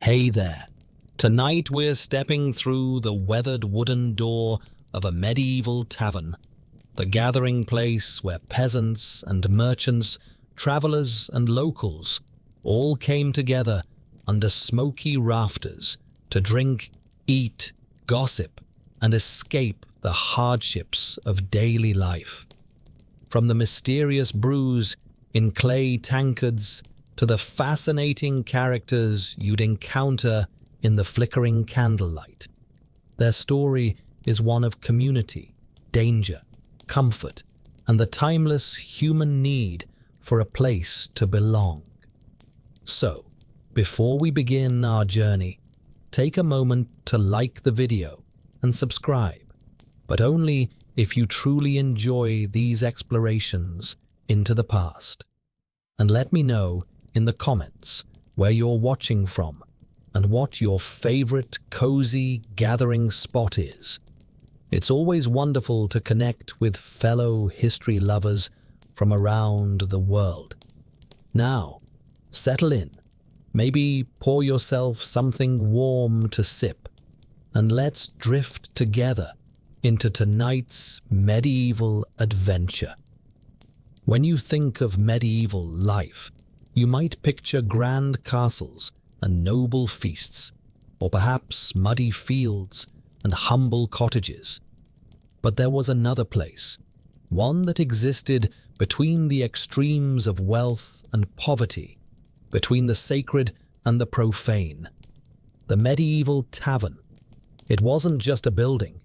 Hey there. Tonight we're stepping through the weathered wooden door of a medieval tavern, the gathering place where peasants and merchants, travelers and locals all came together under smoky rafters to drink, eat, gossip, and escape the hardships of daily life. From the mysterious brews in clay tankards to the fascinating characters you'd encounter in the flickering candlelight, their story is one of community, danger, comfort, and the timeless human need for a place to belong. So, before we begin our journey, take a moment to like the video and subscribe, but only if you truly enjoy these explorations into the past. And let me know in the comments where you're watching from and what your favorite cozy gathering spot is. It's always wonderful to connect with fellow history lovers from around the world. Now, settle in, maybe pour yourself something warm to sip, and let's drift together into tonight's medieval adventure. When you think of medieval life, you might picture grand castles and noble feasts, or perhaps muddy fields and humble cottages. But there was another place, one that existed between the extremes of wealth and poverty, between the sacred and the profane. The medieval tavern. It wasn't just a building.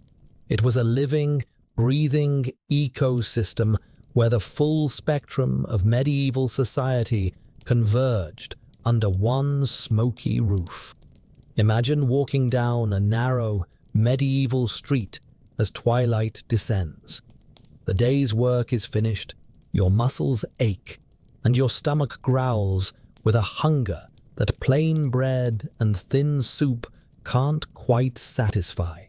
It was a living, breathing ecosystem where the full spectrum of medieval society converged under one smoky roof. Imagine walking down a narrow, medieval street as twilight descends. The day's work is finished, your muscles ache, and your stomach growls with a hunger that plain bread and thin soup can't quite satisfy.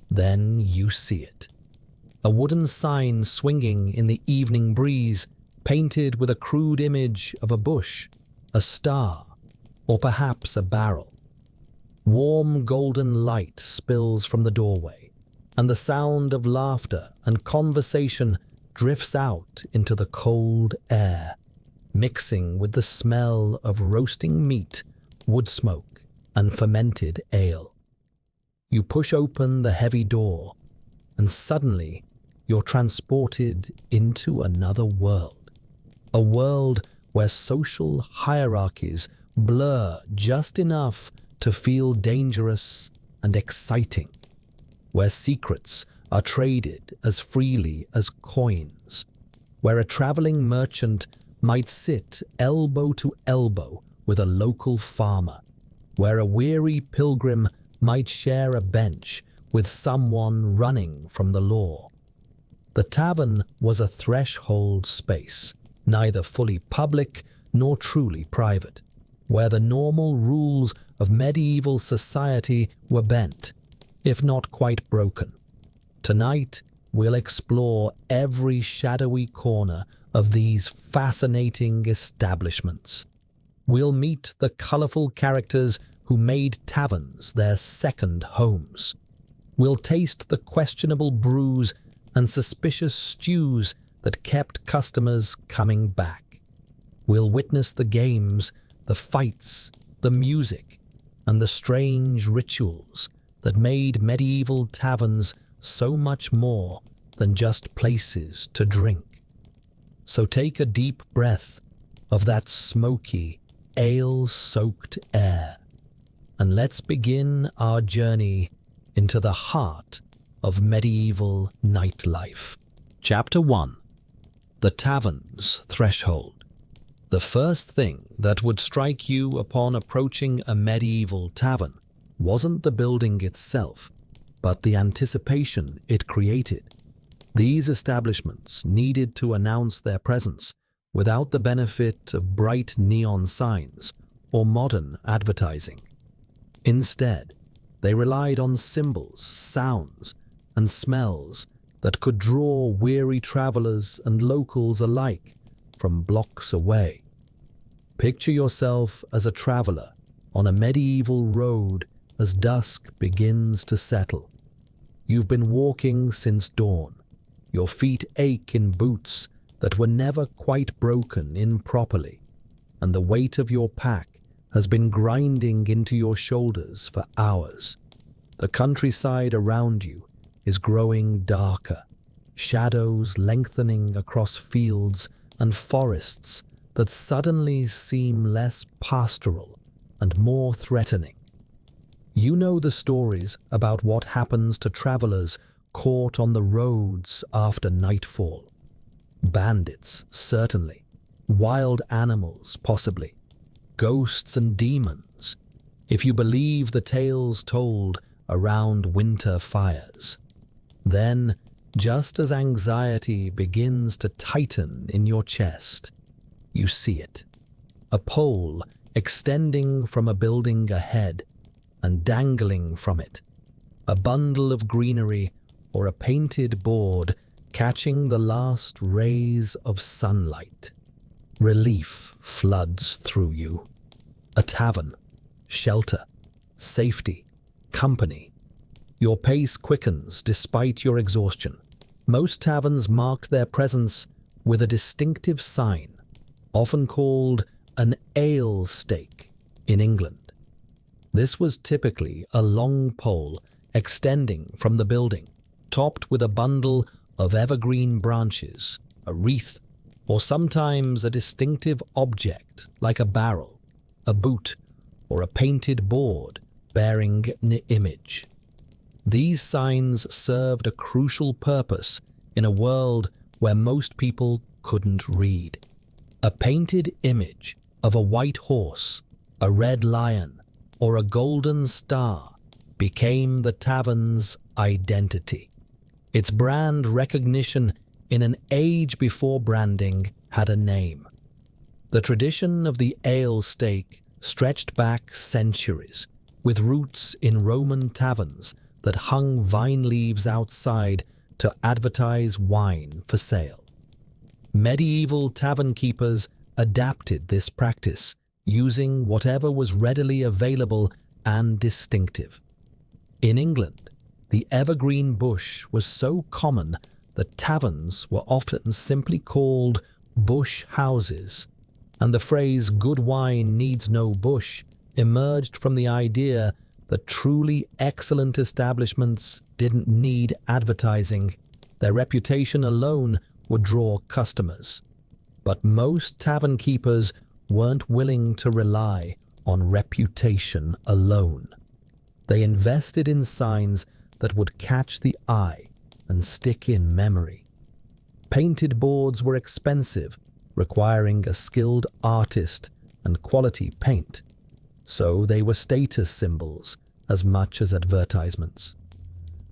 Then you see it. A wooden sign swinging in the evening breeze, painted with a crude image of a bush, a star, or perhaps a barrel. Warm golden light spills from the doorway, and the sound of laughter and conversation drifts out into the cold air, mixing with the smell of roasting meat, wood smoke, and fermented ale. You push open the heavy door, and suddenly you're transported into another world. A world where social hierarchies blur just enough to feel dangerous and exciting, where secrets are traded as freely as coins, where a traveling merchant might sit elbow to elbow with a local farmer, where a weary pilgrim might share a bench with someone running from the law. The tavern was a threshold space, neither fully public nor truly private, where the normal rules of medieval society were bent, if not quite broken. Tonight, we'll explore every shadowy corner of these fascinating establishments. We'll meet the colorful characters who made taverns their second homes. We'll taste the questionable brews and suspicious stews that kept customers coming back. We'll witness the games, the fights, the music, and the strange rituals that made medieval taverns so much more than just places to drink. So take a deep breath of that smoky, ale-soaked air, and let's begin our journey into the heart of medieval nightlife. Chapter 1. The Tavern's Threshold. The first thing that would strike you upon approaching a medieval tavern wasn't the building itself, but the anticipation it created. These establishments needed to announce their presence without the benefit of bright neon signs or modern advertising. Instead, they relied on symbols, sounds, and smells that could draw weary travelers and locals alike from blocks away. Picture yourself as a traveler on a medieval road as dusk begins to settle. You've been walking since dawn. Your feet ache in boots that were never quite broken in properly, and the weight of your pack has been grinding into your shoulders for hours. The countryside around you is growing darker, shadows lengthening across fields and forests that suddenly seem less pastoral and more threatening. You know the stories about what happens to travelers caught on the roads after nightfall. Bandits, certainly. Wild animals, possibly. Ghosts and demons, if you believe the tales told around winter fires. Then, just as anxiety begins to tighten in your chest, you see it. A pole extending from a building ahead, and dangling from it, a bundle of greenery or a painted board catching the last rays of sunlight. Relief floods through you. A tavern, shelter, safety, company. Your pace quickens despite your exhaustion. Most taverns marked their presence with a distinctive sign, often called an ale stake in England. This was typically a long pole extending from the building, topped with a bundle of evergreen branches, a wreath, or sometimes a distinctive object like a barrel, a boot, or a painted board bearing an image. These signs served a crucial purpose in a world where most people couldn't read. A painted image of a white horse, a red lion, or a golden star became the tavern's identity. Its brand recognition in an age before branding had a name. The tradition of the ale stake stretched back centuries, with roots in Roman taverns that hung vine leaves outside to advertise wine for sale. Medieval tavern keepers adapted this practice, using whatever was readily available and distinctive. In England, the evergreen bush was so common that taverns were often simply called bush houses, and the phrase "good wine needs no bush" emerged from the idea that truly excellent establishments didn't need advertising. Their reputation alone would draw customers. But most tavern keepers weren't willing to rely on reputation alone. They invested in signs that would catch the eye and stick in memory. Painted boards were expensive, requiring a skilled artist and quality paint, so they were status symbols as much as advertisements.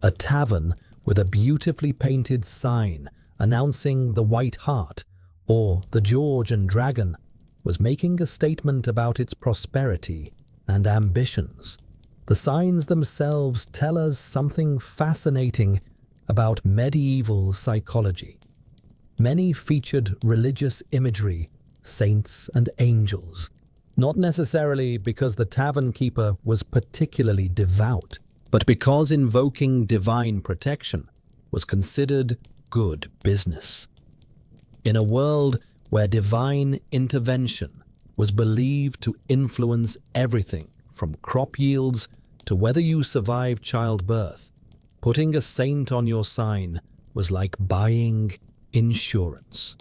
A tavern with a beautifully painted sign announcing the White Hart or the George and Dragon was making a statement about its prosperity and ambitions. The signs themselves tell us something fascinating about medieval psychology. Many featured religious imagery, saints and angels, not necessarily because the tavern keeper was particularly devout, but because invoking divine protection was considered good business. In a world where divine intervention was believed to influence everything from crop yields to whether you survived childbirth, putting a saint on your sign was like buying insurance.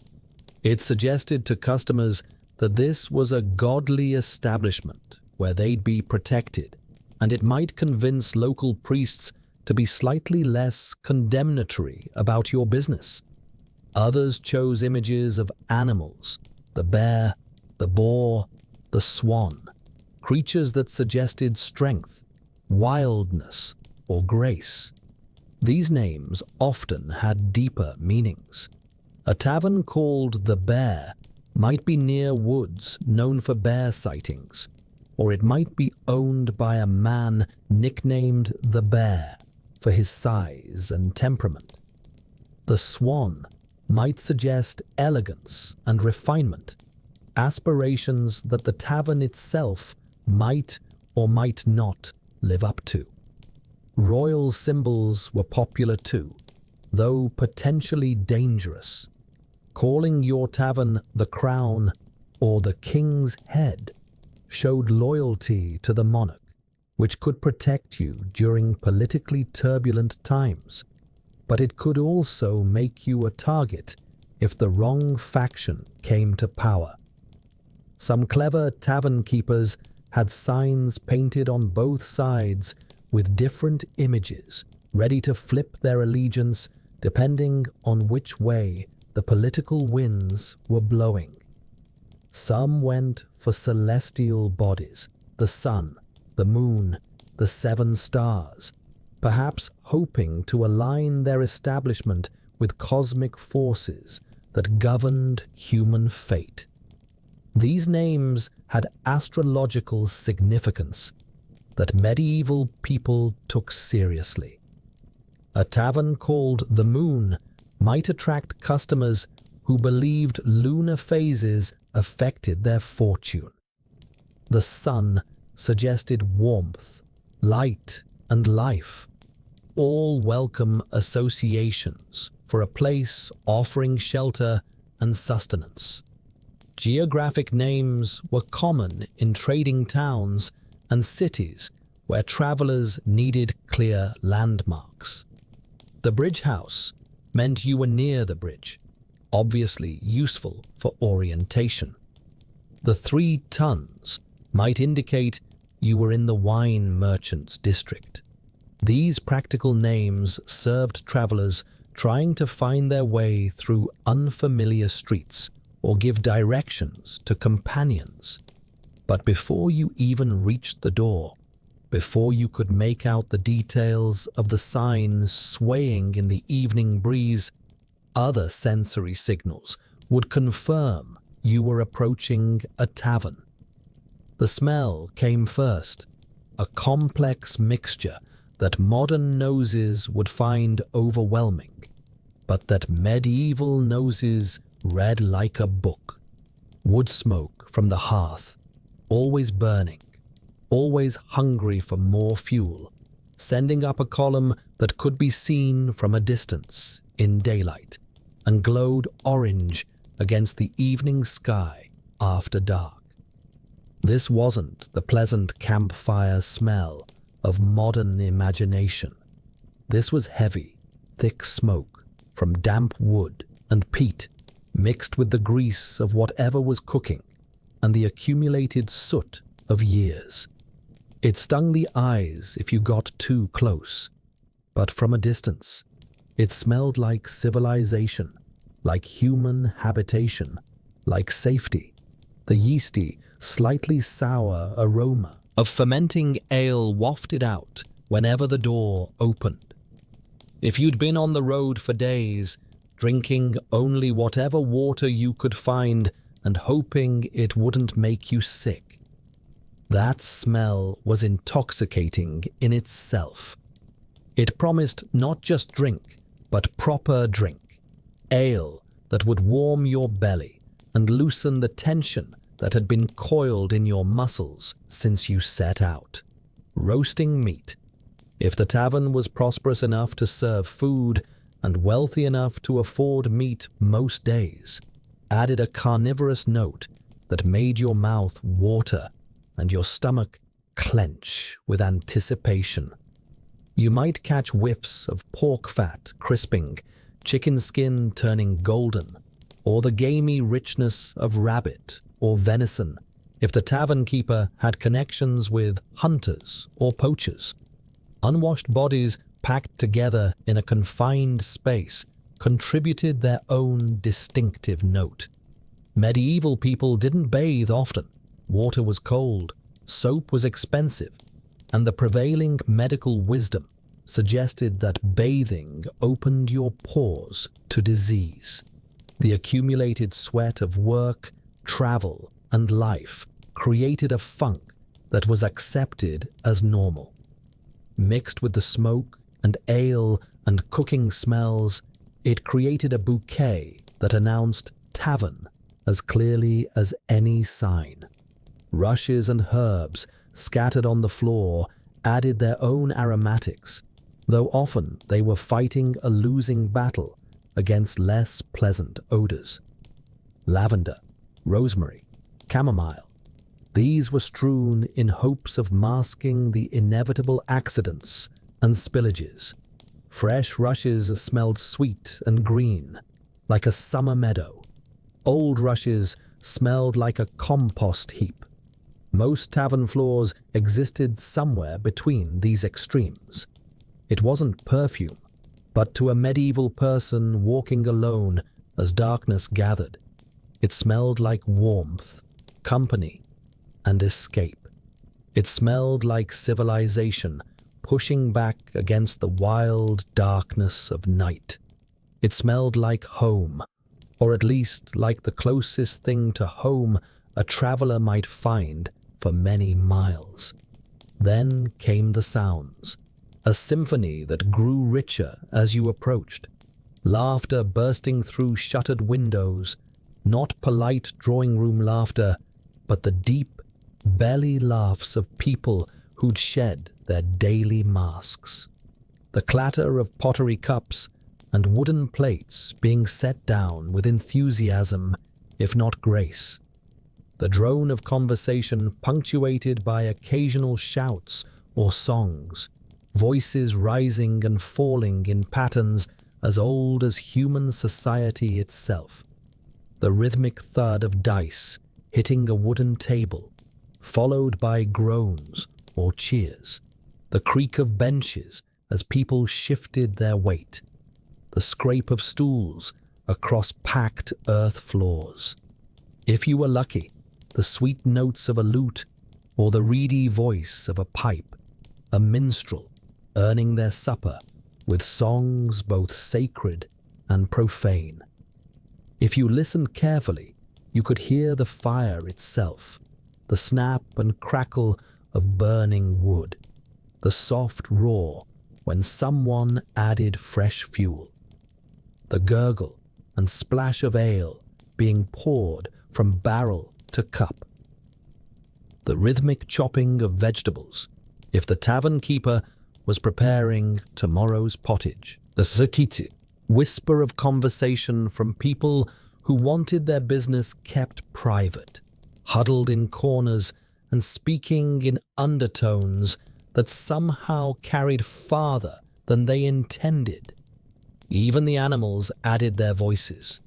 It suggested to customers that this was a godly establishment where they'd be protected, and it might convince local priests to be slightly less condemnatory about your business. Others chose images of animals, the bear, the boar, the swan, creatures that suggested strength, wildness, or grace. These names often had deeper meanings. A tavern called the Bear might be near woods known for bear sightings, or it might be owned by a man nicknamed the Bear for his size and temperament. The Swan might suggest elegance and refinement, aspirations that the tavern itself might or might not live up to. Royal symbols were popular too, though potentially dangerous. Calling your tavern the Crown or the King's Head showed loyalty to the monarch, which could protect you during politically turbulent times, but it could also make you a target if the wrong faction came to power. Some clever tavern keepers had signs painted on both sides with different images, ready to flip their allegiance depending on which way the political winds were blowing. Some went for celestial bodies, the sun, the moon, the 7 stars, perhaps hoping to align their establishment with cosmic forces that governed human fate. These names had astrological significance that medieval people took seriously. A tavern called the Moon might attract customers who believed lunar phases affected their fortune. The sun suggested warmth, light, and life, all welcome associations for a place offering shelter and sustenance. Geographic names were common in trading towns and cities where travelers needed clear landmarks. The bridge house meant you were near the bridge, obviously useful for orientation. The 3 tons might indicate you were in the wine merchant's district. These practical names served travelers trying to find their way through unfamiliar streets or give directions to companions. But before you even reached the door, before you could make out the details of the signs swaying in the evening breeze, other sensory signals would confirm you were approaching a tavern. The smell came first, a complex mixture that modern noses would find overwhelming, but that medieval noses read like a book. Wood smoke from the hearth, always burning, always hungry for more fuel, sending up a column that could be seen from a distance in daylight and glowed orange against the evening sky after dark. This wasn't the pleasant campfire smell of modern imagination. This was heavy, thick smoke from damp wood and peat mixed with the grease of whatever was cooking and the accumulated soot of years. It stung the eyes if you got too close, but from a distance, it smelled like civilization, like human habitation, like safety, the yeasty, slightly sour aroma of fermenting ale wafted out whenever the door opened. If you'd been on the road for days, drinking only whatever water you could find and hoping it wouldn't make you sick, that smell was intoxicating in itself. It promised not just drink, but proper drink, ale that would warm your belly and loosen the tension that had been coiled in your muscles since you set out. Roasting meat. If the tavern was prosperous enough to serve food and wealthy enough to afford meat most days, added a carnivorous note that made your mouth water and your stomach clench with anticipation. You might catch whiffs of pork fat crisping, chicken skin turning golden, or the gamey richness of rabbit or venison if the tavern keeper had connections with hunters or poachers. Unwashed bodies packed together in a confined space contributed their own distinctive note. Medieval people didn't bathe often. Water was cold, soap was expensive, and the prevailing medical wisdom suggested that bathing opened your pores to disease. The accumulated sweat of work, travel, and life created a funk that was accepted as normal. Mixed with the smoke and ale and cooking smells, it created a bouquet that announced tavern as clearly as any sign. Rushes and herbs scattered on the floor, added their own aromatics, though often they were fighting a losing battle against less pleasant odors. Lavender, rosemary, chamomile. These were strewn in hopes of masking the inevitable accidents and spillages. Fresh rushes smelled sweet and green, like a summer meadow. Old rushes smelled like a compost heap. Most tavern floors existed somewhere between these extremes. It wasn't perfume, but to a medieval person walking alone as darkness gathered, it smelled like warmth, company, and escape. It smelled like civilization pushing back against the wild darkness of night. It smelled like home, or at least like the closest thing to home a traveler might find for many miles. Then came the sounds, a symphony that grew richer as you approached. Laughter bursting through shuttered windows, not polite drawing room laughter, but the deep, belly laughs of people who'd shed their daily masks. The clatter of pottery cups and wooden plates being set down with enthusiasm, if not grace. The drone of conversation punctuated by occasional shouts or songs, voices rising and falling in patterns as old as human society itself. The rhythmic thud of dice hitting a wooden table, followed by groans or cheers. The creak of benches as people shifted their weight. The scrape of stools across packed earth floors. If you were lucky, the sweet notes of a lute or the reedy voice of a pipe, a minstrel earning their supper with songs both sacred and profane. If you listened carefully, you could hear the fire itself, the snap and crackle of burning wood, the soft roar when someone added fresh fuel, the gurgle and splash of ale being poured from barrel to cup, the rhythmic chopping of vegetables if the tavern keeper was preparing tomorrow's pottage, the sakiti, whisper of conversation from people who wanted their business kept private, huddled in corners and speaking in undertones that somehow carried farther than they intended. Even the animals added their voices.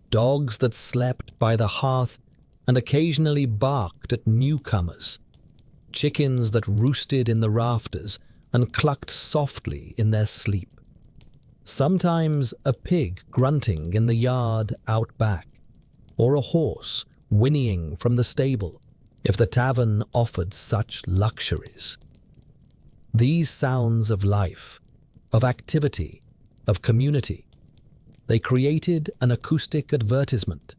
Dogs that slept by the hearth and occasionally barked at newcomers. Chickens that roosted in the rafters and clucked softly in their sleep. Sometimes a pig grunting in the yard out back, or a horse whinnying from the stable, if the tavern offered such luxuries. These sounds of life, of activity, of community, they created an acoustic advertisement,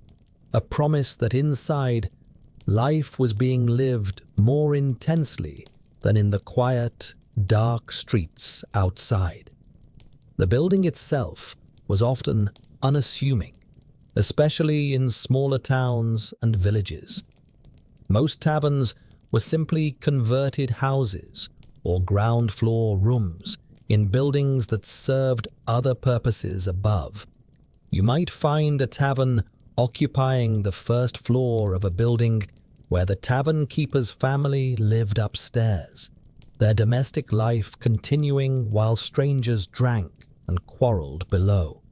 a promise that inside, life was being lived more intensely than in the quiet, dark streets outside. The building itself was often unassuming, especially in smaller towns and villages. Most taverns were simply converted houses or ground floor rooms in buildings that served other purposes above. You might find a tavern occupying the first floor of a building where the tavern keeper's family lived upstairs, their domestic life continuing while strangers drank and quarreled below.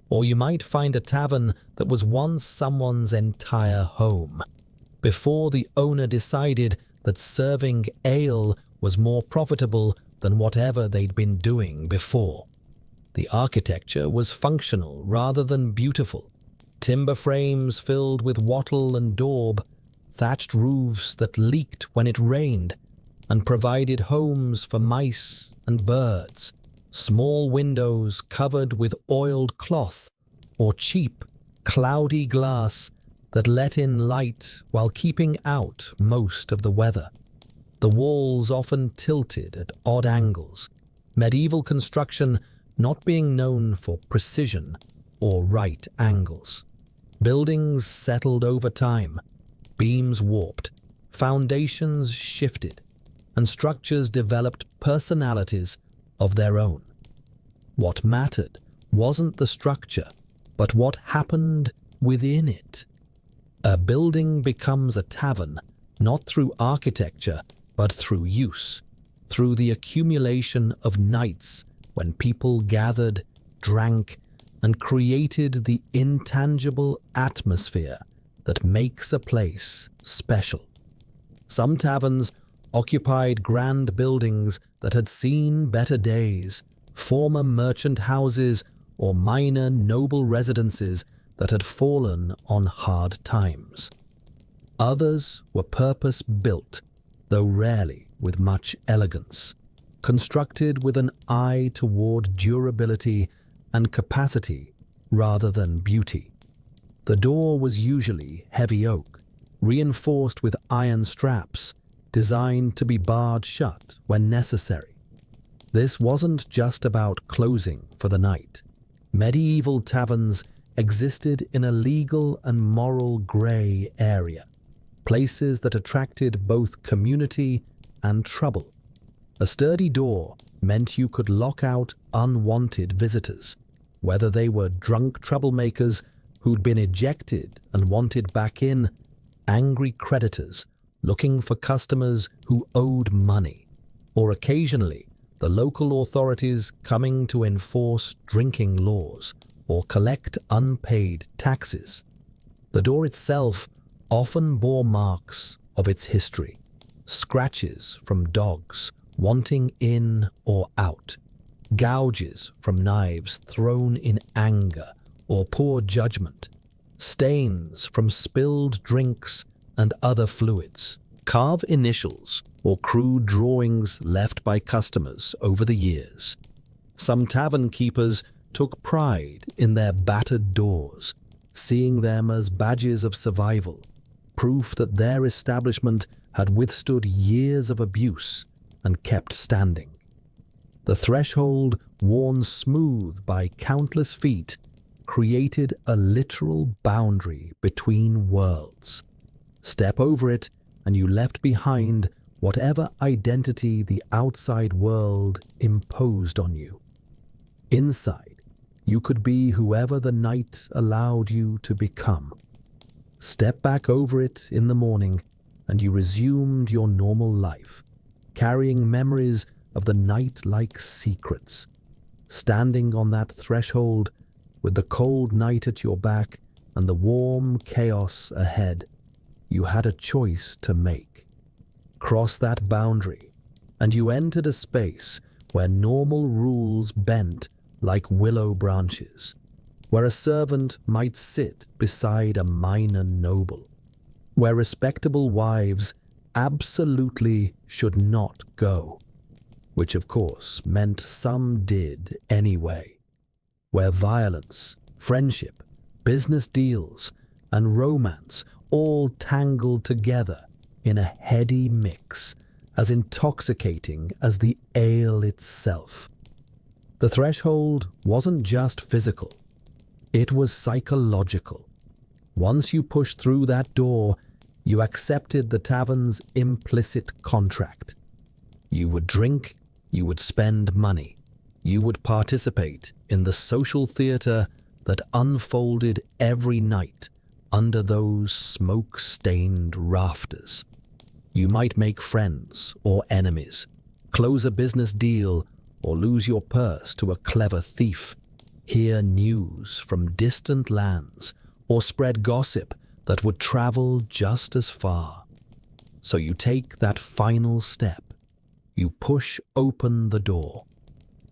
Or you might find a tavern that was once someone's entire home, before the owner decided that serving ale was more profitable than whatever they'd been doing before. The architecture was functional rather than beautiful. Timber frames filled with wattle and daub, thatched roofs that leaked when it rained, and provided homes for mice and birds, small windows covered with oiled cloth or cheap, cloudy glass that let in light while keeping out most of the weather. The walls often tilted at odd angles, medieval construction not being known for precision or right angles. Buildings settled over time, beams warped, foundations shifted, and structures developed personalities of their own. What mattered wasn't the structure, but what happened within it. A building becomes a tavern, not through architecture, but through use, through the accumulation of nights when people gathered, drank, and created the intangible atmosphere that makes a place special. Some taverns occupied grand buildings that had seen better days, former merchant houses or minor noble residences that had fallen on hard times. Others were purpose-built, though rarely with much elegance, constructed with an eye toward durability and capacity rather than beauty. The door was usually heavy oak, reinforced with iron straps, designed to be barred shut when necessary. This wasn't just about closing for the night. Medieval taverns existed in a legal and moral grey area, places that attracted both community and trouble. A sturdy door meant you could lock out unwanted visitors, whether they were drunk troublemakers who'd been ejected and wanted back in, angry creditors looking for customers who owed money, or occasionally the local authorities coming to enforce drinking laws or collect unpaid taxes. The door itself often bore marks of its history, scratches from dogs wanting in or out, gouges from knives thrown in anger or poor judgment, stains from spilled drinks and other fluids, carve initials or crude drawings left by customers over the years. Some tavern keepers took pride in their battered doors, seeing them as badges of survival, proof that their establishment had withstood years of abuse and kept standing. The threshold, worn smooth by countless feet, created a literal boundary between worlds. Step over it, and you left behind whatever identity the outside world imposed on you. Inside, you could be whoever the night allowed you to become. Step back over it in the morning, and you resumed your normal life, carrying memories of the night like secrets. Standing on that threshold, with the cold night at your back and the warm chaos ahead, you had a choice to make. Cross that boundary, and you entered a space where normal rules bent like willow branches, where a servant might sit beside a minor noble, where respectable wives absolutely should not go, which of course meant some did anyway, where violence, friendship, business deals, and romance all tangled together in a heady mix as intoxicating as the ale itself. The threshold wasn't just physical, it was psychological. Once you pushed through that door, you accepted the tavern's implicit contract. You would drink, you would spend money, you would participate in the social theater that unfolded every night under those smoke-stained rafters. You might make friends or enemies, close a business deal, or lose your purse to a clever thief, hear news from distant lands, or spread gossip that would travel just as far. So you take that final step. You push open the door.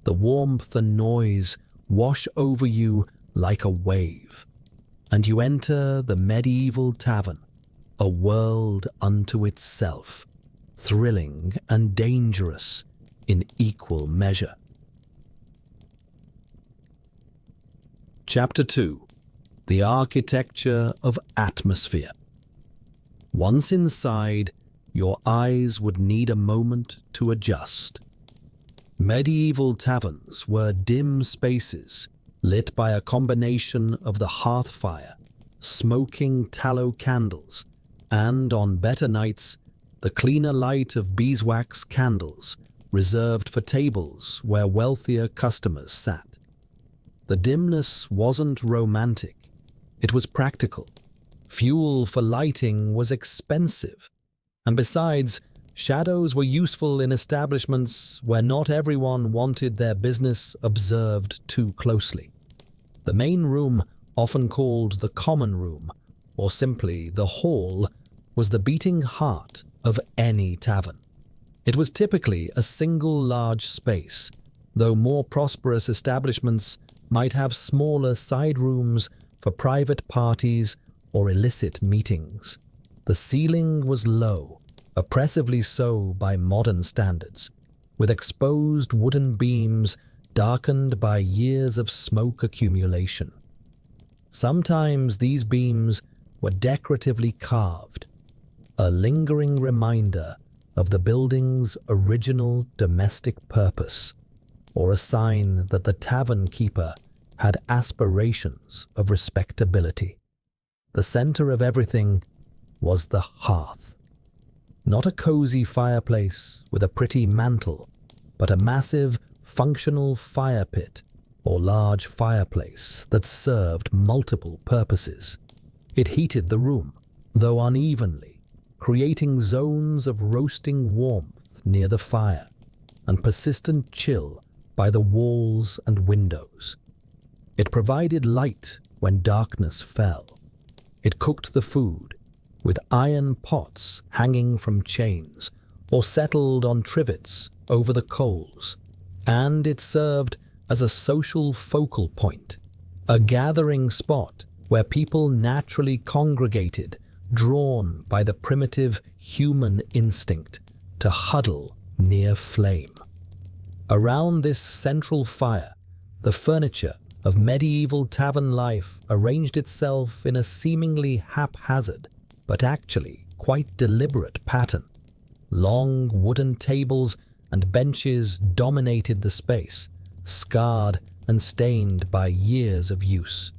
The warmth and noise wash over you like a wave, and you enter the medieval tavern, a world unto itself, thrilling and dangerous in equal measure. Chapter 2. The Architecture of Atmosphere. Once inside, your eyes would need a moment to adjust. Medieval taverns were dim spaces lit by a combination of the hearth fire, smoking tallow candles, and on better nights, the cleaner light of beeswax candles reserved for tables where wealthier customers sat. The dimness wasn't romantic, it was practical. Fuel for lighting was expensive, and besides, shadows were useful in establishments where not everyone wanted their business observed too closely. The main room, often called the common room, or simply the hall, was the beating heart of any tavern. It was typically a single large space, though more prosperous establishments might have smaller side rooms for private parties or illicit meetings. The ceiling was low, oppressively so by modern standards, with exposed wooden beams darkened by years of smoke accumulation. Sometimes these beams were decoratively carved, a lingering reminder of the building's original domestic purpose, or a sign that the tavern keeper had aspirations of respectability. The center of everything was the hearth. Not a cozy fireplace with a pretty mantel, but a massive, functional fire pit or large fireplace that served multiple purposes. It heated the room, though unevenly, creating zones of roasting warmth near the fire and persistent chill by the walls and windows. It provided light when darkness fell. It cooked the food, with iron pots hanging from chains or settled on trivets over the coals, and it served as a social focal point, a gathering spot where people naturally congregated, drawn by the primitive human instinct to huddle near flame. Around this central fire, the furniture of medieval tavern life arranged itself in a seemingly haphazard, but actually quite deliberate pattern. Long wooden tables and benches dominated the space, scarred and stained by years of use.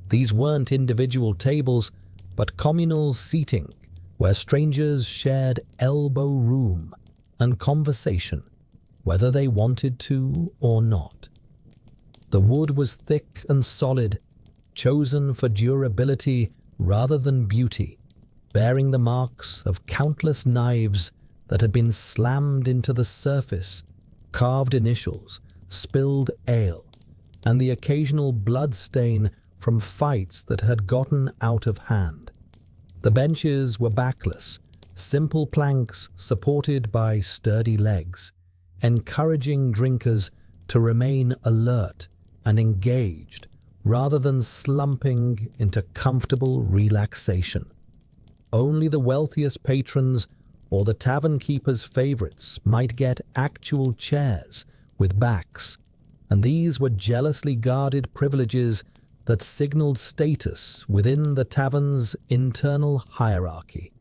These weren't individual tables, but communal seating, where strangers shared elbow room and conversation, whether they wanted to or not. The wood was thick and solid, chosen for durability rather than beauty, bearing the marks of countless knives that had been slammed into the surface, carved initials, spilled ale, and the occasional blood stain from fights that had gotten out of hand. The benches were backless, simple planks supported by sturdy legs, encouraging drinkers to remain alert and engaged rather than slumping into comfortable relaxation. Only the wealthiest patrons or the tavern keeper's favorites might get actual chairs with backs, and these were jealously guarded privileges that signaled status within the tavern's internal hierarchy.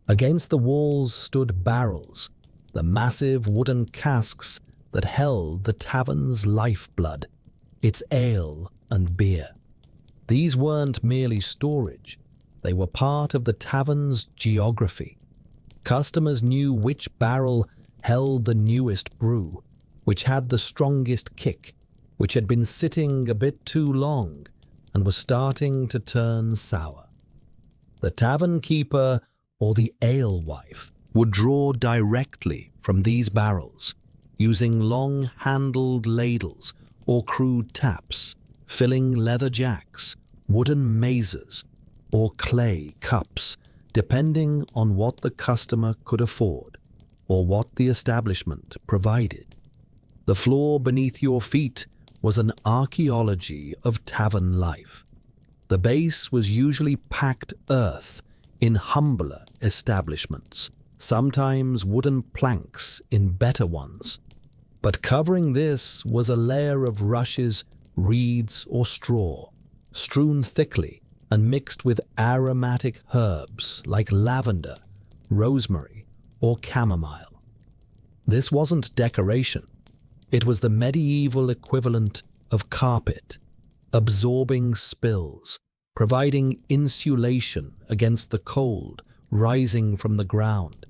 Against the walls stood barrels, the massive wooden casks that held the tavern's lifeblood, its ale and beer. These weren't merely storage, they were part of the tavern's geography. Customers knew which barrel held the newest brew, which had the strongest kick, which had been sitting a bit too long and was starting to turn sour. The tavern keeper or the alewife would draw directly from these barrels, using long-handled ladles or crude taps, filling leather jacks, wooden mazers, or clay cups, depending on what the customer could afford or what the establishment provided. The floor beneath your feet was an archaeology of tavern life. The base was usually packed earth in humbler establishments, sometimes wooden planks in better ones. But covering this was a layer of rushes, reeds, or straw, strewn thickly and mixed with aromatic herbs like lavender, rosemary, or chamomile. This wasn't decoration. It was the medieval equivalent of carpet, absorbing spills, providing insulation against the cold rising from the ground,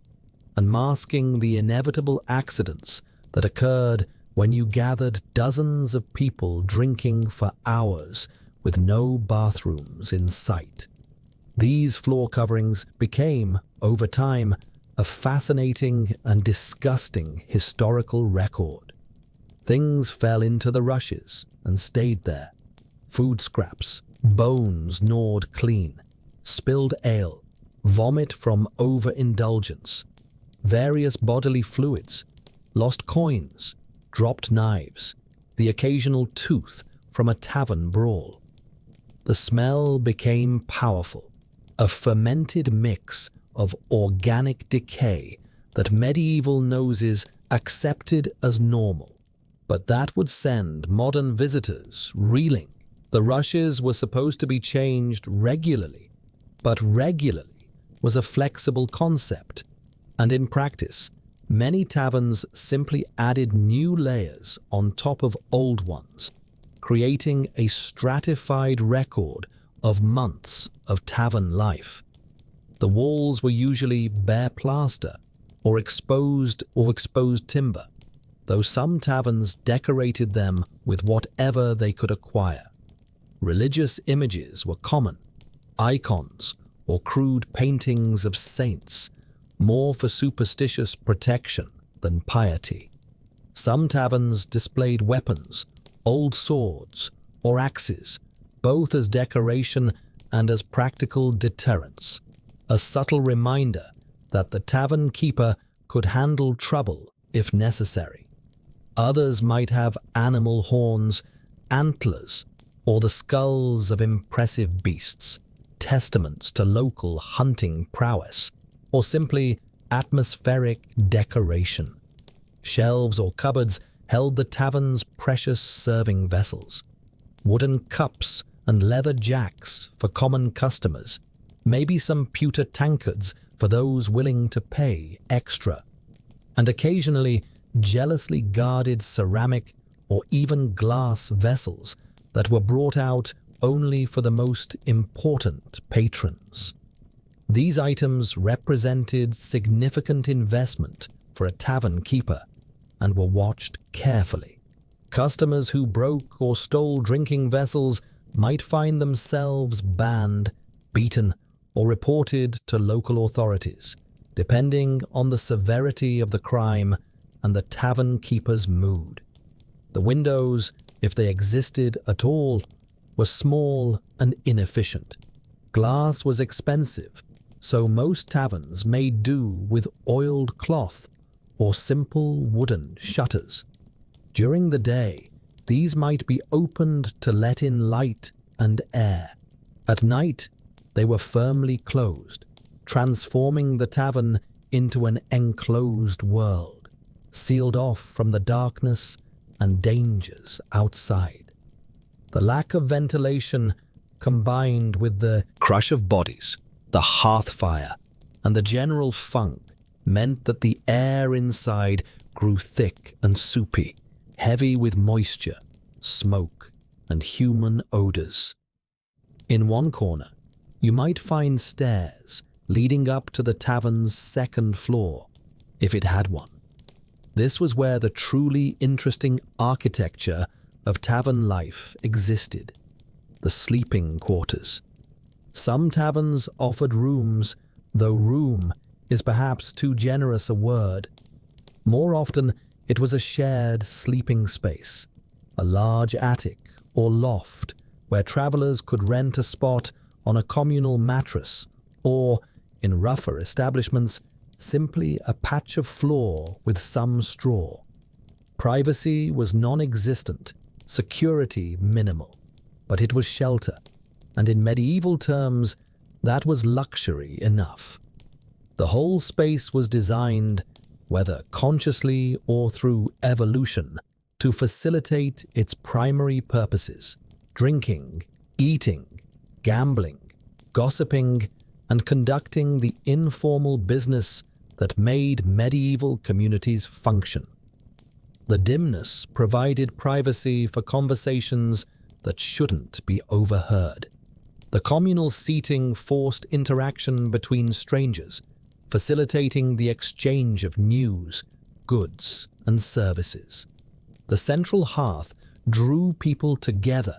and masking the inevitable accidents that occurred when you gathered dozens of people drinking for hours with no bathrooms in sight. These floor coverings became, over time, a fascinating and disgusting historical record. Things fell into the rushes and stayed there. Food scraps, bones gnawed clean, spilled ale, vomit from overindulgence, various bodily fluids, lost coins, dropped knives, the occasional tooth from a tavern brawl. The smell became powerful, a fermented mix of organic decay that medieval noses accepted as normal. But that would send modern visitors reeling. The rushes were supposed to be changed regularly, but regularly was a flexible concept, and in practice, many taverns simply added new layers on top of old ones, creating a stratified record of months of tavern life. The walls were usually bare plaster or exposed timber, though some taverns decorated them with whatever they could acquire. Religious images were common, icons or crude paintings of saints, more for superstitious protection than piety. Some taverns displayed weapons, old swords or axes, both as decoration and as practical deterrence, a subtle reminder that the tavern keeper could handle trouble if necessary. Others might have animal horns, antlers, or the skulls of impressive beasts, testaments to local hunting prowess, or simply atmospheric decoration. Shelves or cupboards held the tavern's precious serving vessels. Wooden cups and leather jacks for common customers, maybe some pewter tankards for those willing to pay extra, and occasionally jealously guarded ceramic or even glass vessels that were brought out only for the most important patrons. These items represented significant investment for a tavern keeper and were watched carefully. Customers who broke or stole drinking vessels might find themselves banned, beaten, or reported to local authorities, depending on the severity of the crime and the tavern keeper's mood. The windows, if they existed at all, were small and inefficient. Glass was expensive, so most taverns made do with oiled cloth or simple wooden shutters. During the day, these might be opened to let in light and air. At night, they were firmly closed, transforming the tavern into an enclosed world, sealed off from the darkness and dangers outside. The lack of ventilation, combined with the crush of bodies, the hearth fire, and the general funk, meant that the air inside grew thick and soupy, heavy with moisture, smoke, and human odors. In one corner, you might find stairs leading up to the tavern's second floor, if it had one. This was where the truly interesting architecture of tavern life existed, the sleeping quarters. Some taverns offered rooms, though room is perhaps too generous a word. More often, it was a shared sleeping space, a large attic or loft where travelers could rent a spot on a communal mattress or, in rougher establishments, simply a patch of floor with some straw. Privacy was non-existent, security minimal, but it was shelter, and in medieval terms, that was luxury enough. The whole space was designed, whether consciously or through evolution, to facilitate its primary purposes: drinking, eating, gambling, gossiping, and conducting the informal business that made medieval communities function. The dimness provided privacy for conversations that shouldn't be overheard. The communal seating forced interaction between strangers, facilitating the exchange of news, goods, and services. The central hearth drew people together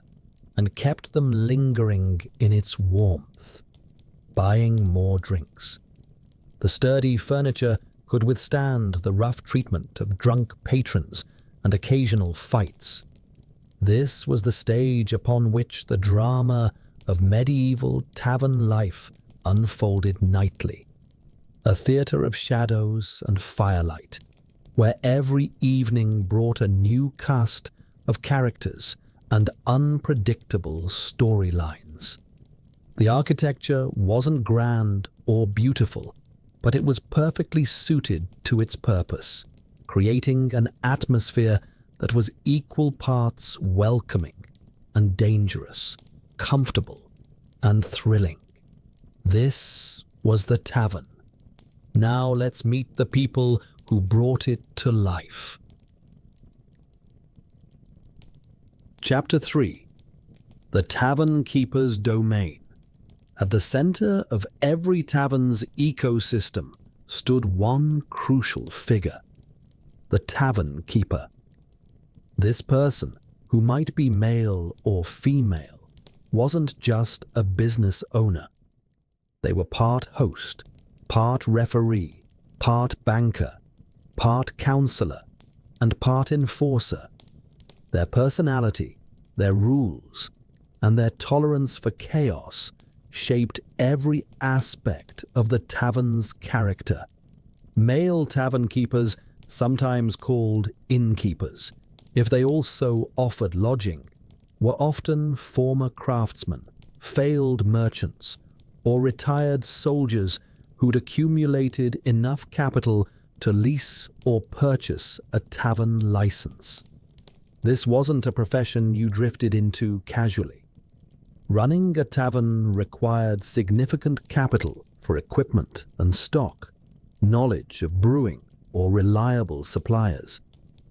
and kept them lingering in its warmth, buying more drinks. The sturdy furniture could withstand the rough treatment of drunk patrons and occasional fights. This was the stage upon which the drama of medieval tavern life unfolded nightly, a theatre of shadows and firelight, where every evening brought a new cast of characters and unpredictable storylines. The architecture wasn't grand or beautiful, but it was perfectly suited to its purpose, creating an atmosphere that was equal parts welcoming and dangerous, comfortable and thrilling. This was the tavern. Now let's meet the people who brought it to life. Chapter 3. The Tavern Keeper's Domain. At the center of every tavern's ecosystem stood one crucial figure: the tavern keeper. This person, who might be male or female, wasn't just a business owner. They were part host, part referee, part banker, part counselor, and part enforcer. Their personality, their rules, and their tolerance for chaos shaped every aspect of the tavern's character. Male tavern keepers, sometimes called innkeepers, if they also offered lodging, were often former craftsmen, failed merchants, or retired soldiers who'd accumulated enough capital to lease or purchase a tavern license. This wasn't a profession you drifted into casually. Running a tavern required significant capital for equipment and stock, knowledge of brewing or reliable suppliers,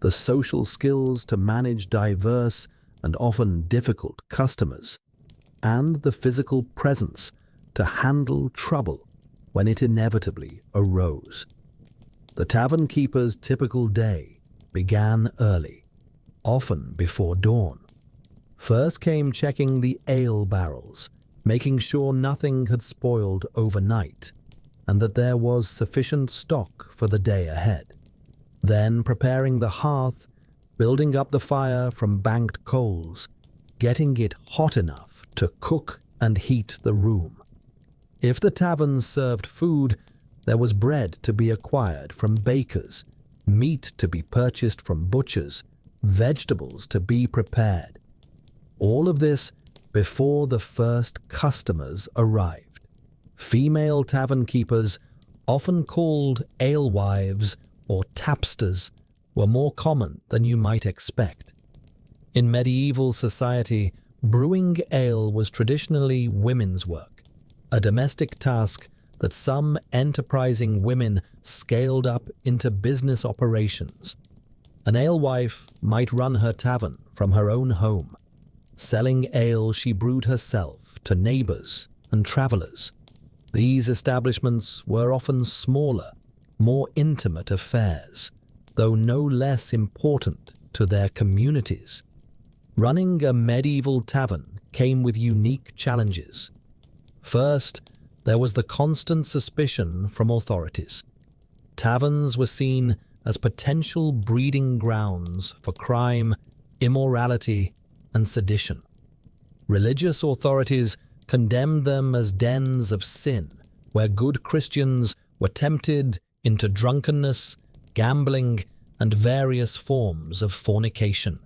the social skills to manage diverse and often difficult customers, and the physical presence to handle trouble when it inevitably arose. The tavern keeper's typical day began early, often before dawn. First came checking the ale barrels, making sure nothing had spoiled overnight, and that there was sufficient stock for the day ahead. Then preparing the hearth, building up the fire from banked coals, getting it hot enough to cook and heat the room. If the tavern served food, there was bread to be acquired from bakers, meat to be purchased from butchers, vegetables to be prepared. All of this before the first customers arrived. Female tavern keepers, often called alewives or tapsters, were more common than you might expect. In medieval society, brewing ale was traditionally women's work, a domestic task that some enterprising women scaled up into business operations. An alewife might run her tavern from her own home, selling ale she brewed herself to neighbors and travelers. These establishments were often smaller, more intimate affairs, though no less important to their communities. Running a medieval tavern came with unique challenges. First, there was the constant suspicion from authorities. Taverns were seen as potential breeding grounds for crime, immorality, and sedition. Religious authorities condemned them as dens of sin, where good Christians were tempted into drunkenness, gambling, and various forms of fornication.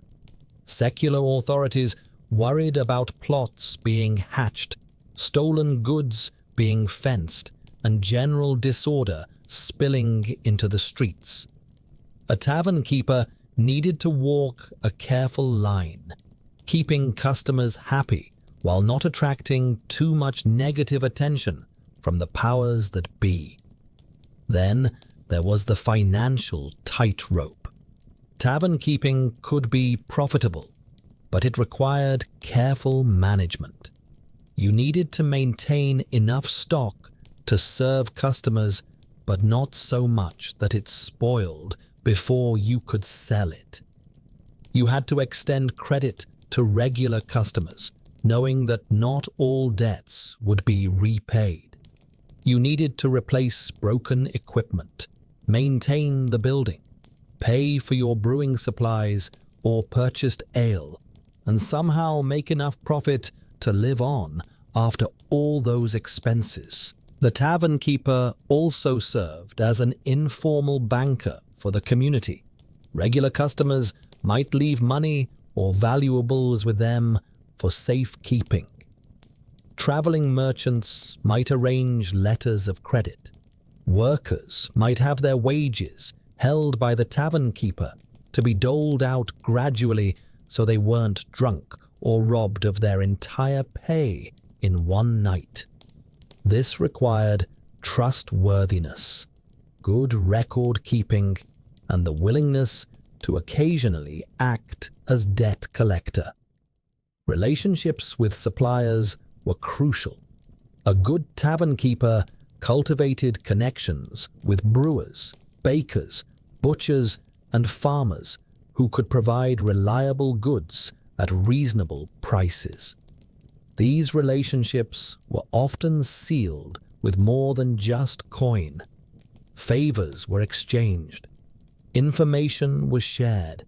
Secular authorities worried about plots being hatched, stolen goods being fenced, and general disorder spilling into the streets. A tavern keeper needed to walk a careful line, keeping customers happy while not attracting too much negative attention from the powers that be. Then there was the financial tightrope. Tavern keeping could be profitable, but it required careful management. You needed to maintain enough stock to serve customers but not so much that it spoiled before you could sell it. You had to extend credit to regular customers, knowing that not all debts would be repaid. You needed to replace broken equipment, maintain the building, pay for your brewing supplies or purchased ale, and somehow make enough profit to live on after all those expenses. The tavern keeper also served as an informal banker for the community. Regular customers might leave money or valuables with them for safekeeping. Traveling merchants might arrange letters of credit. Workers might have their wages held by the tavern keeper to be doled out gradually so they weren't drunk or robbed of their entire pay in one night. This required trustworthiness, good record keeping, and the willingness to occasionally act as debt collector. Relationships with suppliers were crucial. A good tavern keeper cultivated connections with brewers, bakers, butchers, and farmers who could provide reliable goods at reasonable prices. These relationships were often sealed with more than just coin. Favors were exchanged, information was shared,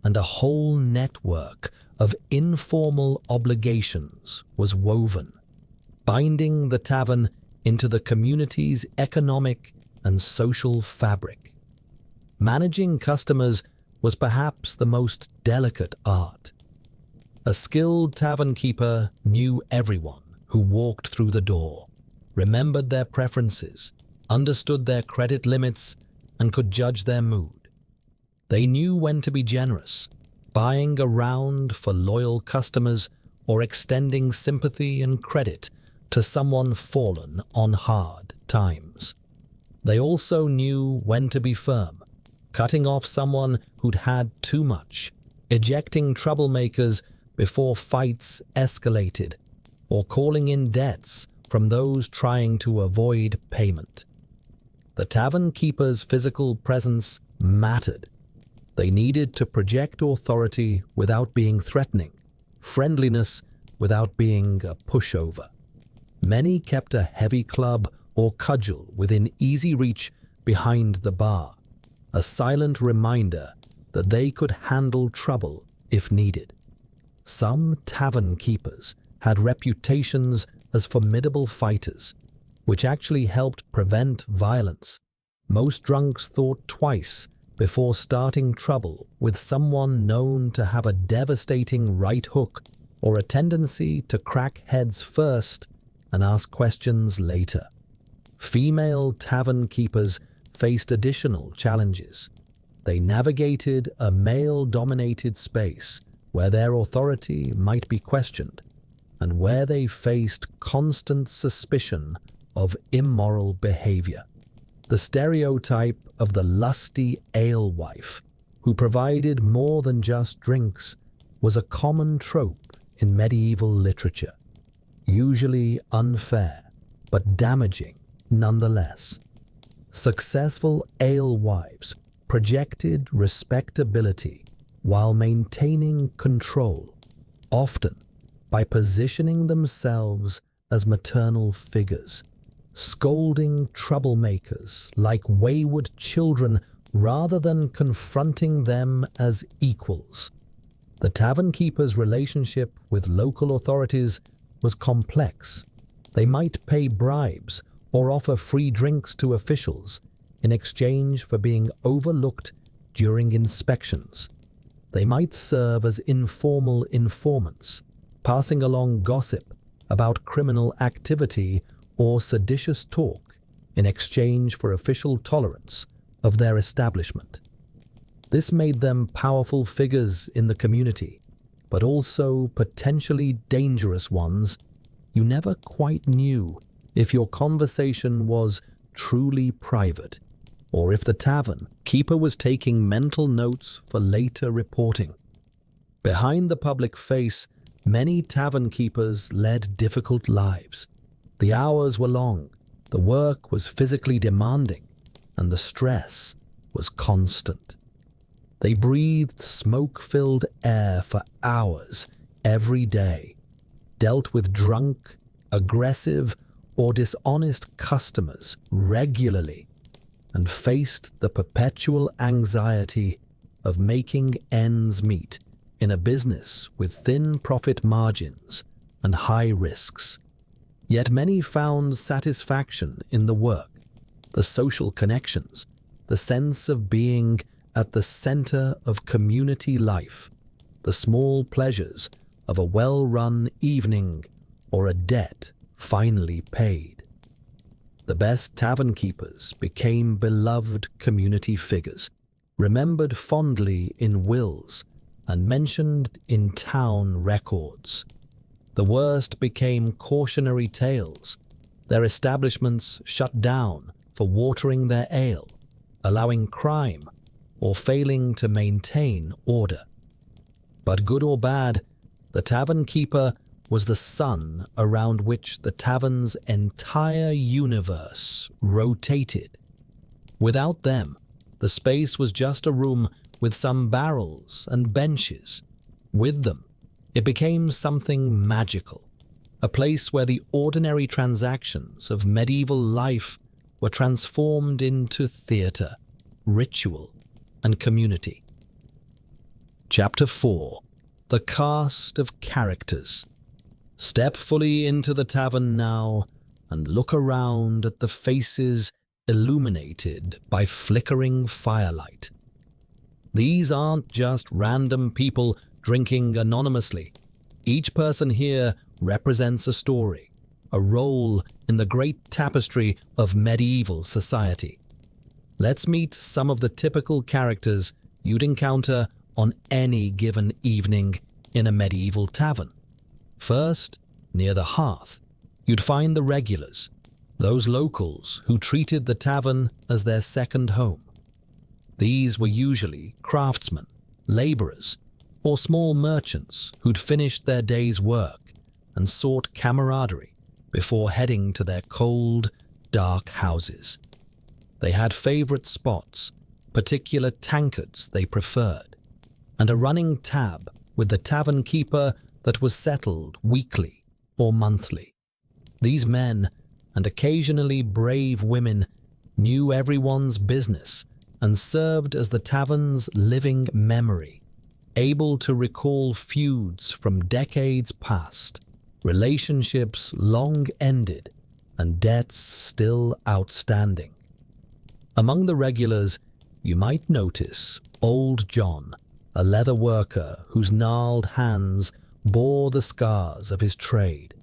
and a whole network of informal obligations was woven, binding the tavern into the community's economic and social fabric. Managing customers was perhaps the most delicate art. A skilled tavern keeper knew everyone who walked through the door, remembered their preferences, understood their credit limits, and could judge their mood. They knew when to be generous, buying around for loyal customers or extending sympathy and credit to someone fallen on hard times. They also knew when to be firm, cutting off someone who'd had too much, ejecting troublemakers before fights escalated, or calling in debts from those trying to avoid payment. The tavern keeper's physical presence mattered. They needed to project authority without being threatening, friendliness without being a pushover. Many kept a heavy club or cudgel within easy reach behind the bar, a silent reminder that they could handle trouble if needed. Some tavern keepers had reputations as formidable fighters, which actually helped prevent violence. Most drunks thought twice before starting trouble with someone known to have a devastating right hook or a tendency to crack heads first and ask questions later. Female tavern keepers faced additional challenges. They navigated a male-dominated space where their authority might be questioned, and where they faced constant suspicion of immoral behavior. The stereotype of the lusty alewife, who provided more than just drinks, was a common trope in medieval literature, usually unfair, but damaging nonetheless. Successful alewives projected respectability while maintaining control, often by positioning themselves as maternal figures, scolding troublemakers like wayward children rather than confronting them as equals. The tavern keeper's relationship with local authorities was complex. They might pay bribes or offer free drinks to officials in exchange for being overlooked during inspections. They might serve as informal informants, passing along gossip about criminal activity or seditious talk in exchange for official tolerance of their establishment. This made them powerful figures in the community, but also potentially dangerous ones. You never quite knew if your conversation was truly private, or if the tavern keeper was taking mental notes for later reporting. Behind the public face, many tavern keepers led difficult lives. The hours were long, the work was physically demanding, and the stress was constant. They breathed smoke-filled air for hours every day, dealt with drunk, aggressive, or dishonest customers regularly, and faced the perpetual anxiety of making ends meet in a business with thin profit margins and high risks. Yet many found satisfaction in the work, the social connections, the sense of being at the center of community life, the small pleasures of a well-run evening or a debt finally paid. The best tavern keepers became beloved community figures, remembered fondly in wills and mentioned in town records. The worst became cautionary tales, their establishments shut down for watering their ale, allowing crime, or failing to maintain order. But good or bad, the tavern keeper was the sun around which the tavern's entire universe rotated. Without them, the space was just a room with some barrels and benches. With them, it became something magical, a place where the ordinary transactions of medieval life were transformed into theatre, ritual, and community. Chapter 4. The Cast of Characters. Step fully into the tavern now and look around at the faces illuminated by flickering firelight. These aren't just random people drinking anonymously. Each person here represents a story, a role in the great tapestry of medieval society. Let's meet some of the typical characters you'd encounter on any given evening in a medieval tavern. First, near the hearth, you'd find the regulars, those locals who treated the tavern as their second home. These were usually craftsmen, laborers, or small merchants who'd finished their day's work and sought camaraderie before heading to their cold, dark houses. They had favorite spots, particular tankards they preferred, and a running tab with the tavern keeper that was settled weekly or monthly. These men, and occasionally brave women, knew everyone's business and served as the tavern's living memory, able to recall feuds from decades past, relationships long ended, and debts still outstanding. Among the regulars, you might notice Old John, a leather worker whose gnarled hands bore the scars of his trade.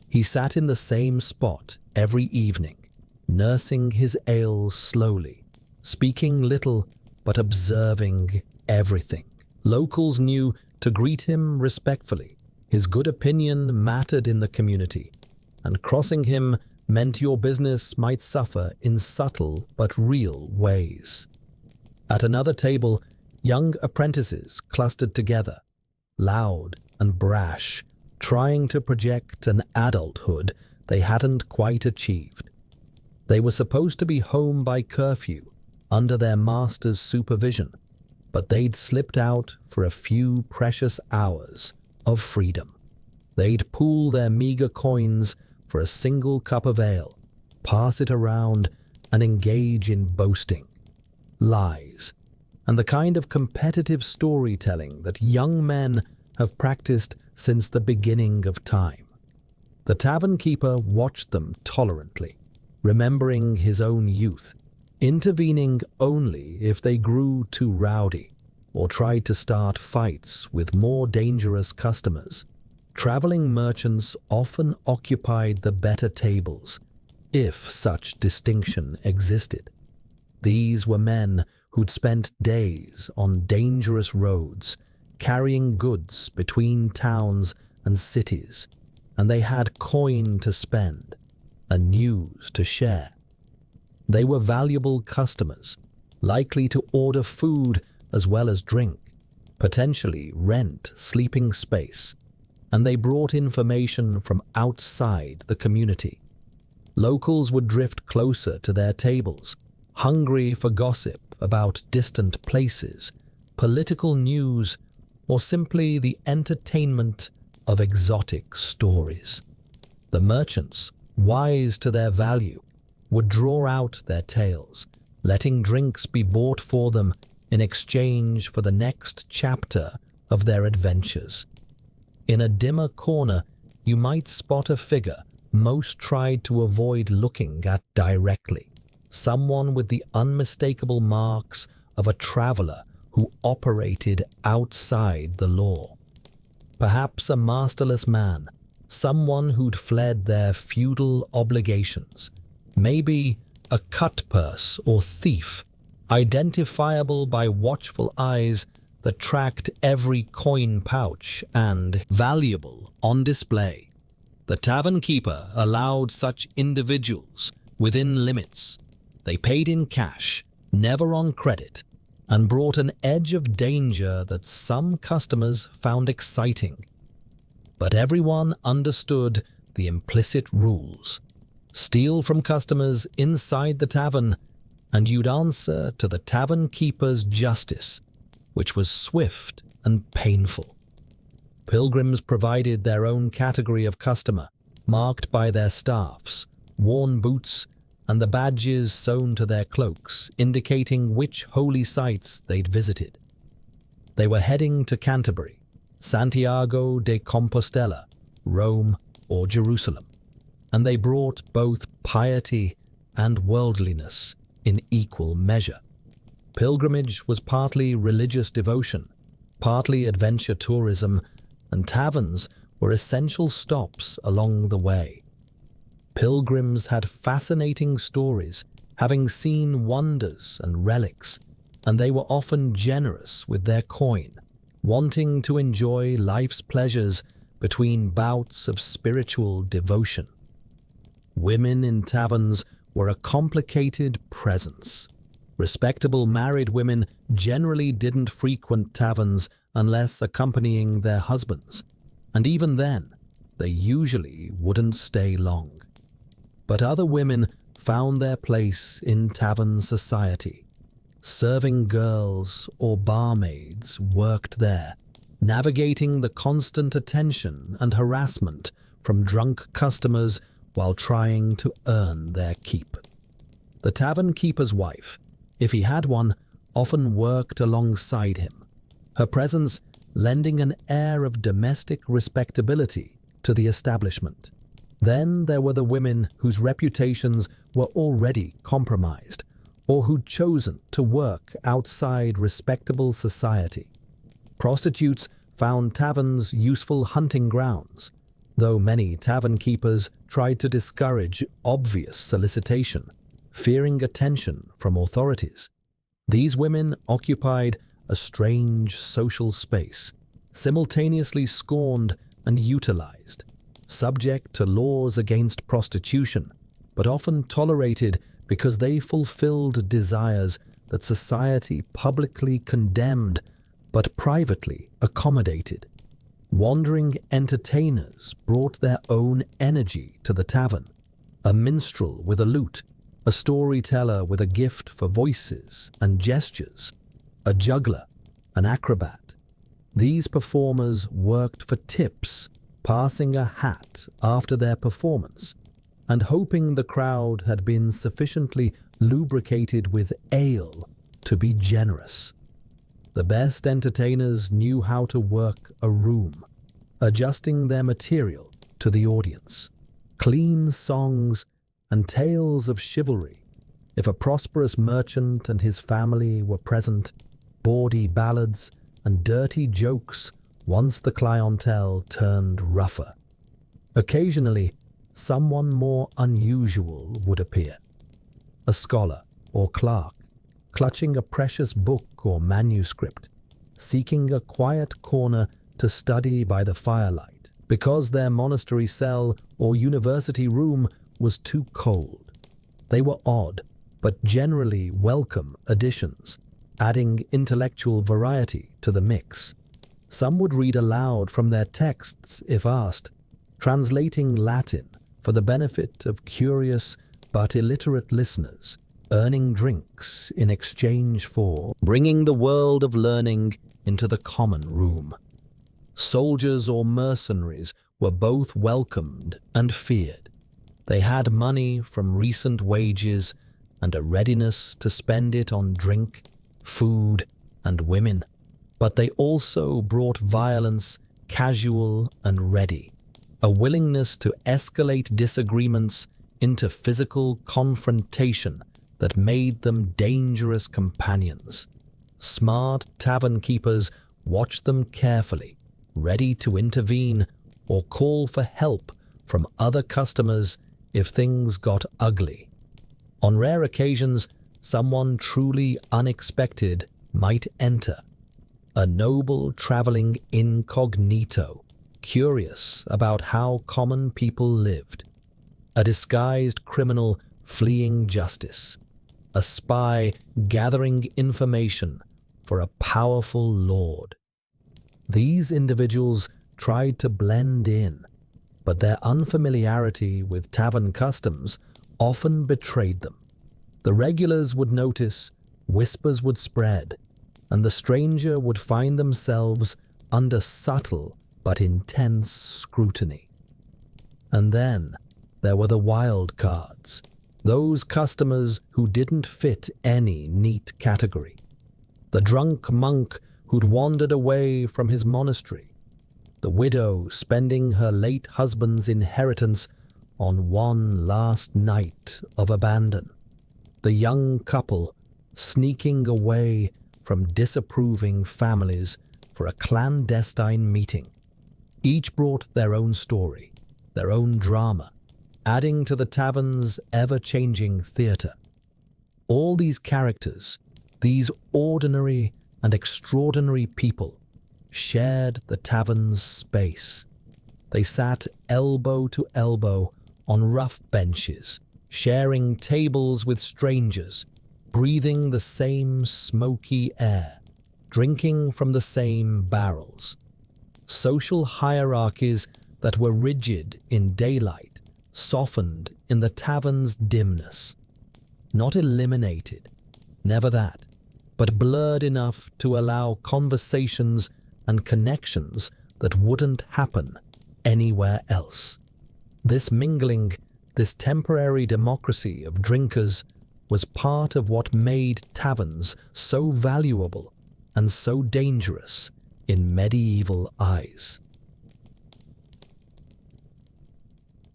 He sat in the same spot every evening, nursing his ale slowly, speaking little but observing everything. Locals knew to greet him respectfully. His good opinion mattered in the community, and crossing him meant your business might suffer in subtle but real ways. At another table, young apprentices clustered together, loud and brash, trying to project an adulthood they hadn't quite achieved. They were supposed to be home by curfew, under their master's supervision, but they'd slipped out for a few precious hours of freedom. They'd pool their meager coins for a single cup of ale, pass it around, and engage in boasting, lies, and the kind of competitive storytelling that young men have practiced since the beginning of time. The tavern keeper watched them tolerantly, remembering his own youth, intervening only if they grew too rowdy or tried to start fights with more dangerous customers. Traveling merchants often occupied the better tables, if such distinction existed. These were men who'd spent days on dangerous roads, carrying goods between towns and cities, and they had coin to spend and news to share. They were valuable customers, likely to order food as well as drink, potentially rent sleeping space, and they brought information from outside the community. Locals would drift closer to their tables, hungry for gossip about distant places, political news, or simply the entertainment of exotic stories. The merchants, wise to their value, would draw out their tales, letting drinks be bought for them in exchange for the next chapter of their adventures. In a dimmer corner, you might spot a figure most tried to avoid looking at directly, someone with the unmistakable marks of a traveler who operated outside the law. Perhaps a masterless man, someone who'd fled their feudal obligations, maybe a cutpurse or thief, identifiable by watchful eyes that tracked every coin pouch and valuable on display. The tavern keeper allowed such individuals within limits. They paid in cash, never on credit, and brought an edge of danger that some customers found exciting. But everyone understood the implicit rules. Steal from customers inside the tavern, and you'd answer to the tavern keeper's justice, which was swift and painful. Pilgrims provided their own category of customer, marked by their staffs, worn boots, and the badges sewn to their cloaks, indicating which holy sites they'd visited. They were heading to Canterbury, Santiago de Compostela, Rome, or Jerusalem, and they brought both piety and worldliness in equal measure. Pilgrimage was partly religious devotion, partly adventure tourism, and taverns were essential stops along the way. Pilgrims had fascinating stories, having seen wonders and relics, and they were often generous with their coin, wanting to enjoy life's pleasures between bouts of spiritual devotion. Women in taverns were a complicated presence. Respectable married women generally didn't frequent taverns unless accompanying their husbands, and even then, they usually wouldn't stay long. But other women found their place in tavern society. Serving girls or barmaids worked there, navigating the constant attention and harassment from drunk customers while trying to earn their keep. The tavern keeper's wife, if he had one, often worked alongside him, her presence lending an air of domestic respectability to the establishment. Then there were the women whose reputations were already compromised, or who'd chosen to work outside respectable society. Prostitutes found taverns useful hunting grounds, though many tavern keepers tried to discourage obvious solicitation, fearing attention from authorities. These women occupied a strange social space, simultaneously scorned and utilized, subject to laws against prostitution, but often tolerated because they fulfilled desires that society publicly condemned but privately accommodated. Wandering entertainers brought their own energy to the tavern. A minstrel with a lute, a storyteller with a gift for voices and gestures, a juggler, an acrobat. These performers worked for tips, passing a hat after their performance, and hoping the crowd had been sufficiently lubricated with ale to be generous. The best entertainers knew how to work a room, adjusting their material to the audience. Clean songs and tales of chivalry. If a prosperous merchant and his family were present, bawdy ballads and dirty jokes once the clientele turned rougher. Occasionally, someone more unusual would appear. A scholar or clerk, clutching a precious book or manuscript, seeking a quiet corner to study by the firelight because their monastery cell or university room was too cold. They were odd, but generally welcome additions, adding intellectual variety to the mix. Some would read aloud from their texts if asked, translating Latin for the benefit of curious but illiterate listeners, earning drinks in exchange for bringing the world of learning into the common room. Soldiers or mercenaries were both welcomed and feared. They had money from recent wages and a readiness to spend it on drink, food, and women. But they also brought violence, casual and ready, a willingness to escalate disagreements into physical confrontation that made them dangerous companions. Smart tavern keepers watched them carefully, ready to intervene or call for help from other customers if things got ugly. On rare occasions, someone truly unexpected might enter, a noble traveling incognito, curious about how common people lived, a disguised criminal fleeing justice, a spy gathering information for a powerful lord. These individuals tried to blend in, but their unfamiliarity with tavern customs often betrayed them. The regulars would notice, whispers would spread, and the stranger would find themselves under subtle but intense scrutiny. And then there were the wild cards, those customers who didn't fit any neat category. The drunk monk who'd wandered away from his monastery, the widow spending her late husband's inheritance on one last night of abandon, the young couple sneaking away from disapproving families for a clandestine meeting. Each brought their own story, their own drama, adding to the tavern's ever-changing theatre. All these characters, these ordinary and extraordinary people, shared the tavern's space. They sat elbow to elbow on rough benches, sharing tables with strangers, breathing the same smoky air, drinking from the same barrels. Social hierarchies that were rigid in daylight softened in the tavern's dimness. Not eliminated, never that, but blurred enough to allow conversations and connections that wouldn't happen anywhere else. This mingling, this temporary democracy of drinkers, was part of what made taverns so valuable and so dangerous in medieval eyes.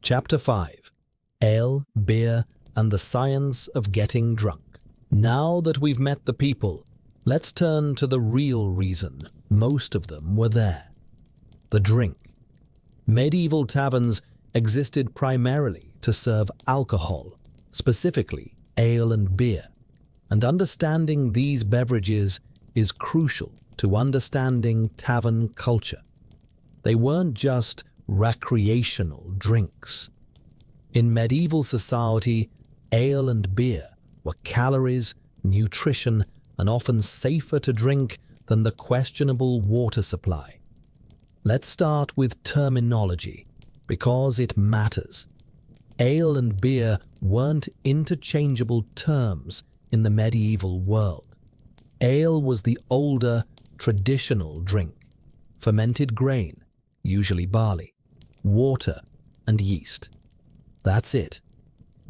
Chapter 5. Ale, Beer, and the Science of Getting Drunk. Now that we've met the people, let's turn to the real reason most of them were there. The drink. Medieval taverns existed primarily to serve alcohol, specifically ale and beer, and understanding these beverages is crucial to understanding tavern culture. They weren't just recreational drinks. In medieval society, ale and beer were calories, nutrition, and often safer to drink than the questionable water supply. Let's start with terminology, because it matters. Ale and beer weren't interchangeable terms in the medieval world. Ale was the older, traditional drink, fermented grain, usually barley, water, and yeast. That's it.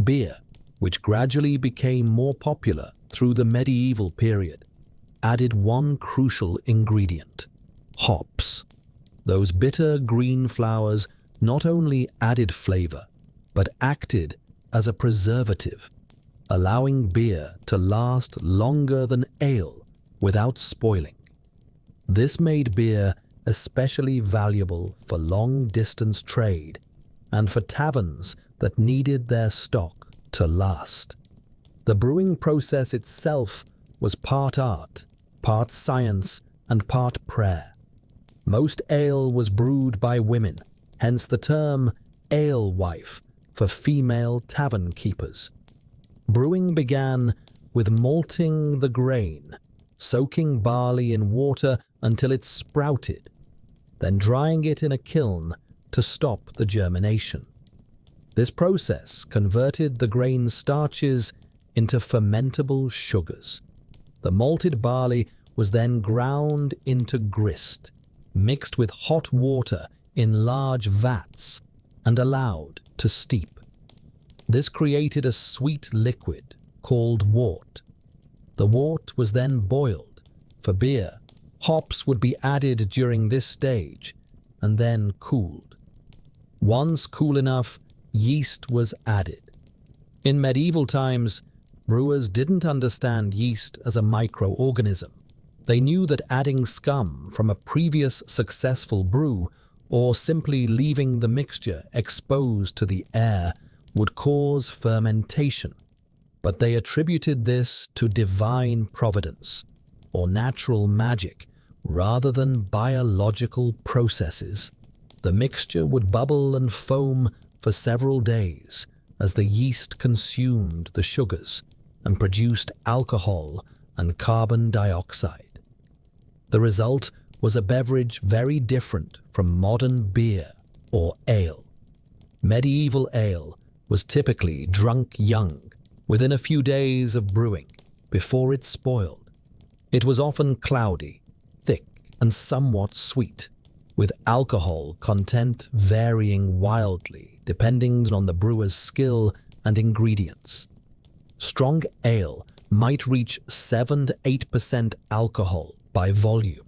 Beer, which gradually became more popular through the medieval period, added one crucial ingredient: hops. Those bitter green flowers not only added flavor, but acted as a preservative, allowing beer to last longer than ale without spoiling. This made beer especially valuable for long-distance trade and for taverns that needed their stock to last. The brewing process itself was part art, part science, and part prayer. Most ale was brewed by women, hence the term alewife for female tavern keepers. Brewing began with malting the grain, soaking barley in water until it sprouted, then drying it in a kiln to stop the germination. This process converted the grain starches into fermentable sugars. The malted barley was then ground into grist, mixed with hot water in large vats, and allowed to steep. This created a sweet liquid called wort. The wort was then boiled. For beer, hops would be added during this stage and then cooled. Once cool enough, yeast was added. In medieval times, brewers didn't understand yeast as a microorganism. They knew that adding scum from a previous successful brew or simply leaving the mixture exposed to the air would cause fermentation. But they attributed this to divine providence or natural magic rather than biological processes. The mixture would bubble and foam for several days as the yeast consumed the sugars and produced alcohol and carbon dioxide. The result was a beverage very different from modern beer or ale. Medieval ale was typically drunk young, within a few days of brewing, before it spoiled. It was often cloudy, thick, and somewhat sweet, with alcohol content varying wildly depending on the brewer's skill and ingredients. Strong ale might reach 7 to 8% alcohol by volume,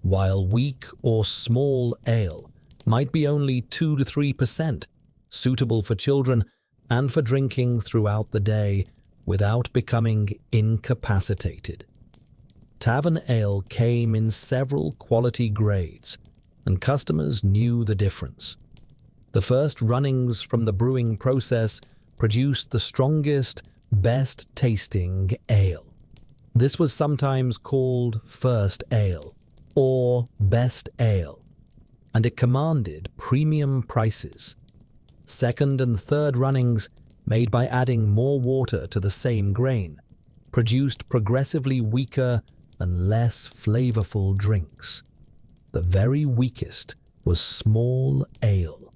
while weak or small ale might be only 2 to 3%, suitable for children and for drinking throughout the day without becoming incapacitated. Tavern ale came in several quality grades, and customers knew the difference. The first runnings from the brewing process produced the strongest, best-tasting ale. This was sometimes called first ale or best ale, and it commanded premium prices. Second and third runnings, made by adding more water to the same grain, produced progressively weaker and less flavorful drinks. The very weakest was small ale,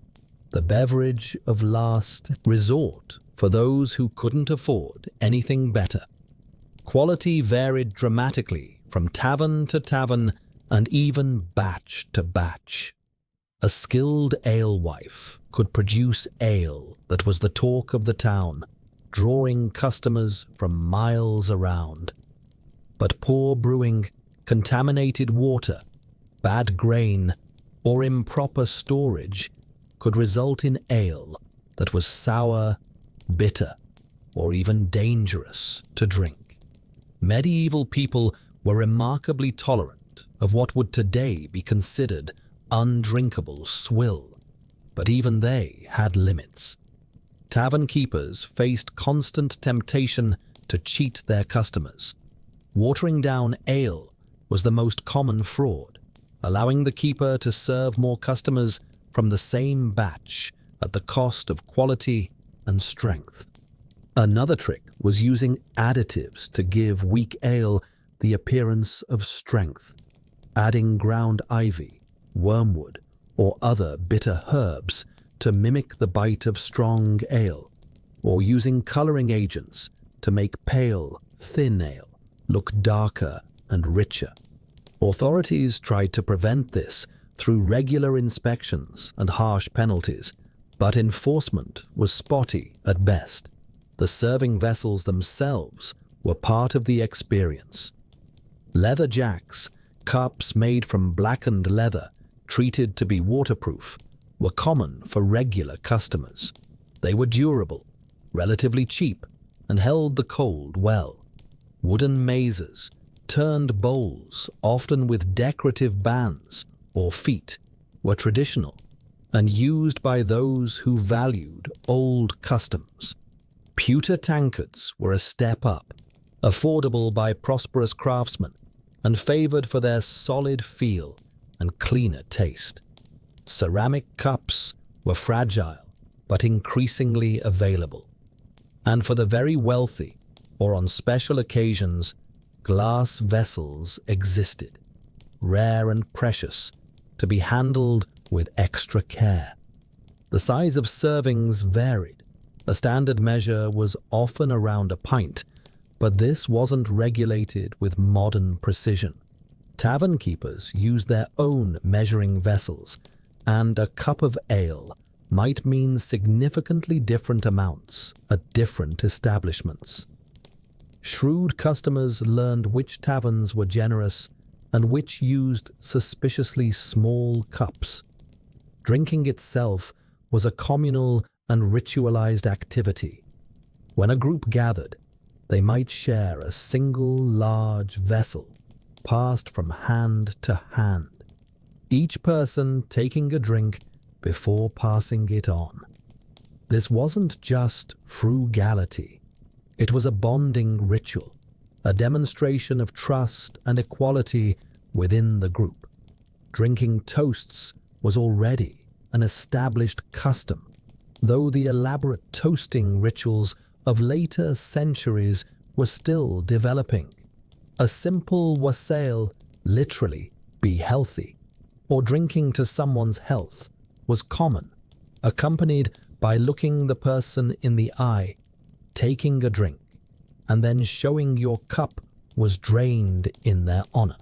the beverage of last resort for those who couldn't afford anything better. Quality varied dramatically from tavern to tavern and even batch to batch. A skilled alewife could produce ale that was the talk of the town, drawing customers from miles around. But poor brewing, contaminated water, bad grain, or improper storage could result in ale that was sour, bitter, or even dangerous to drink. Medieval people were remarkably tolerant of what would today be considered undrinkable swill, but even they had limits. Tavern keepers faced constant temptation to cheat their customers. Watering down ale was the most common fraud, allowing the keeper to serve more customers from the same batch at the cost of quality and strength. Another trick was using additives to give weak ale the appearance of strength, adding ground ivy, wormwood, or other bitter herbs to mimic the bite of strong ale, or using coloring agents to make pale, thin ale look darker and richer. Authorities tried to prevent this through regular inspections and harsh penalties, but enforcement was spotty at best. The serving vessels themselves were part of the experience. Leather jacks, cups made from blackened leather, treated to be waterproof, were common for regular customers. They were durable, relatively cheap, and held the cold well. Wooden mazes, turned bowls, often with decorative bands or feet, were traditional and used by those who valued old customs. Pewter tankards were a step up, affordable by prosperous craftsmen and favored for their solid feel and cleaner taste. Ceramic cups were fragile but increasingly available. And for the very wealthy, or on special occasions, glass vessels existed, rare and precious, to be handled with extra care. The size of servings varied, A standard measure was often around a pint, but this wasn't regulated with modern precision. Tavern keepers used their own measuring vessels, and a cup of ale might mean significantly different amounts at different establishments. Shrewd customers learned which taverns were generous and which used suspiciously small cups. Drinking itself was a communal and ritualized activity. When a group gathered, they might share a single large vessel, passed from hand to hand, each person taking a drink before passing it on. This wasn't just frugality. It was a bonding ritual, a demonstration of trust and equality within the group. Drinking toasts was already an established custom, though the elaborate toasting rituals of later centuries were still developing. A simple wassail, literally be healthy, or drinking to someone's health, was common, accompanied by looking the person in the eye, taking a drink, and then showing your cup was drained in their honor.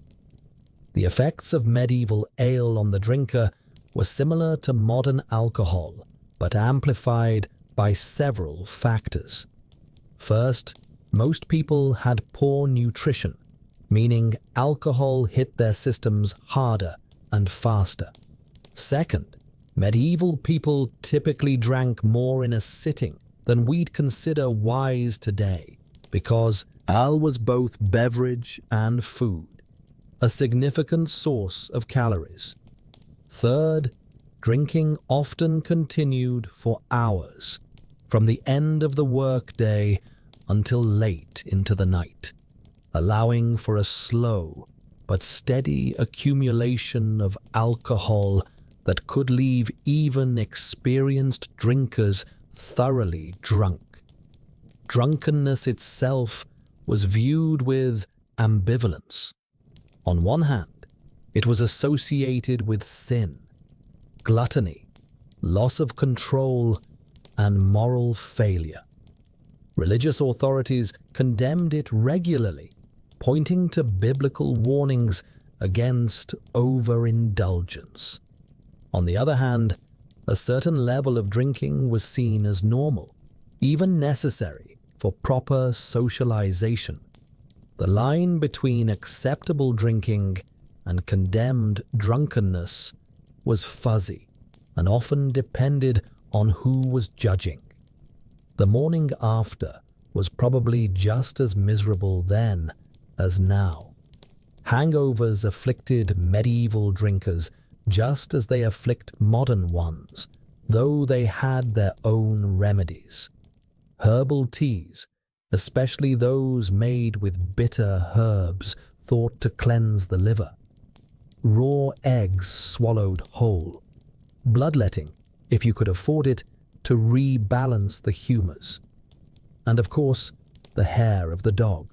The effects of medieval ale on the drinker were similar to modern alcohol, but amplified by several factors. First, most people had poor nutrition, meaning alcohol hit their systems harder and faster. Second, medieval people typically drank more in a sitting than we'd consider wise today, because ale was both beverage and food, a significant source of calories. Third, drinking often continued for hours, from the end of the workday until late into the night, allowing for a slow but steady accumulation of alcohol that could leave even experienced drinkers thoroughly drunk. Drunkenness itself was viewed with ambivalence. On one hand, it was associated with sin, gluttony, loss of control, and moral failure. Religious authorities condemned it regularly, pointing to biblical warnings against overindulgence. On the other hand, a certain level of drinking was seen as normal, even necessary for proper socialization. The line between acceptable drinking and condemned drunkenness was fuzzy and often depended on who was judging. The morning after was probably just as miserable then as now. Hangovers afflicted medieval drinkers just as they afflict modern ones, though they had their own remedies. Herbal teas, especially those made with bitter herbs thought to cleanse the liver. Raw eggs swallowed whole. Bloodletting, if you could afford it, to rebalance the humors. And of course, the hair of the dog.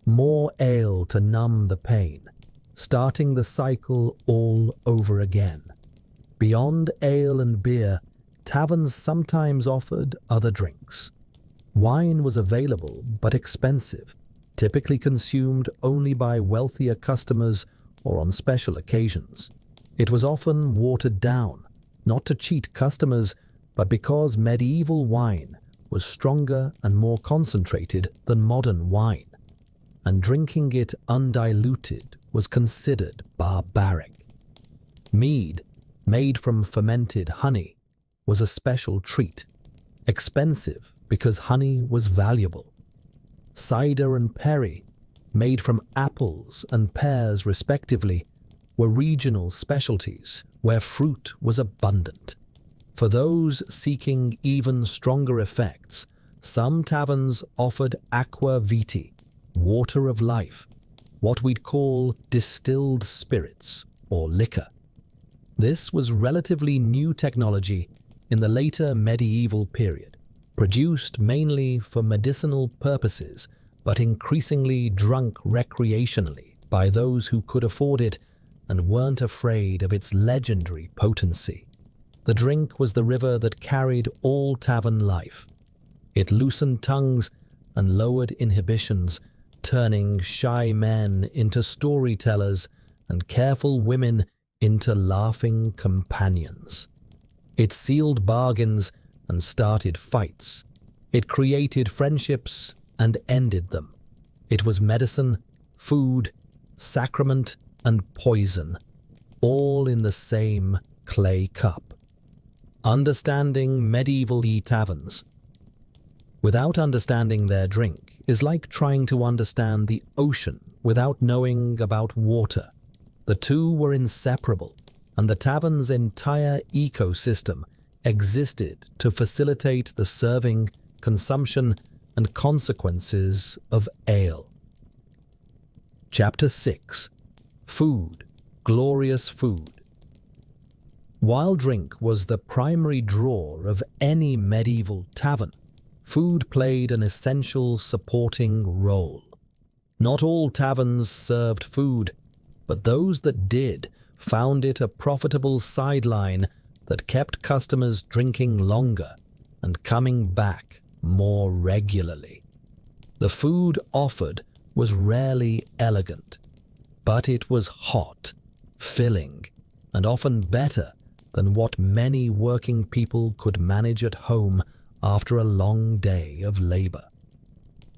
More ale to numb the pain, starting the cycle all over again. Beyond ale and beer, taverns sometimes offered other drinks. Wine was available but expensive, typically consumed only by wealthier customers or on special occasions. It was often watered down, not to cheat customers, but because medieval wine was stronger and more concentrated than modern wine, and drinking it undiluted was considered barbaric. Mead, made from fermented honey, was a special treat, expensive because honey was valuable. Cider and perry, made from apples and pears respectively, were regional specialties where fruit was abundant. For those seeking even stronger effects, some taverns offered aqua vitae, water of life, what we'd call distilled spirits or liquor. This was relatively new technology in the later medieval period, produced mainly for medicinal purposes, but increasingly drunk recreationally by those who could afford it and weren't afraid of its legendary potency. The drink was the river that carried all tavern life, It loosened tongues and lowered inhibitions, turning shy men into storytellers and careful women into laughing companions. It sealed bargains and started fights. It created friendships and ended them. It was medicine, food, sacrament, and poison, all in the same clay cup. Understanding medieval taverns. Without understanding their drink is like trying to understand the ocean without knowing about water. The two were inseparable, and the tavern's entire ecosystem existed to facilitate the serving, consumption, and consequences of ale. Chapter 6. Food, glorious food. While drink was the primary draw of any medieval tavern, food played an essential supporting role. Not all taverns served food, but those that did found it a profitable sideline that kept customers drinking longer and coming back more regularly. The food offered was rarely elegant, but it was hot, filling, and often better than what many working people could manage at home after a long day of labor.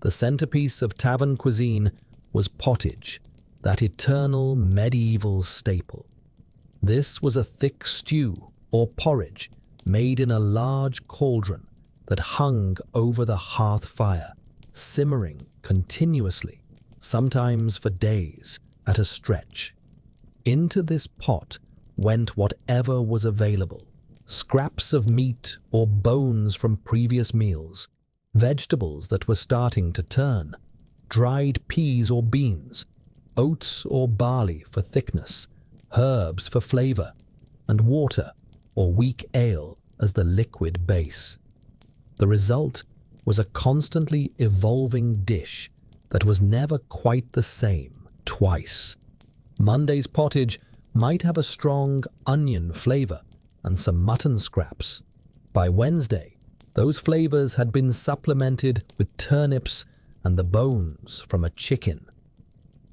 The centerpiece of tavern cuisine was pottage, that eternal medieval staple. This was a thick stew or porridge made in a large cauldron that hung over the hearth fire, simmering continuously, sometimes for days at a stretch. Into this pot went whatever was available: scraps of meat or bones from previous meals, vegetables that were starting to turn, dried peas or beans, oats or barley for thickness, herbs for flavor, and water or weak ale as the liquid base. The result was a constantly evolving dish that was never quite the same twice. Monday's pottage might have a strong onion flavor and some mutton scraps. By Wednesday, those flavors had been supplemented with turnips and the bones from a chicken.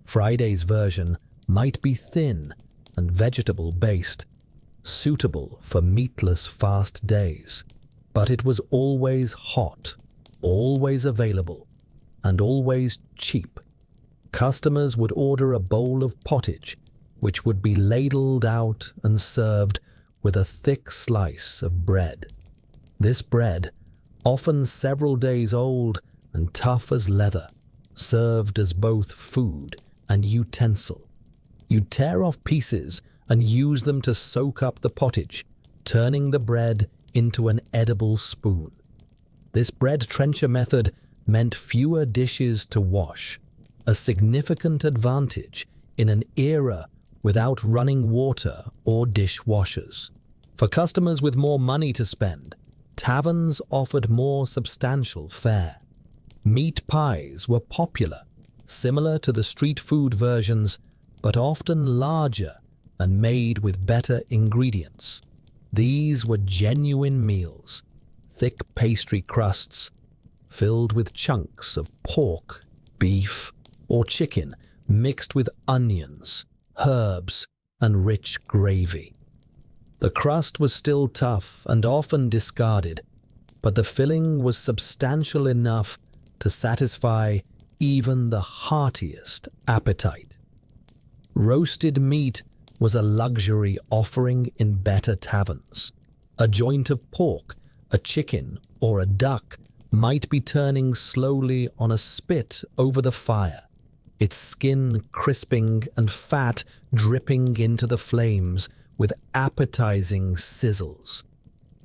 Friday's version might be thin and vegetable-based, suitable for meatless fast days, but it was always hot, always available, and always cheap. Customers would order a bowl of pottage, which would be ladled out and served with a thick slice of bread. This bread, often several days old and tough as leather, served as both food and utensil. You'd tear off pieces and use them to soak up the pottage, turning the bread into an edible spoon. This bread trencher method meant fewer dishes to wash, a significant advantage in an era without running water or dishwashers. For customers with more money to spend, taverns offered more substantial fare. Meat pies were popular, similar to the street food versions, but often larger and made with better ingredients. These were genuine meals, thick pastry crusts filled with chunks of pork, beef, or chicken mixed with onions, herbs, and rich gravy. The crust was still tough and often discarded, but the filling was substantial enough to satisfy even the heartiest appetite. Roasted meat was a luxury offering in better taverns. A joint of pork, a chicken, or a duck might be turning slowly on a spit over the fire, its skin crisping and fat dripping into the flames with appetizing sizzles.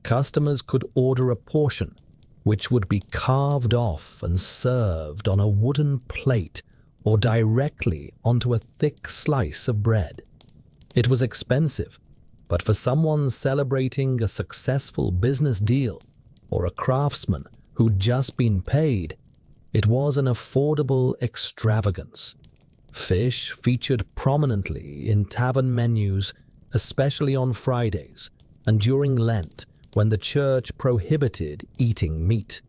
Customers could order a portion, which would be carved off and served on a wooden plate or directly onto a thick slice of bread. It was expensive, but for someone celebrating a successful business deal or a craftsman who'd just been paid, it was an affordable extravagance. Fish featured prominently in tavern menus, especially on Fridays and during Lent, when the church prohibited eating meat.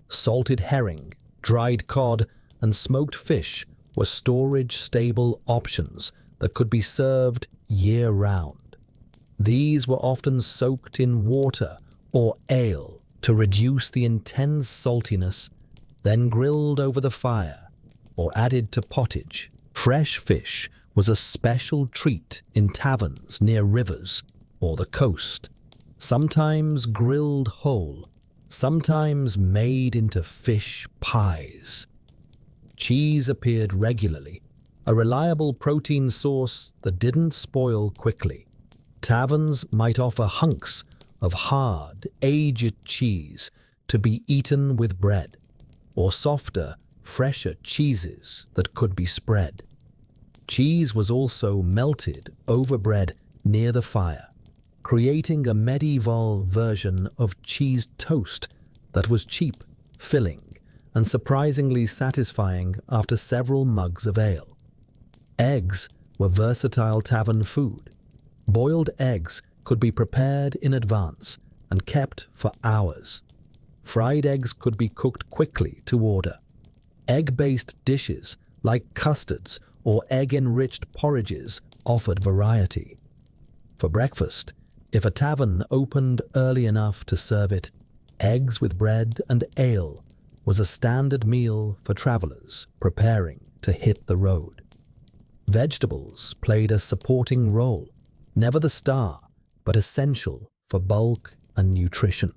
Salted herring, dried cod, and smoked fish were storage-stable options that could be served year-round. These were often soaked in water or ale to reduce the intense saltiness, then grilled over the fire or added to pottage. Fresh fish was a special treat in taverns near rivers or the coast, sometimes grilled whole, sometimes made into fish pies. Cheese appeared regularly, a reliable protein source that didn't spoil quickly. Taverns might offer hunks of hard, aged cheese to be eaten with bread, or softer, fresher cheeses that could be spread. Cheese was also melted over bread near the fire, creating a medieval version of cheese toast that was cheap, filling, and surprisingly satisfying after several mugs of ale. Eggs were versatile tavern food. Boiled eggs could be prepared in advance and kept for hours. Fried eggs could be cooked quickly to order. Egg-based dishes like custards or egg-enriched porridges offered variety. For breakfast, if a tavern opened early enough to serve it, eggs with bread and ale was a standard meal for travelers preparing to hit the road. Vegetables played a supporting role, never the star, but essential for bulk and nutrition.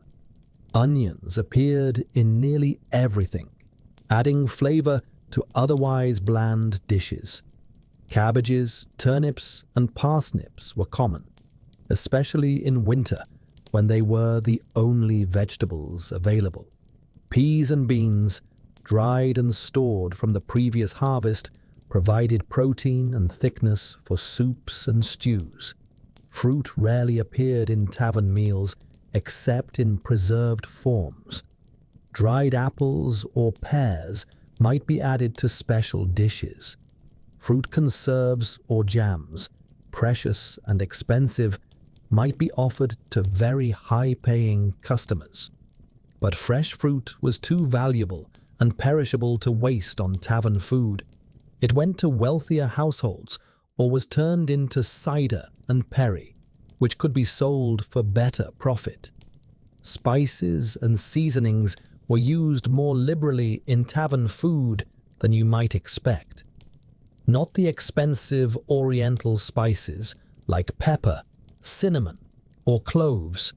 Onions appeared in nearly everything, adding flavor to otherwise bland dishes. Cabbages, turnips, and parsnips were common, especially in winter when they were the only vegetables available. Peas and beans, dried and stored from the previous harvest, provided protein and thickness for soups and stews. Fruit rarely appeared in tavern meals except in preserved forms. Dried apples or pears might be added to special dishes. Fruit conserves or jams, precious and expensive, might be offered to very high-paying customers. But fresh fruit was too valuable and perishable to waste on tavern food. It went to wealthier households or was turned into cider and perry, which could be sold for better profit. Spices and seasonings were used more liberally in tavern food than you might expect. Not the expensive oriental spices like pepper, cinnamon, or cloves.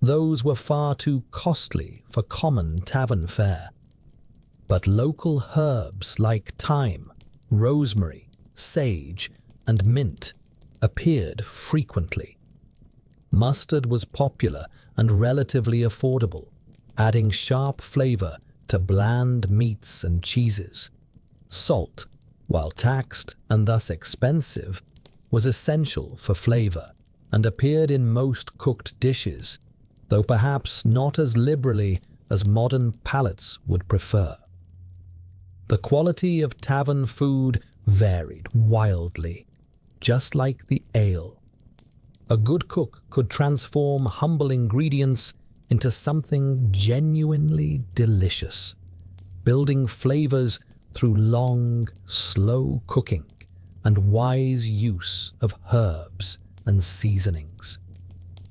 Those were far too costly for common tavern fare. But local herbs like thyme, rosemary, sage, and mint appeared frequently. Mustard was popular and relatively affordable, adding sharp flavor to bland meats and cheeses. Salt, while taxed and thus expensive, was essential for flavor and appeared in most cooked dishes, though perhaps not as liberally as modern palates would prefer. The quality of tavern food varied wildly, just like the ale. A good cook could transform humble ingredients into something genuinely delicious, building flavors through long, slow cooking and wise use of herbs and seasonings.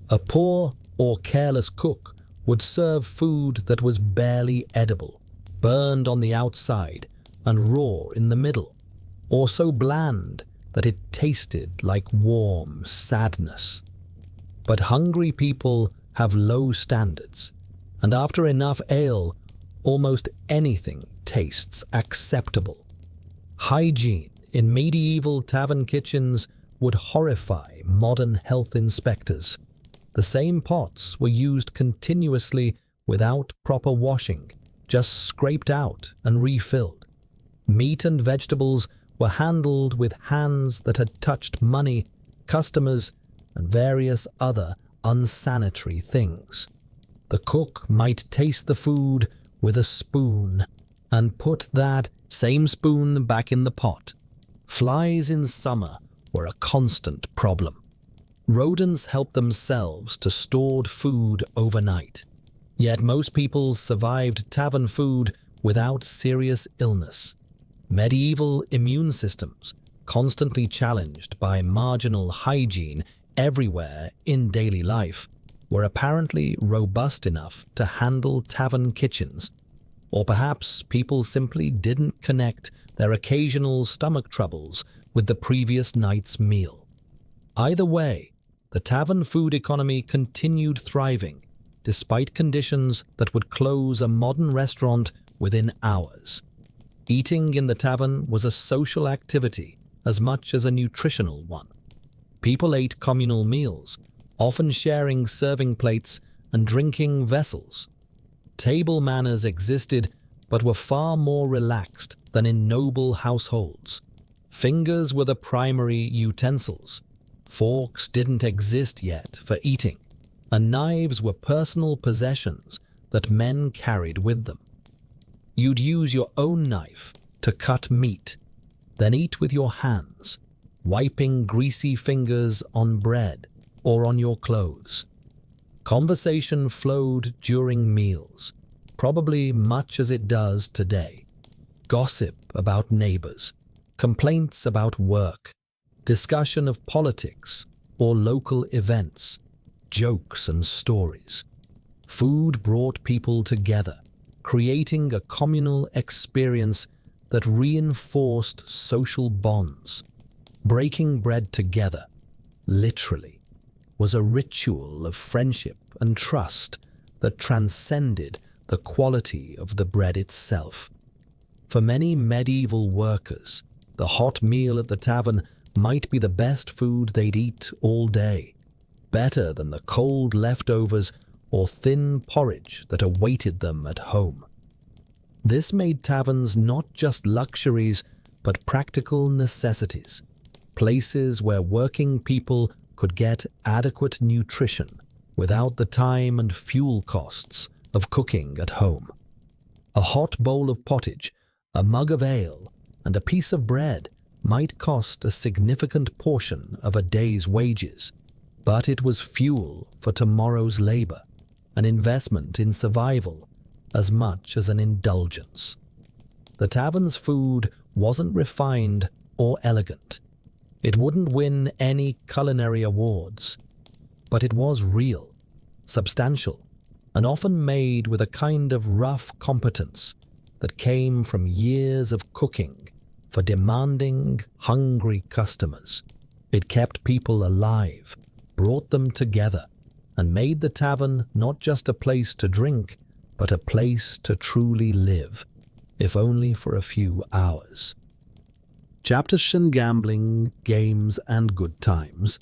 A poor or careless cook would serve food that was barely edible, burned on the outside and raw in the middle, or so bland that it tasted like warm sadness. But hungry people have low standards, and after enough ale, almost anything tastes acceptable. Hygiene in medieval tavern kitchens would horrify modern health inspectors. The same pots were used continuously without proper washing, just scraped out and refilled. Meat and vegetables were handled with hands that had touched money, customers, and various other unsanitary things. The cook might taste the food with a spoon and put that same spoon back in the pot. Flies in summer were a constant problem. Rodents helped themselves to stored food overnight. Yet most people survived tavern food without serious illness. Medieval immune systems, constantly challenged by marginal hygiene everywhere in daily life, were apparently robust enough to handle tavern kitchens. Or perhaps people simply didn't connect their occasional stomach troubles with the previous night's meal. Either way, the tavern food economy continued thriving, despite conditions that would close a modern restaurant within hours. Eating in the tavern was a social activity as much as a nutritional one. People ate communal meals, often sharing serving plates and drinking vessels. Table manners existed, but were far more relaxed than in noble households. Fingers were the primary utensils. Forks didn't exist yet for eating, and knives were personal possessions that men carried with them. You'd use your own knife to cut meat, then eat with your hands, wiping greasy fingers on bread or on your clothes. Conversation flowed during meals, probably much as it does today. Gossip about neighbors, complaints about work, discussion of politics or local events, jokes and stories. Food brought people together, creating a communal experience that reinforced social bonds. Breaking bread together, literally, was a ritual of friendship and trust that transcended the quality of the bread itself. For many medieval workers, the hot meal at the tavern might be the best food they'd eat all day, better than the cold leftovers or thin porridge that awaited them at home. This made taverns not just luxuries, but practical necessities, places where working people could get adequate nutrition without the time and fuel costs of cooking at home. A hot bowl of pottage, a mug of ale, and a piece of bread might cost a significant portion of a day's wages, but it was fuel for tomorrow's labor, an investment in survival as much as an indulgence. The tavern's food wasn't refined or elegant. It wouldn't win any culinary awards, but it was real, substantial, and often made with a kind of rough competence that came from years of cooking for demanding, hungry customers. It kept people alive, brought them together, and made the tavern not just a place to drink, but a place to truly live, if only for a few hours. Chapters on gambling, games, and good times.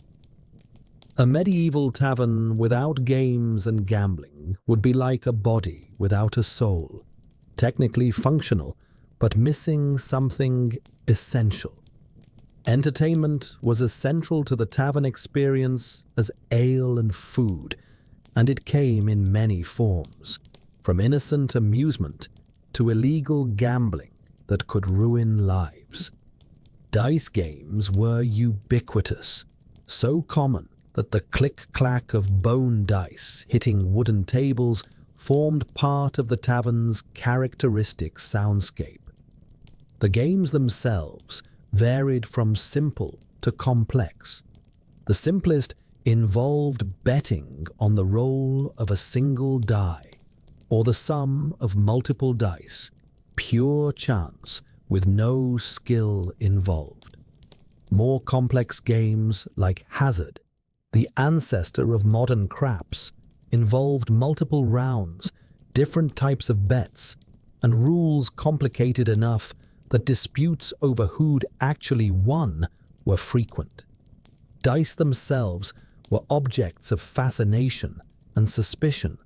A medieval tavern without games and gambling would be like a body without a soul, technically functional, but missing something essential. Entertainment was as central to the tavern experience as ale and food, and it came in many forms, from innocent amusement to illegal gambling that could ruin lives. Dice games were ubiquitous, so common that the click-clack of bone dice hitting wooden tables formed part of the tavern's characteristic soundscape. The games themselves varied from simple to complex. The simplest involved betting on the roll of a single die, or the sum of multiple dice, pure chance with no skill involved. More complex games like Hazard, the ancestor of modern craps, involved multiple rounds, different types of bets, and rules complicated enough that disputes over who'd actually won were frequent. Dice themselves were objects of fascination and suspicion,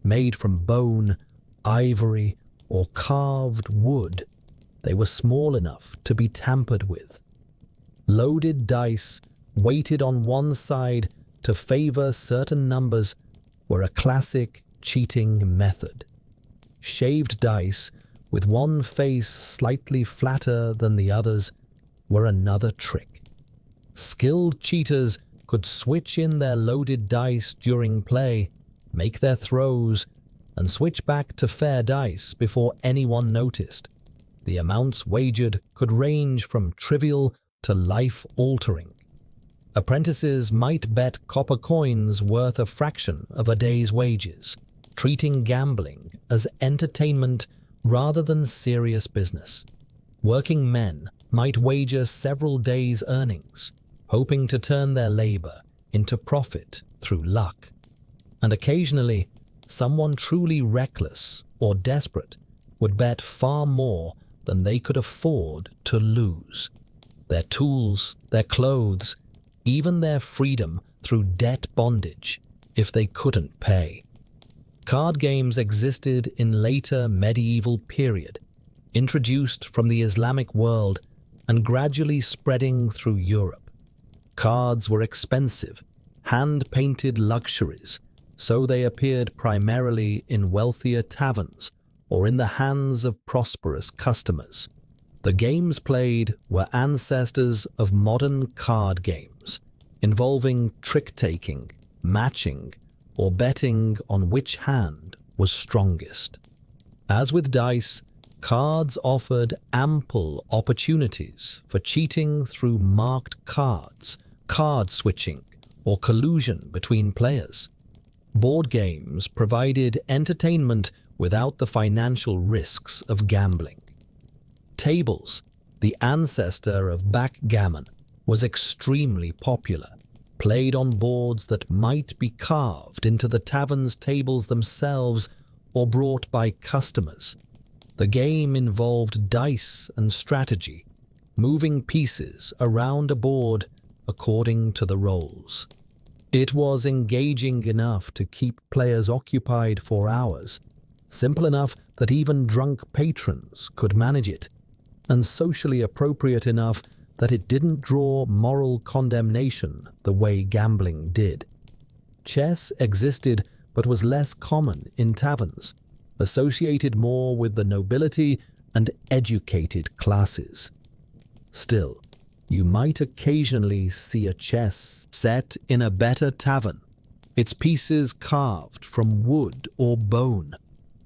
made from bone, ivory, or carved wood. They were small enough to be tampered with. Loaded dice, weighted on one side to favor certain numbers, were a classic cheating method. Shaved dice, with one face slightly flatter than the others, were another trick. Skilled cheaters could switch in their loaded dice during play, make their throws, and switch back to fair dice before anyone noticed. The amounts wagered could range from trivial to life-altering. Apprentices might bet copper coins worth a fraction of a day's wages, treating gambling as entertainment rather than serious business. Working men might wager several days' earnings, hoping to turn their labor into profit through luck. And occasionally, someone truly reckless or desperate would bet far more than they could afford to lose. Their tools, their clothes, even their freedom through debt bondage if they couldn't pay. Card games existed in later medieval period, introduced from the Islamic world and gradually spreading through Europe. Cards were expensive, hand-painted luxuries, so they appeared primarily in wealthier taverns or in the hands of prosperous customers. The games played were ancestors of modern card games, involving trick-taking, matching, or betting on which hand was strongest. As with dice, cards offered ample opportunities for cheating through marked cards, card switching, or collusion between players. Board games provided entertainment without the financial risks of gambling. Tables, the ancestor of backgammon, was extremely popular, played on boards that might be carved into the tavern's tables themselves or brought by customers. The game involved dice and strategy, moving pieces around a board according to the roles. It was engaging enough to keep players occupied for hours, simple enough that even drunk patrons could manage it, and socially appropriate enough that it didn't draw moral condemnation the way gambling did. Chess existed but was less common in taverns, associated more with the nobility and educated classes. Still, you might occasionally see a chess set in a better tavern, its pieces carved from wood or bone,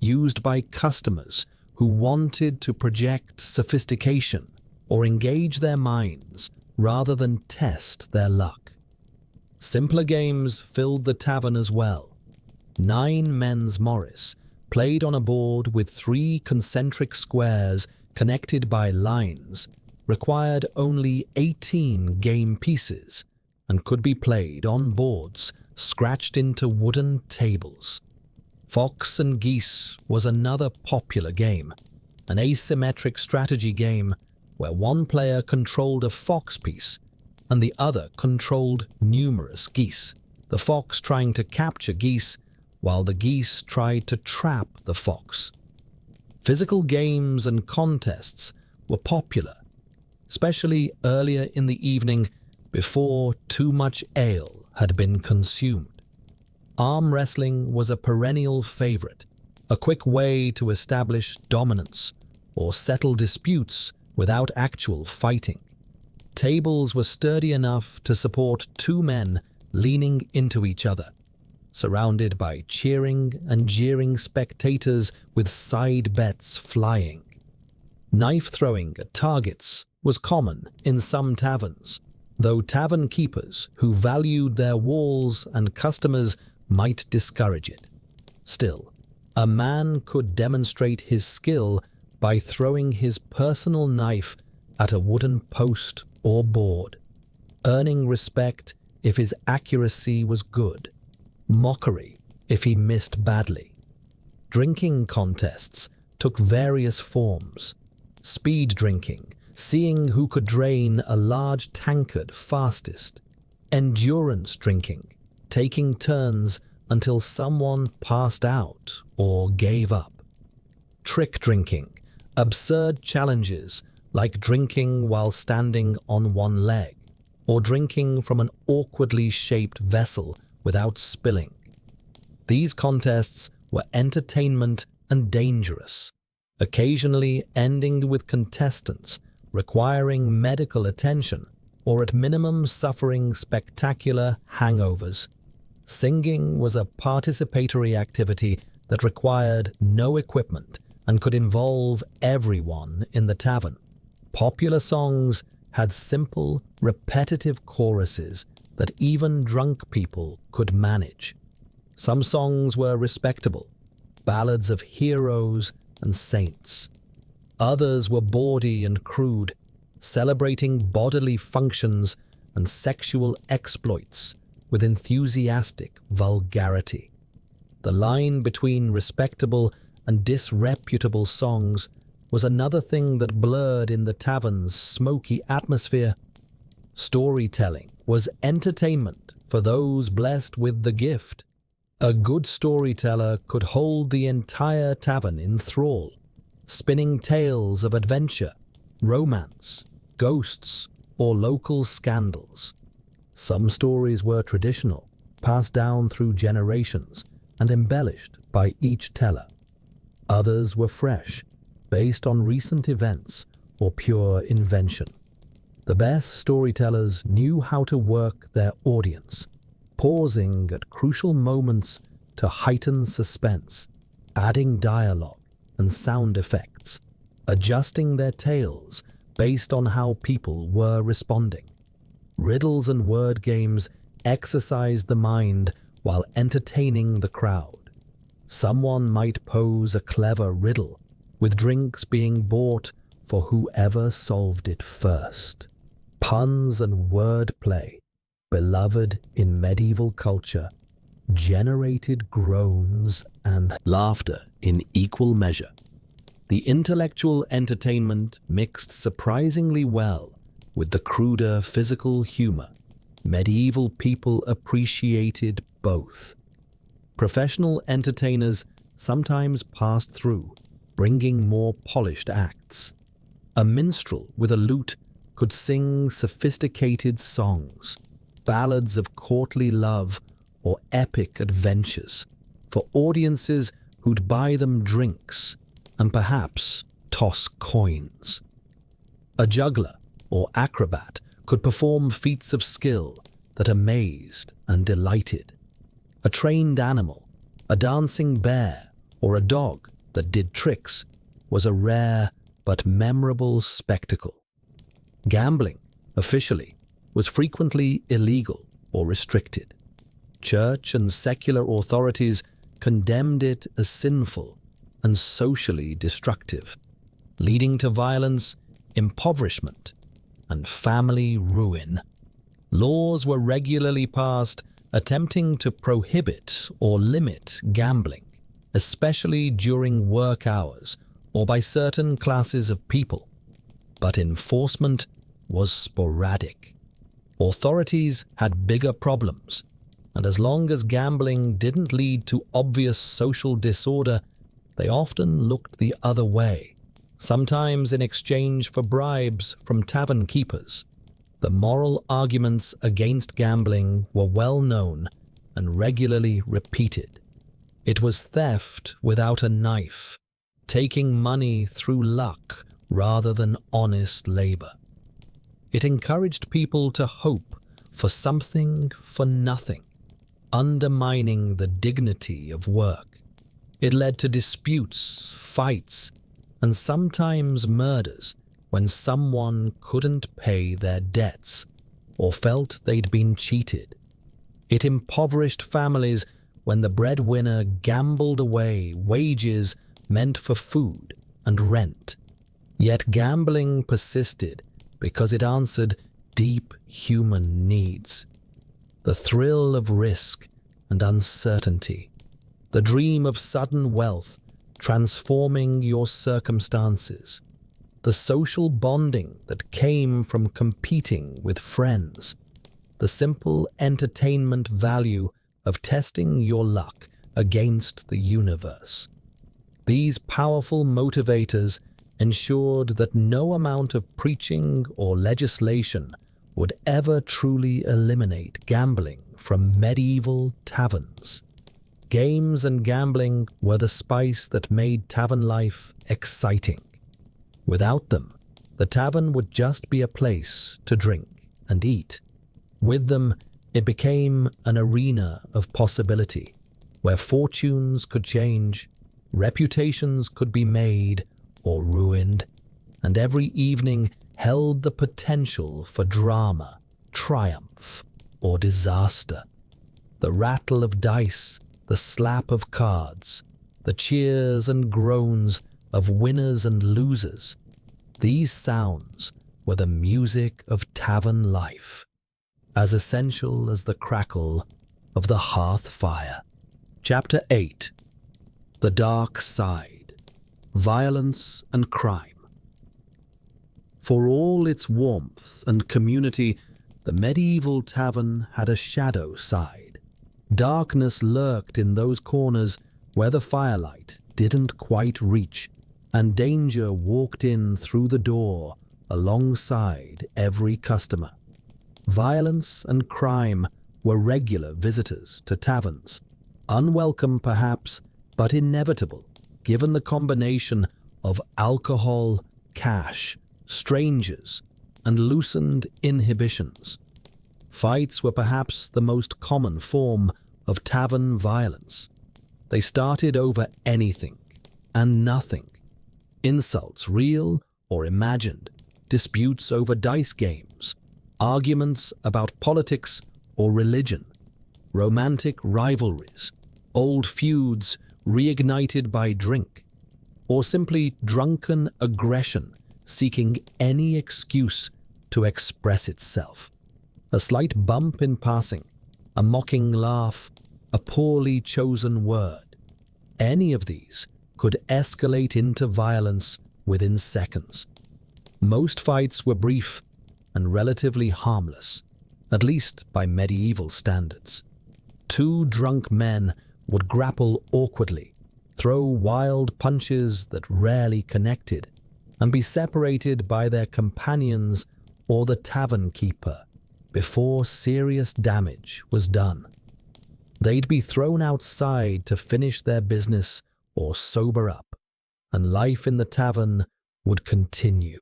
used by customers who wanted to project sophistication or engage their minds rather than test their luck. Simpler games filled the tavern as well. 9 men's Morris, played on a board with 3 concentric squares connected by lines, required only 18 game pieces and could be played on boards scratched into wooden tables. Fox and Geese was another popular game, an asymmetric strategy game where one player controlled a fox piece and the other controlled numerous geese, the fox trying to capture geese while the geese tried to trap the fox. Physical games and contests were popular, especially earlier in the evening before too much ale had been consumed. Arm wrestling was a perennial favorite, a quick way to establish dominance or settle disputes without actual fighting. Tables were sturdy enough to support 2 men leaning into each other, surrounded by cheering and jeering spectators with side bets flying. Knife throwing at targets was common in some taverns, though tavern keepers who valued their walls and customers might discourage it. Still, a man could demonstrate his skill by throwing his personal knife at a wooden post or board, earning respect if his accuracy was good, mockery if he missed badly. Drinking contests took various forms: speed drinking, seeing who could drain a large tankard fastest; endurance drinking, taking turns until someone passed out or gave up; trick drinking, absurd challenges like drinking while standing on one leg, or drinking from an awkwardly shaped vessel without spilling. These contests were entertainment and dangerous, occasionally ending with contestants requiring medical attention or at minimum suffering spectacular hangovers. Singing was a participatory activity that required no equipment and could involve everyone in the tavern. Popular songs had simple, repetitive choruses that even drunk people could manage. Some songs were respectable, ballads of heroes and saints. Others were bawdy and crude, celebrating bodily functions and sexual exploits with enthusiastic vulgarity. The line between respectable and disreputable songs was another thing that blurred in the tavern's smoky atmosphere. Storytelling was entertainment for those blessed with the gift. A good storyteller could hold the entire tavern in thrall, spinning tales of adventure, romance, ghosts, or local scandals. Some stories were traditional, passed down through generations, and embellished by each teller. Others were fresh, based on recent events or pure invention. The best storytellers knew how to work their audience, pausing at crucial moments to heighten suspense, adding dialogue and sound effects, adjusting their tales based on how people were responding. Riddles and word games exercised the mind while entertaining the crowd. Someone might pose a clever riddle, with drinks being bought for whoever solved it first. Puns and wordplay, beloved in medieval culture, generated groans and laughter in equal measure. The intellectual entertainment mixed surprisingly well with the cruder physical humor. Medieval people appreciated both. Professional entertainers sometimes passed through, bringing more polished acts. A minstrel with a lute could sing sophisticated songs, ballads of courtly love or epic adventures, for audiences who'd buy them drinks and perhaps toss coins. A juggler or acrobat could perform feats of skill that amazed and delighted. A trained animal, a dancing bear, or a dog that did tricks was a rare but memorable spectacle. Gambling, officially, was frequently illegal or restricted. Church and secular authorities condemned it as sinful and socially destructive, leading to violence, impoverishment, and family ruin. Laws were regularly passed attempting to prohibit or limit gambling, especially during work hours or by certain classes of people. But enforcement was sporadic. Authorities had bigger problems, and as long as gambling didn't lead to obvious social disorder, they often looked the other way, sometimes in exchange for bribes from tavern keepers. The moral arguments against gambling were well known and regularly repeated. It was theft without a knife, taking money through luck rather than honest labor. It encouraged people to hope for something for nothing, undermining the dignity of work. It led to disputes, fights, and sometimes murders when someone couldn't pay their debts or felt they'd been cheated. It impoverished families when the breadwinner gambled away wages meant for food and rent. Yet gambling persisted because it answered deep human needs. The thrill of risk and uncertainty, the dream of sudden wealth transforming your circumstances, the social bonding that came from competing with friends, the simple entertainment value of testing your luck against the universe. These powerful motivators ensured that no amount of preaching or legislation would ever truly eliminate gambling from medieval taverns. Games and gambling were the spice that made tavern life exciting. Without them, the tavern would just be a place to drink and eat. With them, it became an arena of possibility, where fortunes could change, reputations could be made or ruined, and every evening held the potential for drama, triumph, or disaster. The rattle of dice, the slap of cards, the cheers and groans of winners and losers, these sounds were the music of tavern life, as essential as the crackle of the hearth fire. Chapter 8. The Dark Side. Violence and Crime. For all its warmth and community, the medieval tavern had a shadow side. Darkness lurked in those corners where the firelight didn't quite reach, and danger walked in through the door alongside every customer. Violence and crime were regular visitors to taverns, unwelcome perhaps, but inevitable, given the combination of alcohol, cash, strangers, and loosened inhibitions. Fights were perhaps the most common form of tavern violence. They started over anything and nothing. Insults, real or imagined, disputes over dice games, arguments about politics or religion, romantic rivalries, old feuds reignited by drink, or simply drunken aggression seeking any excuse to express itself. A slight bump in passing, a mocking laugh, a poorly chosen word, any of these could escalate into violence within seconds. Most fights were brief and relatively harmless, at least by medieval standards. Two drunk men would grapple awkwardly, throw wild punches that rarely connected, and be separated by their companions or the tavern keeper before serious damage was done. They'd be thrown outside to finish their business or sober up, and life in the tavern would continue.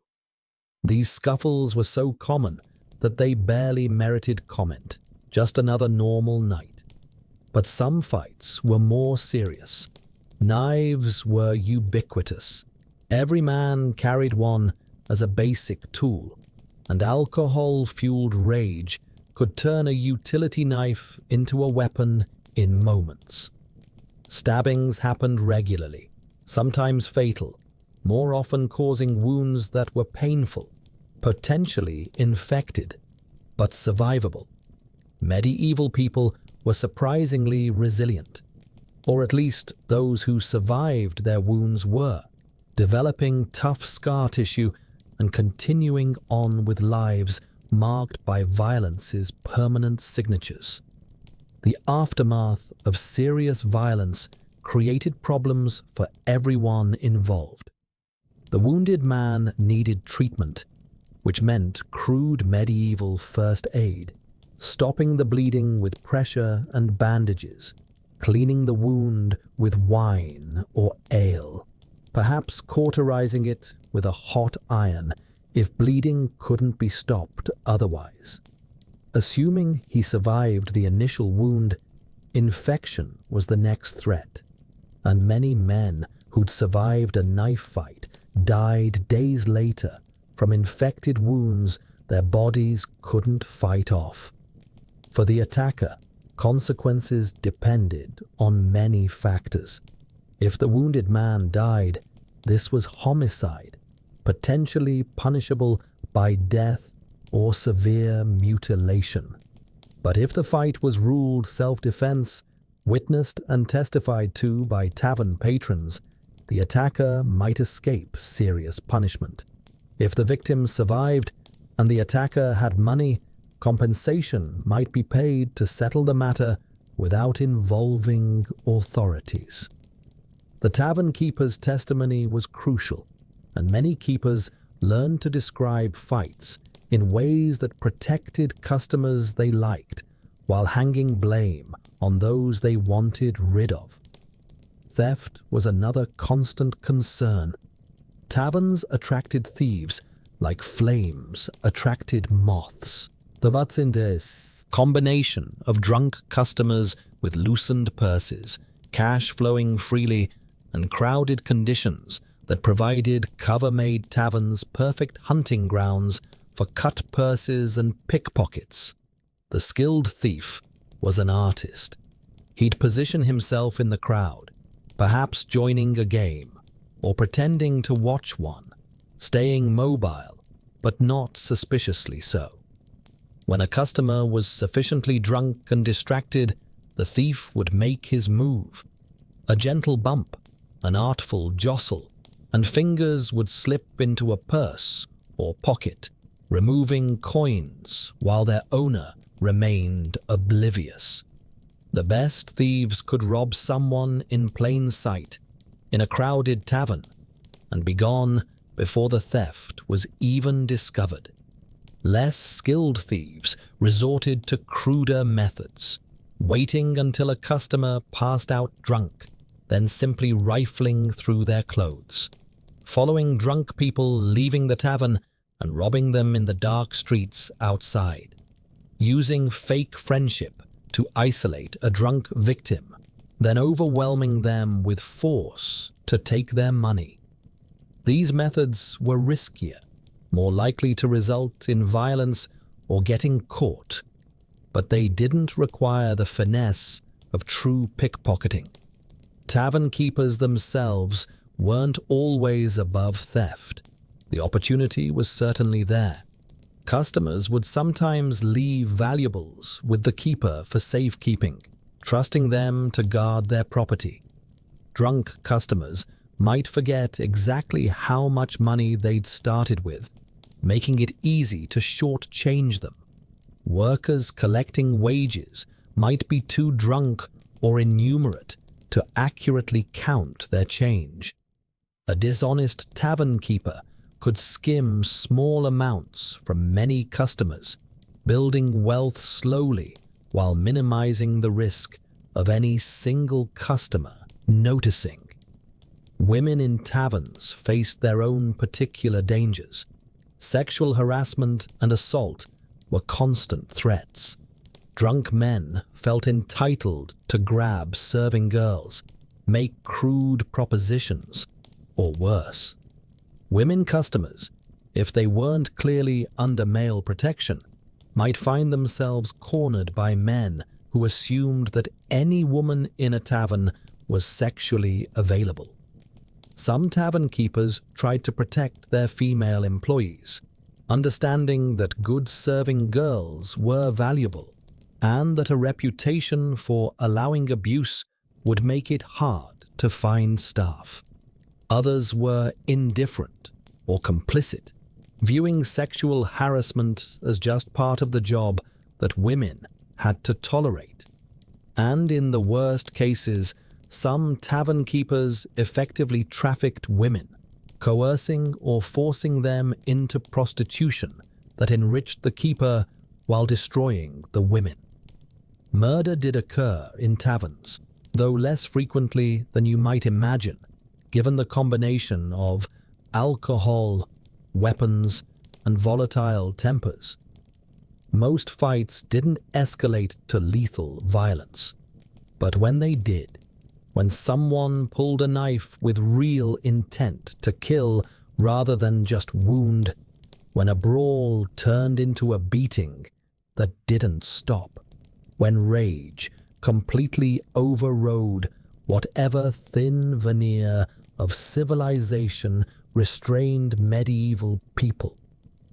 These scuffles were so common that they barely merited comment, just another normal night. But some fights were more serious. Knives were ubiquitous. Every man carried one as a basic tool, and alcohol-fueled rage could turn a utility knife into a weapon in moments. Stabbings happened regularly, sometimes fatal, more often causing wounds that were painful, potentially infected, but survivable. Medieval people were surprisingly resilient, or at least those who survived their wounds were, developing tough scar tissue and continuing on with lives marked by violence's permanent signatures. The aftermath of serious violence created problems for everyone involved. The wounded man needed treatment, which meant crude medieval first aid, stopping the bleeding with pressure and bandages, cleaning the wound with wine or ale, perhaps cauterizing it with a hot iron if bleeding couldn't be stopped otherwise. Assuming he survived the initial wound, infection was the next threat, and many men who'd survived a knife fight died days later from infected wounds their bodies couldn't fight off. For the attacker, consequences depended on many factors. If the wounded man died, this was homicide, potentially punishable by death or severe mutilation. But if the fight was ruled self-defense, witnessed and testified to by tavern patrons, the attacker might escape serious punishment. If the victim survived and the attacker had money, compensation might be paid to settle the matter without involving authorities. The tavern keeper's testimony was crucial, and many keepers learned to describe fights in ways that protected customers they liked, while hanging blame on those they wanted rid of. Theft was another constant concern. Taverns attracted thieves like flames attracted moths. The rowdiest combination of drunk customers with loosened purses cash flowing freely, and crowded conditions that provided cover-made taverns perfect hunting grounds for cut purses and pickpockets. The skilled thief was an artist. He'd position himself in the crowd, perhaps joining a game or pretending to watch one, staying mobile but not suspiciously so. When a customer was sufficiently drunk and distracted, the thief would make his move. A gentle bump, an artful jostle, and fingers would slip into a purse or pocket, removing coins while their owner remained oblivious. The best thieves could rob someone in plain sight in a crowded tavern and be gone before the theft was even discovered. Less skilled thieves resorted to cruder methods, waiting until a customer passed out drunk, then simply rifling through their clothes, following drunk people leaving the tavern and robbing them in the dark streets outside, using fake friendship to isolate a drunk victim, then overwhelming them with force to take their money. These methods were riskier, more likely to result in violence or getting caught, but they didn't require the finesse of true pickpocketing. Tavern keepers themselves weren't always above theft. The opportunity was certainly there. Customers would sometimes leave valuables with the keeper for safekeeping, trusting them to guard their property. Drunk customers might forget exactly how much money they'd started with, making it easy to shortchange them. Workers collecting wages might be too drunk or innumerate to accurately count their change. A dishonest tavern keeper could skim small amounts from many customers, building wealth slowly while minimizing the risk of any single customer noticing. Women in taverns faced their own particular dangers. Sexual harassment and assault were constant threats. Drunk men felt entitled to grab serving girls, make crude propositions, or worse. Women customers, if they weren't clearly under male protection, might find themselves cornered by men who assumed that any woman in a tavern was sexually available. Some tavern keepers tried to protect their female employees, understanding that good serving girls were valuable and that a reputation for allowing abuse would make it hard to find staff. Others were indifferent or complicit, viewing sexual harassment as just part of the job that women had to tolerate. And in the worst cases, some tavern keepers effectively trafficked women, coercing or forcing them into prostitution that enriched the keeper while destroying the women. Murder did occur in taverns, though less frequently than you might imagine, given the combination of alcohol, weapons, and volatile tempers. Most fights didn't escalate to lethal violence, but when they did, when someone pulled a knife with real intent to kill rather than just wound, when a brawl turned into a beating that didn't stop, when rage completely overrode whatever thin veneer of civilization restrained medieval people,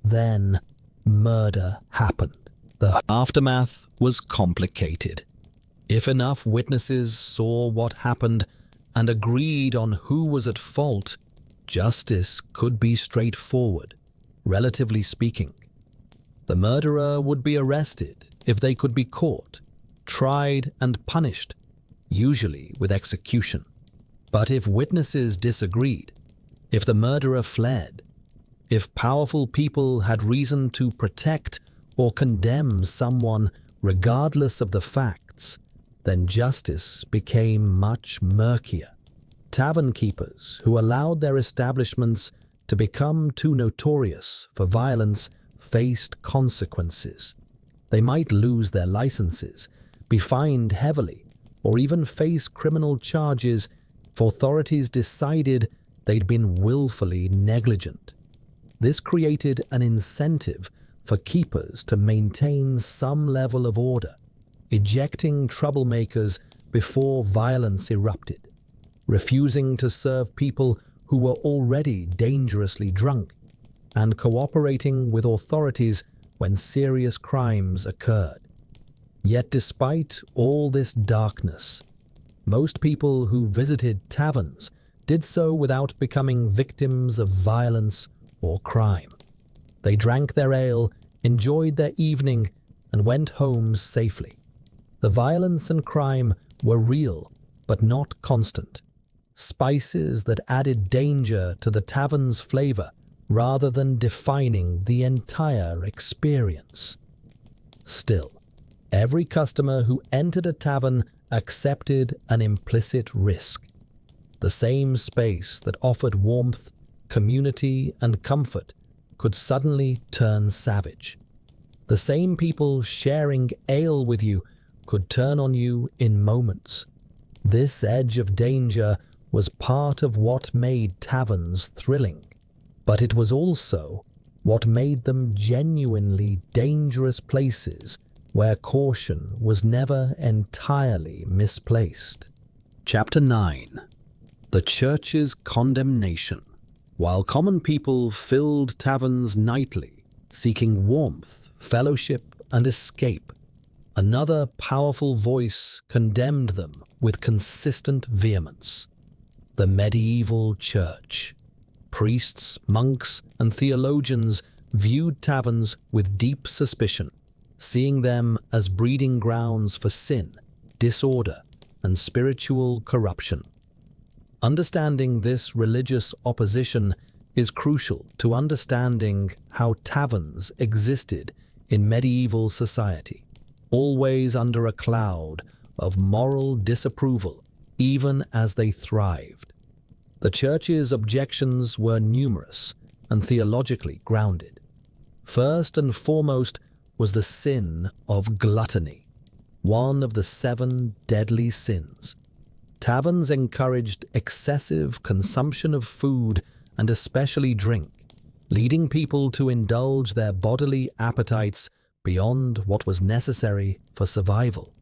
then murder happened. The aftermath was complicated. If enough witnesses saw what happened and agreed on who was at fault, justice could be straightforward, relatively speaking. The murderer would be arrested if they could be caught, tried and punished, usually with execution. But if witnesses disagreed, if the murderer fled, if powerful people had reason to protect or condemn someone regardless of the facts, then justice became much murkier. Tavern keepers who allowed their establishments to become too notorious for violence faced consequences. They might lose their licenses, be fined heavily, or even face criminal charges if authorities decided they'd been willfully negligent. This created an incentive for keepers to maintain some level of order, ejecting troublemakers before violence erupted, refusing to serve people who were already dangerously drunk, and cooperating with authorities when serious crimes occurred. Yet despite all this darkness, most people who visited taverns did so without becoming victims of violence or crime. They drank their ale, enjoyed their evening, and went home safely. The violence and crime were real, but not constant. Spices that added danger to the tavern's flavor rather than defining the entire experience. Still, every customer who entered a tavern accepted an implicit risk. The same space that offered warmth, community, and comfort could suddenly turn savage. The same people sharing ale with you could turn on you in moments. This edge of danger was part of what made taverns thrilling, but it was also what made them genuinely dangerous places where caution was never entirely misplaced. Chapter 9. The Church's Condemnation. While common people filled taverns nightly, seeking warmth, fellowship, and escape, another powerful voice condemned them with consistent vehemence: the medieval church. Priests, monks, and theologians viewed taverns with deep suspicion, seeing them as breeding grounds for sin, disorder, and spiritual corruption. Understanding this religious opposition is crucial to understanding how taverns existed in medieval society, always under a cloud of moral disapproval, even as they thrived. The church's objections were numerous and theologically grounded. First and foremost was the sin of gluttony, one of the 7 deadly sins. Taverns encouraged excessive consumption of food and especially drink, leading people to indulge their bodily appetites beyond what was necessary for survival.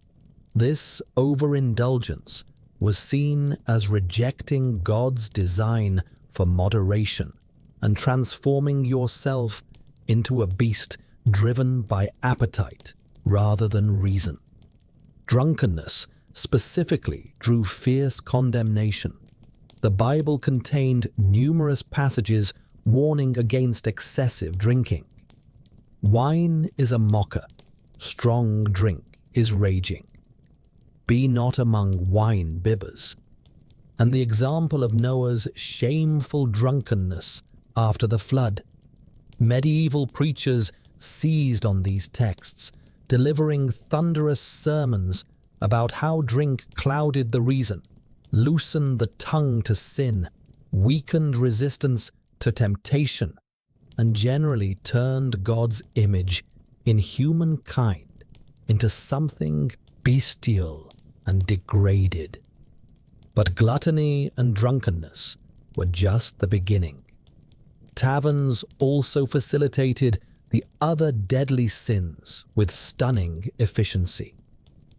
This overindulgence was seen as rejecting God's design for moderation and transforming yourself into a beast driven by appetite rather than reason. Drunkenness specifically drew fierce condemnation. The Bible contained numerous passages warning against excessive drinking. Wine is a mocker, strong drink is raging. Be not among wine bibbers. And the example of Noah's shameful drunkenness after the flood. Medieval preachers seized on these texts, delivering thunderous sermons about how drink clouded the reason, loosened the tongue to sin, weakened resistance to temptation, and generally turned God's image in humankind into something bestial and degraded. But gluttony and drunkenness were just the beginning. Taverns also facilitated the other deadly sins with stunning efficiency.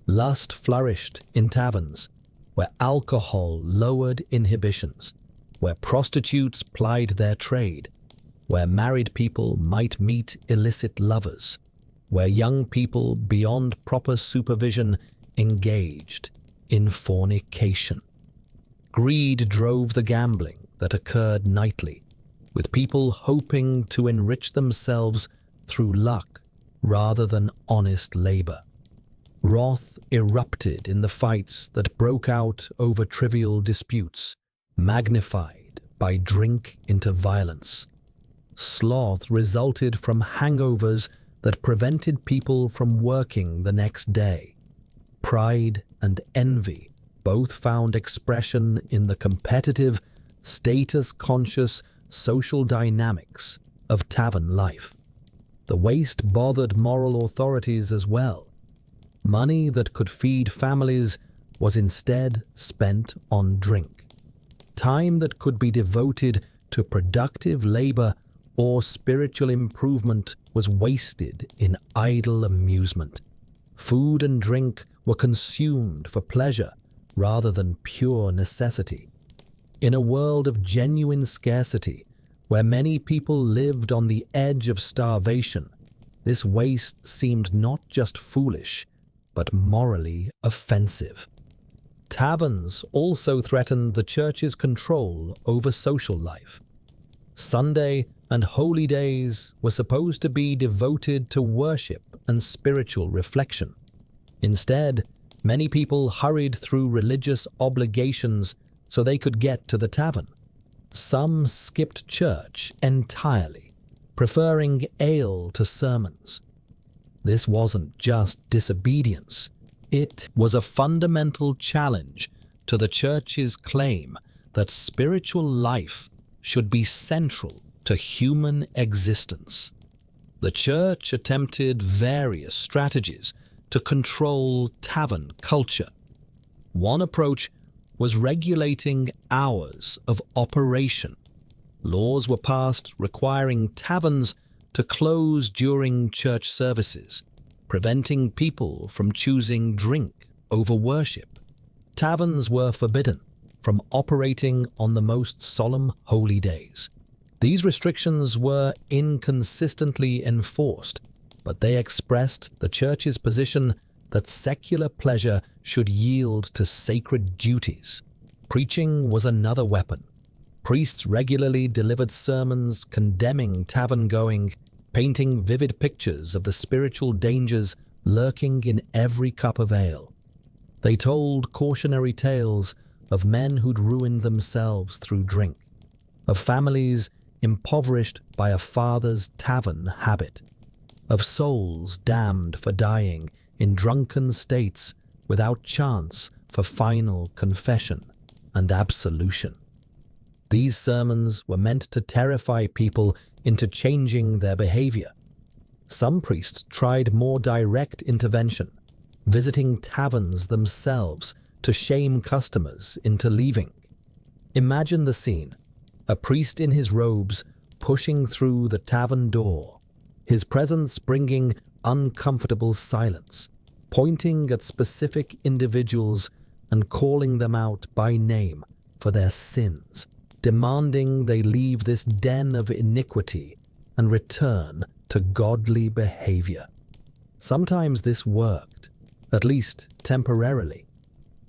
Lust flourished in taverns, where alcohol lowered inhibitions, where prostitutes plied their trade, where married people might meet illicit lovers, where young people beyond proper supervision engaged in fornication. Greed drove the gambling that occurred nightly, with people hoping to enrich themselves through luck rather than honest labor. Wrath erupted in the fights that broke out over trivial disputes, magnified by drink into violence. Sloth resulted from hangovers that prevented people from working the next day. Pride and envy both found expression in the competitive, status-conscious social dynamics of tavern life. The waste bothered moral authorities as well. Money that could feed families was instead spent on drink. Time that could be devoted to productive labor or spiritual improvement was wasted in idle amusement. Food and drink were consumed for pleasure rather than pure necessity. In a world of genuine scarcity, where many people lived on the edge of starvation, this waste seemed not just foolish, but morally offensive. Taverns also threatened the church's control over social life. Sunday and holy days were supposed to be devoted to worship and spiritual reflection. Instead, many people hurried through religious obligations so they could get to the tavern. Some skipped church entirely, preferring ale to sermons. This wasn't just disobedience. It was a fundamental challenge to the church's claim that spiritual life should be central to human existence. The church attempted various strategies to control tavern culture. One approach was regulating hours of operation. Laws were passed requiring taverns to close during church services, preventing people from choosing drink over worship. Taverns were forbidden from operating on the most solemn holy days. These restrictions were inconsistently enforced, but they expressed the church's position that secular pleasure should yield to sacred duties. Preaching was another weapon. Priests regularly delivered sermons condemning tavern-going, painting vivid pictures of the spiritual dangers lurking in every cup of ale. They told cautionary tales of men who'd ruined themselves through drink, of families impoverished by a father's tavern habit, of souls damned for dying in drunken states without chance for final confession and absolution. These sermons were meant to terrify people into changing their behavior. Some priests tried more direct intervention, visiting taverns themselves to shame customers into leaving. Imagine the scene: a priest in his robes pushing through the tavern door, his presence bringing uncomfortable silence, pointing at specific individuals and calling them out by name for their sins, demanding they leave this den of iniquity and return to godly behavior. Sometimes this worked, at least temporarily.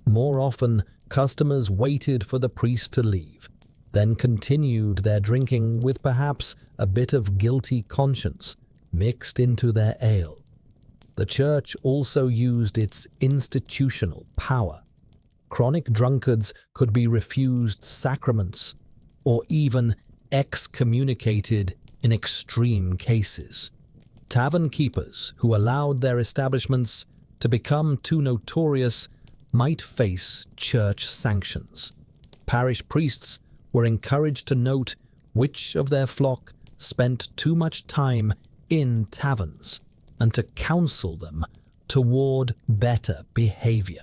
More often, customers waited for the priest to leave, then continued their drinking with perhaps a bit of guilty conscience mixed into their ale. The church also used its institutional power. Chronic drunkards could be refused sacraments or even excommunicated in extreme cases. Tavern keepers who allowed their establishments to become too notorious might face church sanctions. Parish priests were encouraged to note which of their flock spent too much time in taverns and to counsel them toward better behavior.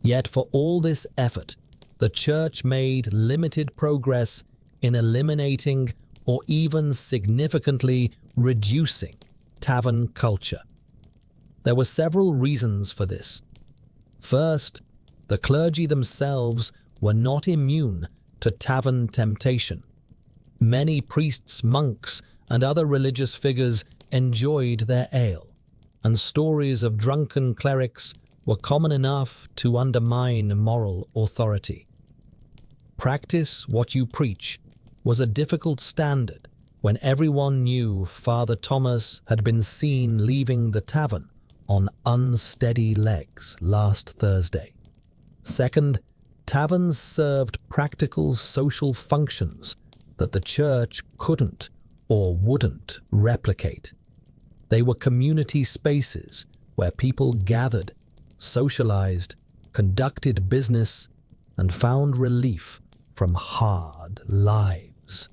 Yet for all this effort, the church made limited progress in eliminating or even significantly reducing tavern culture. There were several reasons for this. First, the clergy themselves were not immune to tavern temptation. Many priests, monks, and other religious figures enjoyed their ale, and stories of drunken clerics were common enough to undermine moral authority. Practice what you preach was a difficult standard when everyone knew Father Thomas had been seen leaving the tavern on unsteady legs last Thursday. Second, taverns served practical social functions that the church couldn't or wouldn't replicate. They were community spaces where people gathered, socialized, conducted business, and found relief from hard lives.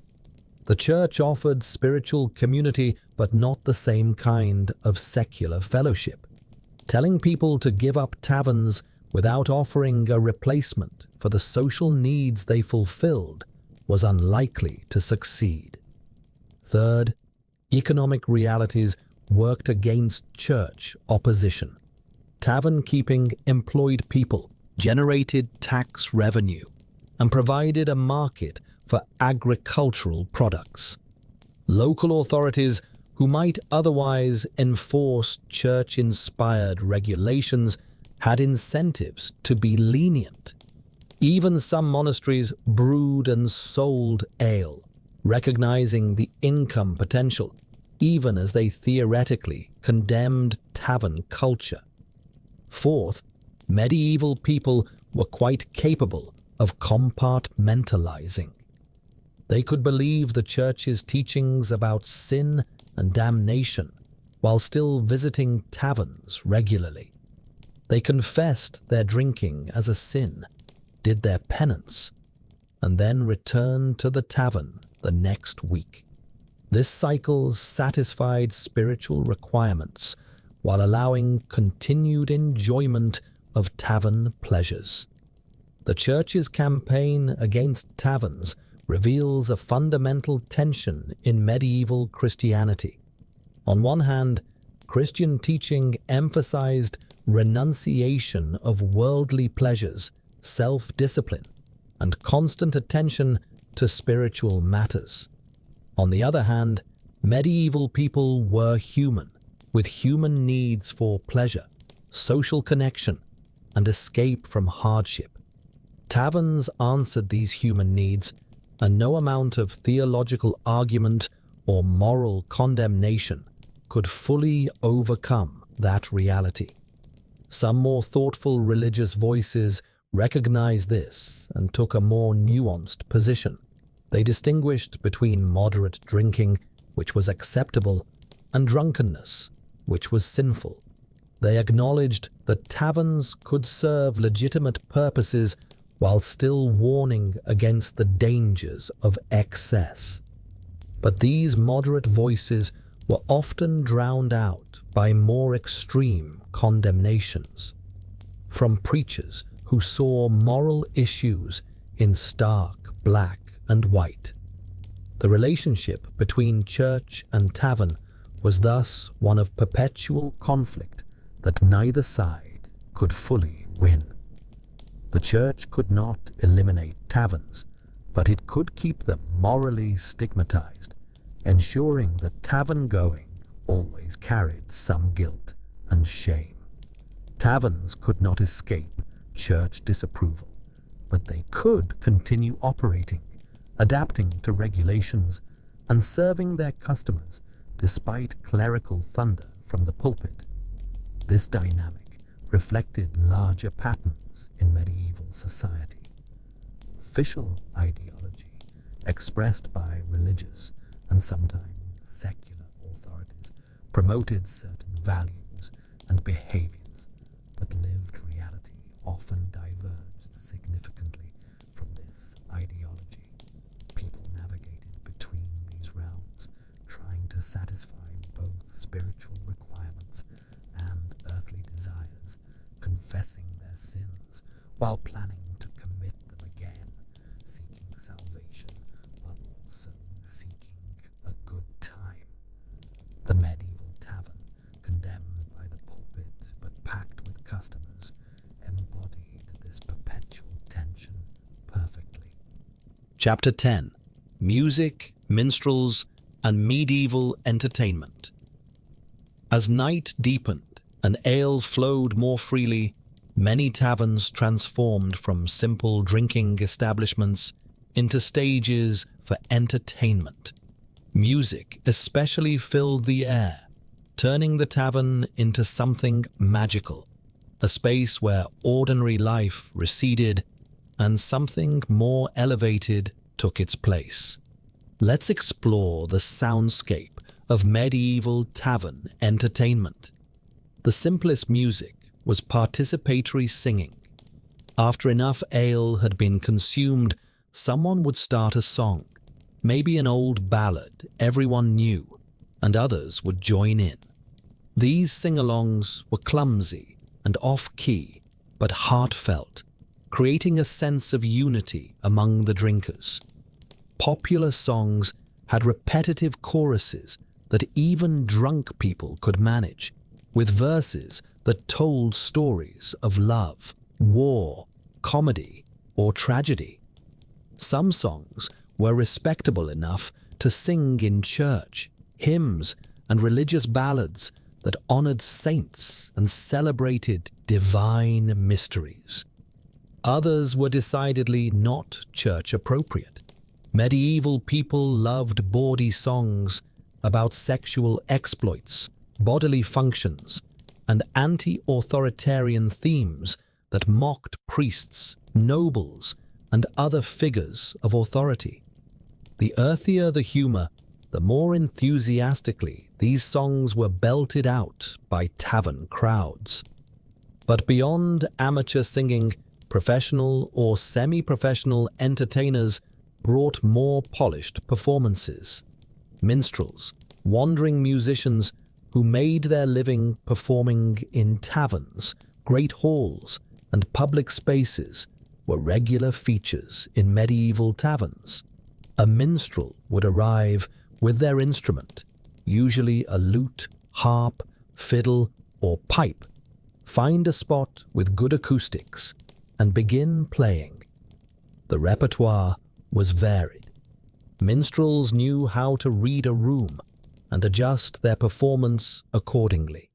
The church offered spiritual community, but not the same kind of secular fellowship. Telling people to give up taverns without offering a replacement for the social needs they fulfilled, was unlikely to succeed. Third, economic realities worked against church opposition. Tavern-keeping employed people, generated tax revenue, and provided a market for agricultural products. Local authorities, who might otherwise enforce church-inspired regulations, had incentives to be lenient. Even some monasteries brewed and sold ale, recognizing the income potential, even as they theoretically condemned tavern culture. Fourth, medieval people were quite capable of compartmentalizing. They could believe the church's teachings about sin and damnation while still visiting taverns regularly. They confessed their drinking as a sin, did their penance, and then returned to the tavern the next week. This cycle satisfied spiritual requirements while allowing continued enjoyment of tavern pleasures. The church's campaign against taverns reveals a fundamental tension in medieval Christianity. On one hand, Christian teaching emphasized renunciation of worldly pleasures, self-discipline, and constant attention to spiritual matters. On the other hand, medieval people were human, with human needs for pleasure, social connection, and escape from hardship. Taverns answered these human needs, and no amount of theological argument or moral condemnation could fully overcome that reality. Some more thoughtful religious voices recognized this and took a more nuanced position. They distinguished between moderate drinking, which was acceptable, and drunkenness, which was sinful. They acknowledged that taverns could serve legitimate purposes while still warning against the dangers of excess. But these moderate voices were often drowned out by more extreme condemnations, from preachers who saw moral issues in stark black and white. The relationship between church and tavern was thus one of perpetual conflict that neither side could fully win. The church could not eliminate taverns, but it could keep them morally stigmatized, ensuring that tavern-going always carried some guilt and shame. Taverns could not escape church disapproval, but they could continue operating, adapting to regulations, and serving their customers despite clerical thunder from the pulpit. This dynamic reflected larger patterns in medieval society. Official ideology, expressed by religious and sometimes secular authorities, promoted certain values and behaviors, but lived reality often diverged significantly from this ideology. People navigated between these realms, trying to satisfy both spiritual requirements and earthly desires, confessing their sins while planning to commit them again, seeking salvation while also seeking a good time. The medieval tavern, condemned by the pulpit but packed with customers, embodied this perpetual tension perfectly. Chapter 10. Music, Minstrels, and Medieval Entertainment. As night deepened and ale flowed more freely, many taverns transformed from simple drinking establishments into stages for entertainment. Music especially filled the air, turning the tavern into something magical, a space where ordinary life receded and something more elevated took its place. Let's explore the soundscape of medieval tavern entertainment. The simplest music was participatory singing. After enough ale had been consumed, someone would start a song, maybe an old ballad everyone knew, and others would join in. These sing-alongs were clumsy and off-key, but heartfelt, creating a sense of unity among the drinkers. Popular songs had repetitive choruses that even drunk people could manage, with verses that told stories of love, war, comedy, or tragedy. Some songs were respectable enough to sing in church, hymns, and religious ballads that honored saints and celebrated divine mysteries. Others were decidedly not church-appropriate. Medieval people loved bawdy songs about sexual exploits, bodily functions, and anti-authoritarian themes that mocked priests, nobles, and other figures of authority. The earthier the humor, the more enthusiastically these songs were belted out by tavern crowds. But beyond amateur singing, professional or semi-professional entertainers brought more polished performances. Minstrels, wandering musicians who made their living performing in taverns, great halls, and public spaces were regular features in medieval taverns. A minstrel would arrive with their instrument, usually a lute, harp, fiddle, or pipe, find a spot with good acoustics, and begin playing. The repertoire was varied. Minstrels knew how to read a room and adjust their performance accordingly.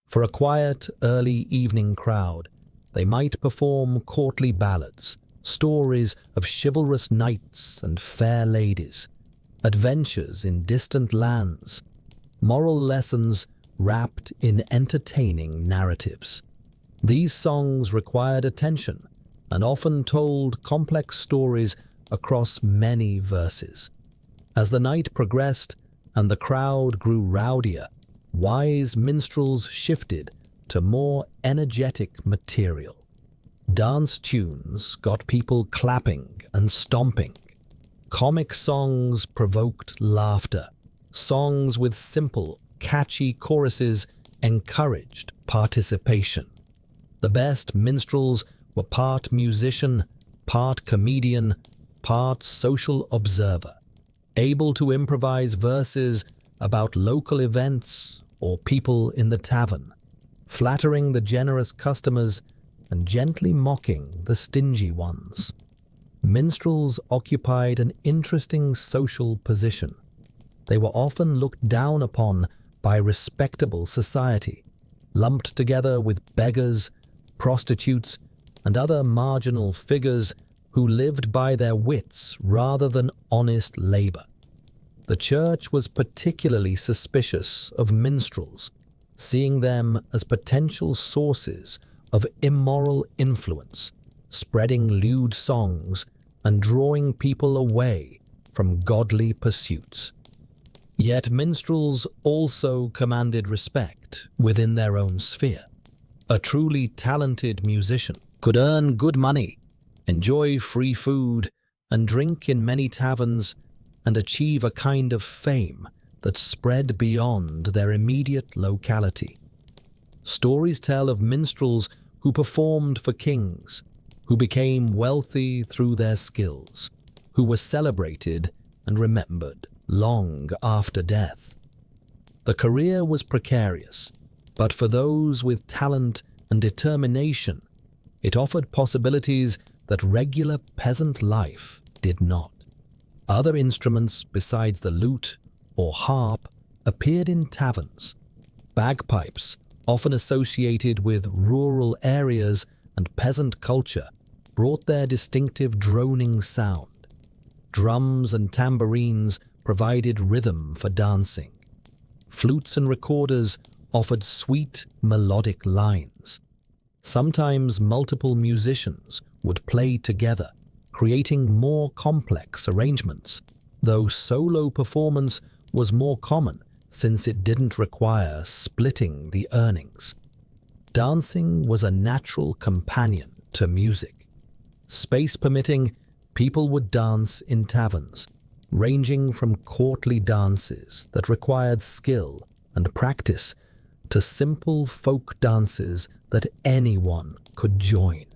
For a quiet, early evening crowd, they might perform courtly ballads, stories of chivalrous knights and fair ladies, adventures in distant lands, moral lessons wrapped in entertaining narratives. These songs required attention and often told complex stories across many verses. As the night progressed and the crowd grew rowdier, wise minstrels shifted to more energetic material. Dance tunes got people clapping and stomping. Comic songs provoked laughter. Songs with simple, catchy choruses encouraged participation. The best minstrels were part musician, part comedian, part social observer, able to improvise verses about local events or people in the tavern, flattering the generous customers and gently mocking the stingy ones. Minstrels occupied an interesting social position. They were often looked down upon by respectable society, lumped together with beggars, prostitutes, and other marginal figures who lived by their wits rather than honest labor. The church was particularly suspicious of minstrels, seeing them as potential sources of immoral influence, spreading lewd songs and drawing people away from godly pursuits. Yet minstrels also commanded respect within their own sphere. A truly talented musician could earn good money, enjoy free food, and drink in many taverns, and achieve a kind of fame that spread beyond their immediate locality. Stories tell of minstrels who performed for kings, who became wealthy through their skills, who were celebrated and remembered long after death. The career was precarious, but for those with talent and determination, it offered possibilities that regular peasant life did not. Other instruments besides the lute or harp appeared in taverns. Bagpipes, often associated with rural areas and peasant culture, brought their distinctive droning sound. Drums and tambourines provided rhythm for dancing. Flutes and recorders offered sweet, melodic lines. Sometimes multiple musicians would play together, creating more complex arrangements, though solo performance was more common since it didn't require splitting the earnings. Dancing was a natural companion to music. Space permitting, people would dance in taverns, ranging from courtly dances that required skill and practice to simple folk dances that anyone could join.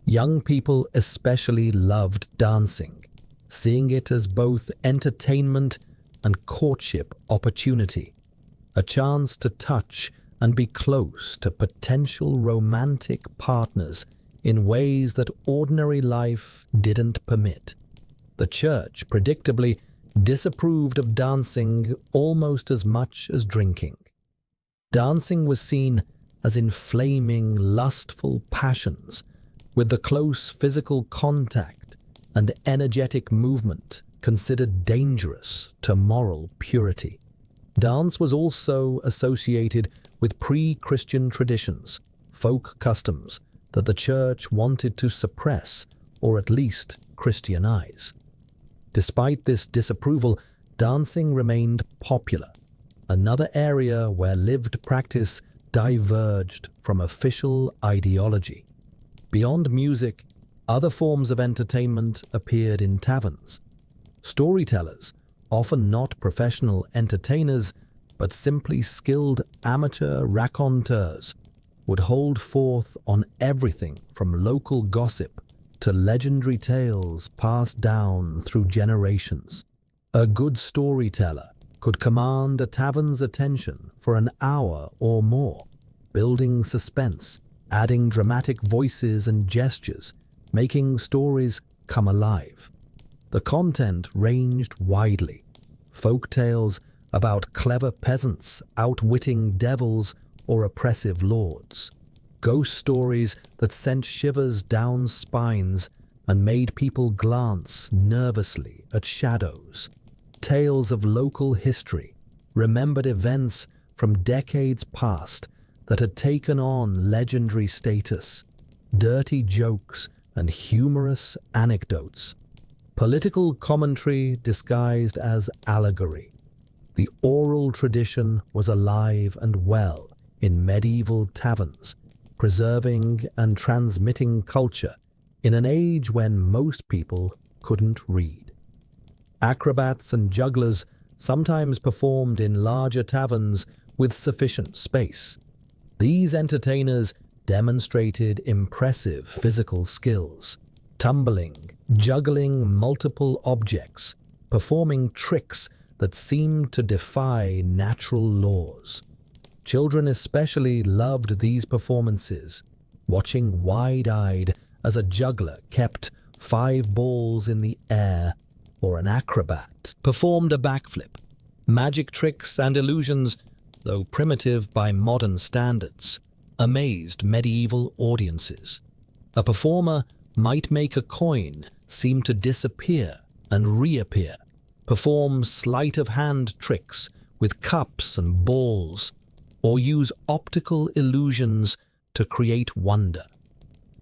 Young people especially loved dancing, seeing it as both entertainment and courtship opportunity, a chance to touch and be close to potential romantic partners in ways that ordinary life didn't permit. The church, predictably, disapproved of dancing almost as much as drinking. Dancing was seen as inflaming, lustful passions, with the close physical contact and energetic movement considered dangerous to moral purity. Dance was also associated with pre-Christian traditions, folk customs that the church wanted to suppress or at least Christianize. Despite this disapproval, dancing remained popular, another area where lived practice diverged from official ideology. Beyond music, other forms of entertainment appeared in taverns. Storytellers, often not professional entertainers, but simply skilled amateur raconteurs, would hold forth on everything from local gossip to legendary tales passed down through generations. A good storyteller could command a tavern's attention for an hour or more, building suspense, adding dramatic voices and gestures, making stories come alive. The content ranged widely. Folk tales about clever peasants outwitting devils or oppressive lords. Ghost stories that sent shivers down spines and made people glance nervously at shadows. Tales of local history, remembered events from decades past that had taken on legendary status. Dirty jokes and humorous anecdotes. Political commentary disguised as allegory. The oral tradition was alive and well in medieval taverns, preserving and transmitting culture in an age when most people couldn't read. Acrobats and jugglers sometimes performed in larger taverns with sufficient space. These entertainers demonstrated impressive physical skills, tumbling, juggling multiple objects, performing tricks that seemed to defy natural laws. Children especially loved these performances, watching wide-eyed as a juggler kept 5 balls in the air or an acrobat performed a backflip. Magic tricks and illusions, though primitive by modern standards, amazed medieval audiences. A performer might make a coin seem to disappear and reappear, perform sleight-of-hand tricks with cups and balls, or use optical illusions to create wonder.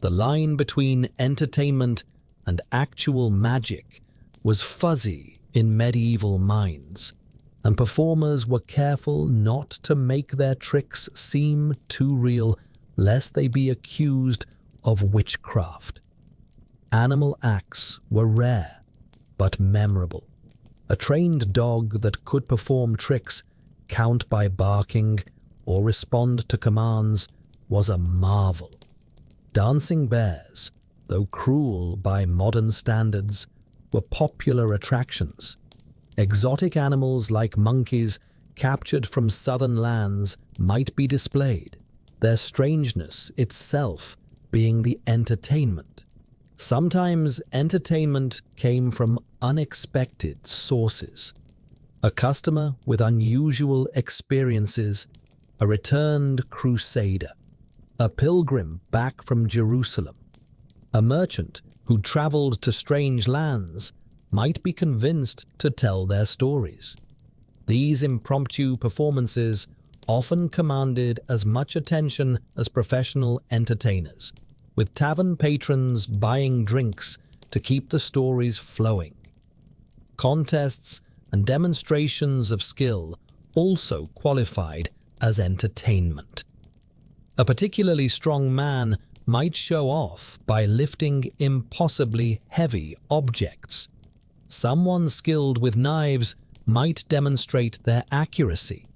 The line between entertainment and actual magic was fuzzy in medieval minds, and performers were careful not to make their tricks seem too real lest they be accused of witchcraft. Animal acts were rare, but memorable. A trained dog that could perform tricks, count by barking, or respond to commands was a marvel. Dancing bears, though cruel by modern standards, were popular attractions. Exotic animals like monkeys captured from southern lands might be displayed, their strangeness itself being the entertainment. Sometimes entertainment came from unexpected sources. A customer with unusual experiences, a returned crusader, a pilgrim back from Jerusalem, a merchant who traveled to strange lands might be convinced to tell their stories. These impromptu performances often commanded as much attention as professional entertainers, with tavern patrons buying drinks to keep the stories flowing. Contests and demonstrations of skill also qualified as entertainment. A particularly strong man might show off by lifting impossibly heavy objects. Someone skilled with knives might demonstrate their accuracy.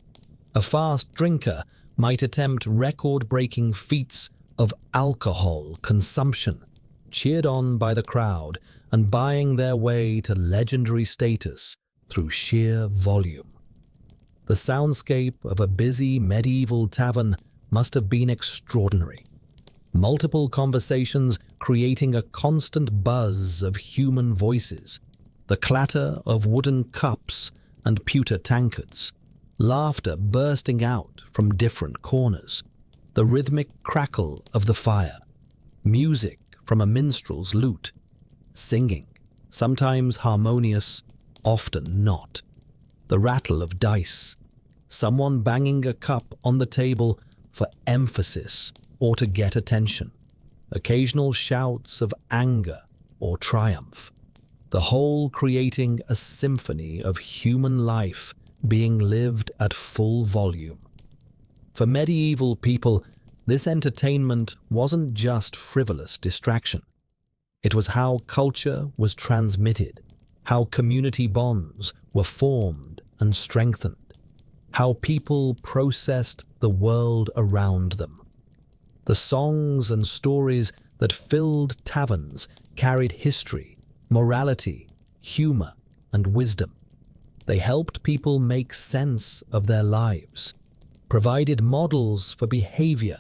A fast drinker might attempt record-breaking feats of alcohol consumption, cheered on by the crowd and buying their way to legendary status through sheer volume. The soundscape of a busy medieval tavern must have been extraordinary. Multiple conversations creating a constant buzz of human voices, the clatter of wooden cups and pewter tankards, laughter bursting out from different corners, the rhythmic crackle of the fire, music from a minstrel's lute, singing, sometimes harmonious, often not, the rattle of dice, someone banging a cup on the table for emphasis or to get attention, occasional shouts of anger or triumph, the whole creating a symphony of human life being lived at full volume. For medieval people, this entertainment wasn't just frivolous distraction. It was how culture was transmitted, how community bonds were formed and strengthened, how people processed the world around them. The songs and stories that filled taverns carried history, morality, humor, and wisdom. They helped people make sense of their lives, provided models for behavior,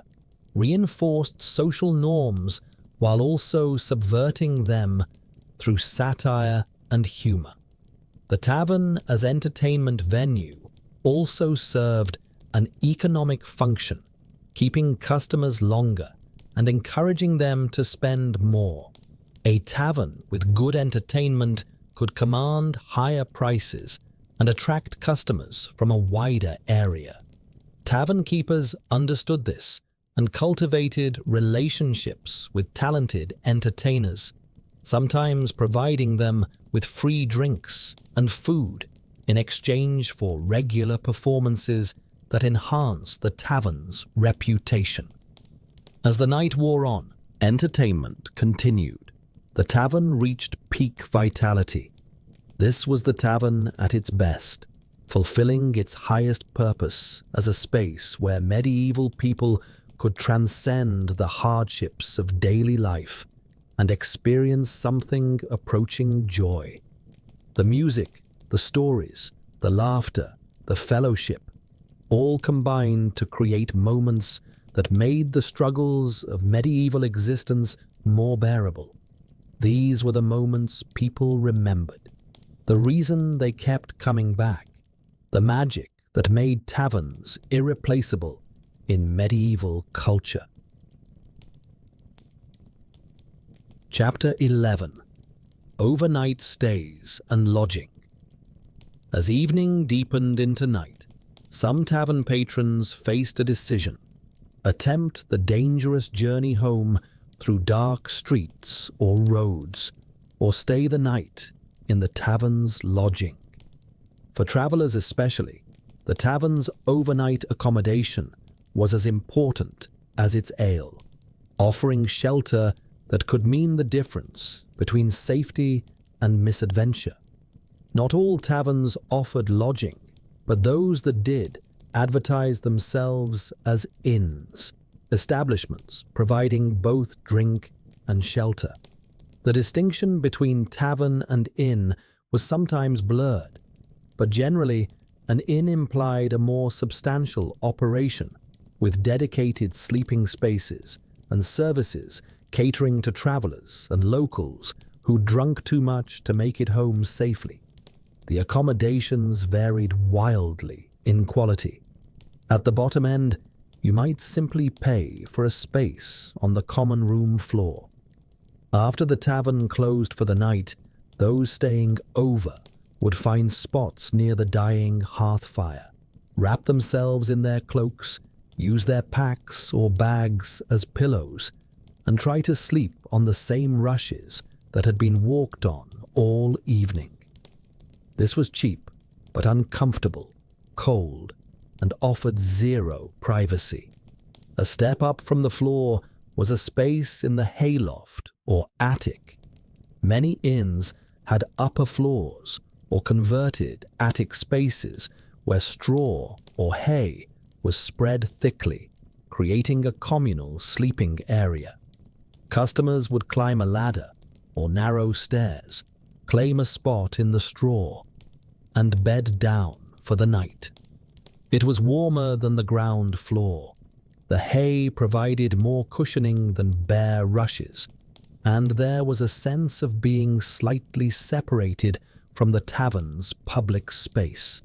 reinforced social norms while also subverting them through satire and humor. The tavern as entertainment venue also served an economic function, keeping customers longer and encouraging them to spend more. A tavern with good entertainment could command higher prices and attract customers from a wider area. Tavern keepers understood this and cultivated relationships with talented entertainers, sometimes providing them with free drinks and food in exchange for regular performances that enhanced the tavern's reputation. As the night wore on, entertainment continued. The tavern reached peak vitality. This was the tavern at its best, fulfilling its highest purpose as a space where medieval people could transcend the hardships of daily life and experience something approaching joy. The music, the stories, the laughter, the fellowship, all combined to create moments that made the struggles of medieval existence more bearable. These were the moments people remembered, the reason they kept coming back, the magic that made taverns irreplaceable in medieval culture. Chapter 11. Overnight Stays and Lodging. As evening deepened into night, some tavern patrons faced a decision: attempt the dangerous journey home through dark streets or roads, or stay the night in the tavern's lodging. For travelers especially, the tavern's overnight accommodation was as important as its ale, offering shelter that could mean the difference between safety and misadventure. Not all taverns offered lodging, but those that did advertised themselves as inns, establishments providing both drink and shelter. The distinction between tavern and inn was sometimes blurred, but generally an inn implied a more substantial operation with dedicated sleeping spaces and services catering to travelers and locals who drunk too much to make it home safely. The accommodations varied wildly in quality. At the bottom end, you might simply pay for a space on the common room floor. After the tavern closed for the night, those staying over would find spots near the dying hearth fire, wrap themselves in their cloaks, use their packs or bags as pillows, and try to sleep on the same rushes that had been walked on all evening. This was cheap, but uncomfortable, cold, and offered zero privacy. A step up from the floor was a space in the hayloft or attic. Many inns had upper floors or converted attic spaces where straw or hay was spread thickly, creating a communal sleeping area. Customers would climb a ladder or narrow stairs, claim a spot in the straw, and bed down for the night. It was warmer than the ground floor. The hay provided more cushioning than bare rushes, and there was a sense of being slightly separated from the tavern's public space.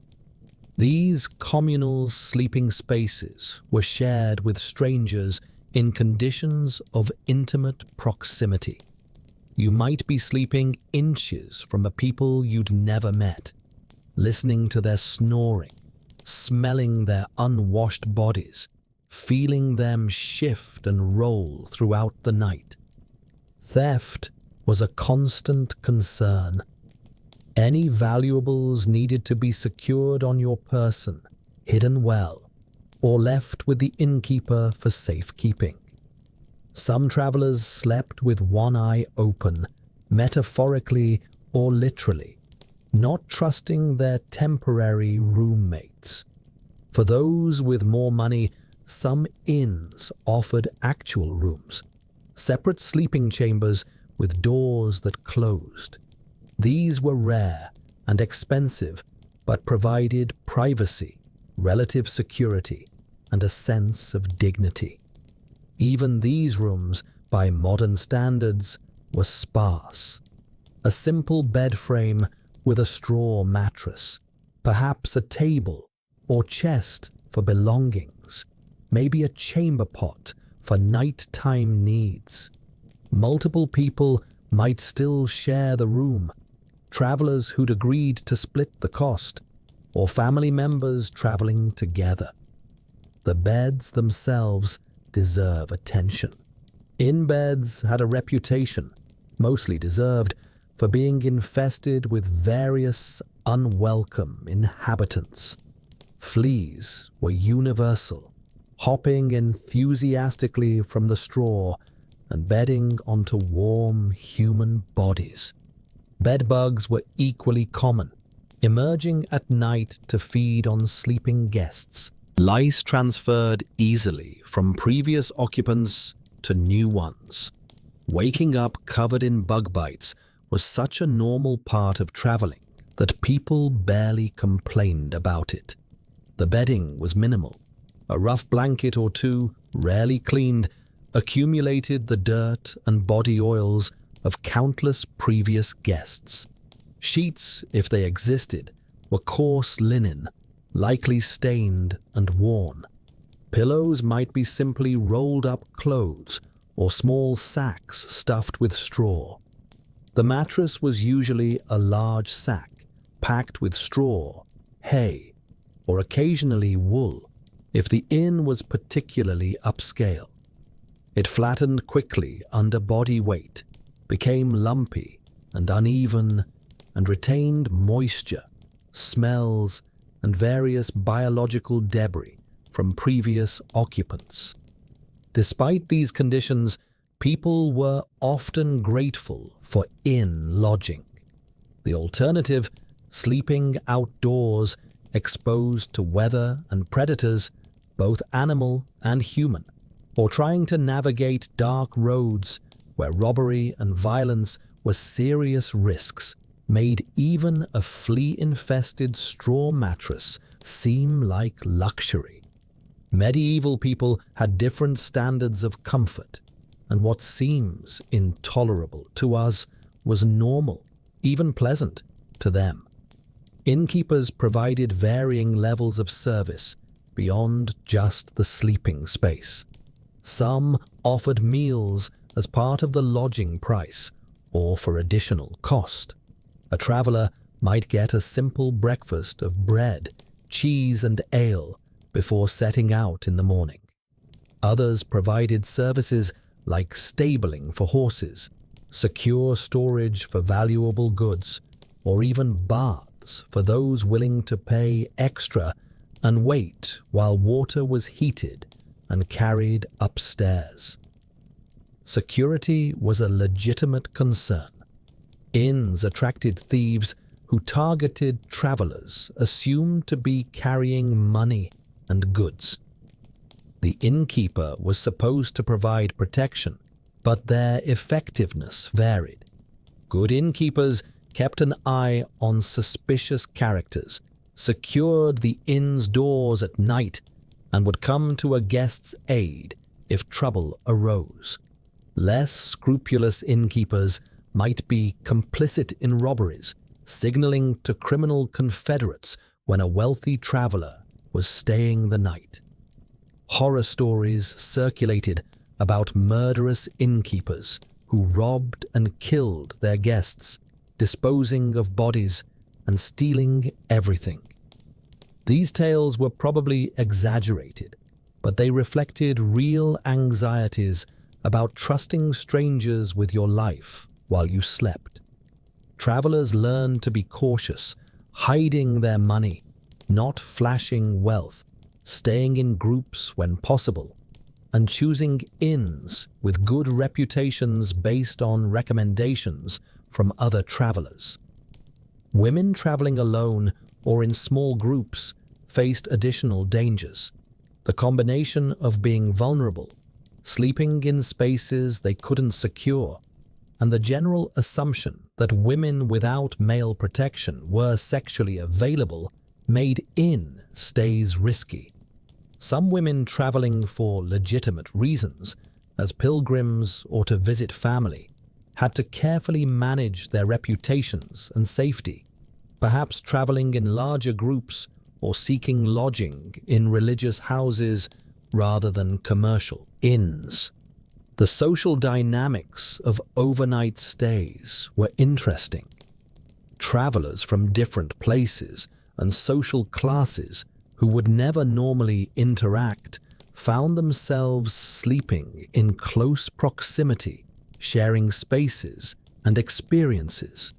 These communal sleeping spaces were shared with strangers in conditions of intimate proximity. You might be sleeping inches from a people you'd never met, listening to their snoring, smelling their unwashed bodies, feeling them shift and roll throughout the night. Theft was a constant concern. Any valuables needed to be secured on your person, hidden well, or left with the innkeeper for safekeeping. Some travelers slept with one eye open, metaphorically or literally, not trusting their temporary roommates. For those with more money, some inns offered actual rooms, separate sleeping chambers with doors that closed. These were rare and expensive, but provided privacy, relative security, and a sense of dignity. Even these rooms, by modern standards, were sparse. A simple bed frame with a straw mattress, perhaps a table or chest for belongings, maybe a chamber pot for nighttime needs. Multiple people might still share the room, travelers who'd agreed to split the cost, or family members traveling together. The beds themselves deserve attention. Inn beds had a reputation, mostly deserved, for being infested with various unwelcome inhabitants. Fleas were universal, hopping enthusiastically from the straw and bedding onto warm human bodies. Bedbugs were equally common, emerging at night to feed on sleeping guests. Lice transferred easily from previous occupants to new ones. Waking up covered in bug bites was such a normal part of traveling that people barely complained about it. The bedding was minimal. A rough blanket or two, rarely cleaned, accumulated the dirt and body oils of countless previous guests. Sheets, if they existed, were coarse linen, likely stained and worn. Pillows might be simply rolled-up clothes or small sacks stuffed with straw. The mattress was usually a large sack packed with straw, hay, or occasionally wool, if the inn was particularly upscale. It flattened quickly under body weight, became lumpy and uneven, and retained moisture, smells, and various biological debris from previous occupants. Despite these conditions, people were often grateful for inn lodging. The alternative, sleeping outdoors, exposed to weather and predators, both animal and human, or trying to navigate dark roads where robbery and violence were serious risks, made even a flea-infested straw mattress seem like luxury. Medieval people had different standards of comfort, and what seems intolerable to us was normal, even pleasant, to them. Innkeepers provided varying levels of service beyond just the sleeping space. Some offered meals as part of the lodging price or for additional cost. A traveler might get a simple breakfast of bread, cheese, and ale before setting out in the morning. Others provided services like stabling for horses, secure storage for valuable goods, or even baths for those willing to pay extra and wait while water was heated and carried upstairs. Security was a legitimate concern. Inns attracted thieves who targeted travelers assumed to be carrying money and goods. The innkeeper was supposed to provide protection, but their effectiveness varied. Good innkeepers kept an eye on suspicious characters, secured the inn's doors at night, and would come to a guest's aid if trouble arose. Less scrupulous innkeepers might be complicit in robberies, signaling to criminal confederates when a wealthy traveler was staying the night. Horror stories circulated about murderous innkeepers who robbed and killed their guests, disposing of bodies and stealing everything. These tales were probably exaggerated, but they reflected real anxieties about trusting strangers with your life while you slept. Travelers learned to be cautious, hiding their money, not flashing wealth, staying in groups when possible, and choosing inns with good reputations based on recommendations from other travelers. Women traveling alone or in small groups faced additional dangers. The combination of being vulnerable, sleeping in spaces they couldn't secure, and the general assumption that women without male protection were sexually available made inn stays risky. Some women traveling for legitimate reasons, as pilgrims or to visit family, had to carefully manage their reputations and safety, perhaps traveling in larger groups or seeking lodging in religious houses rather than commercial inns. The social dynamics of overnight stays were interesting. Travelers from different places and social classes who would never normally interact found themselves sleeping in close proximity, sharing spaces and experiences.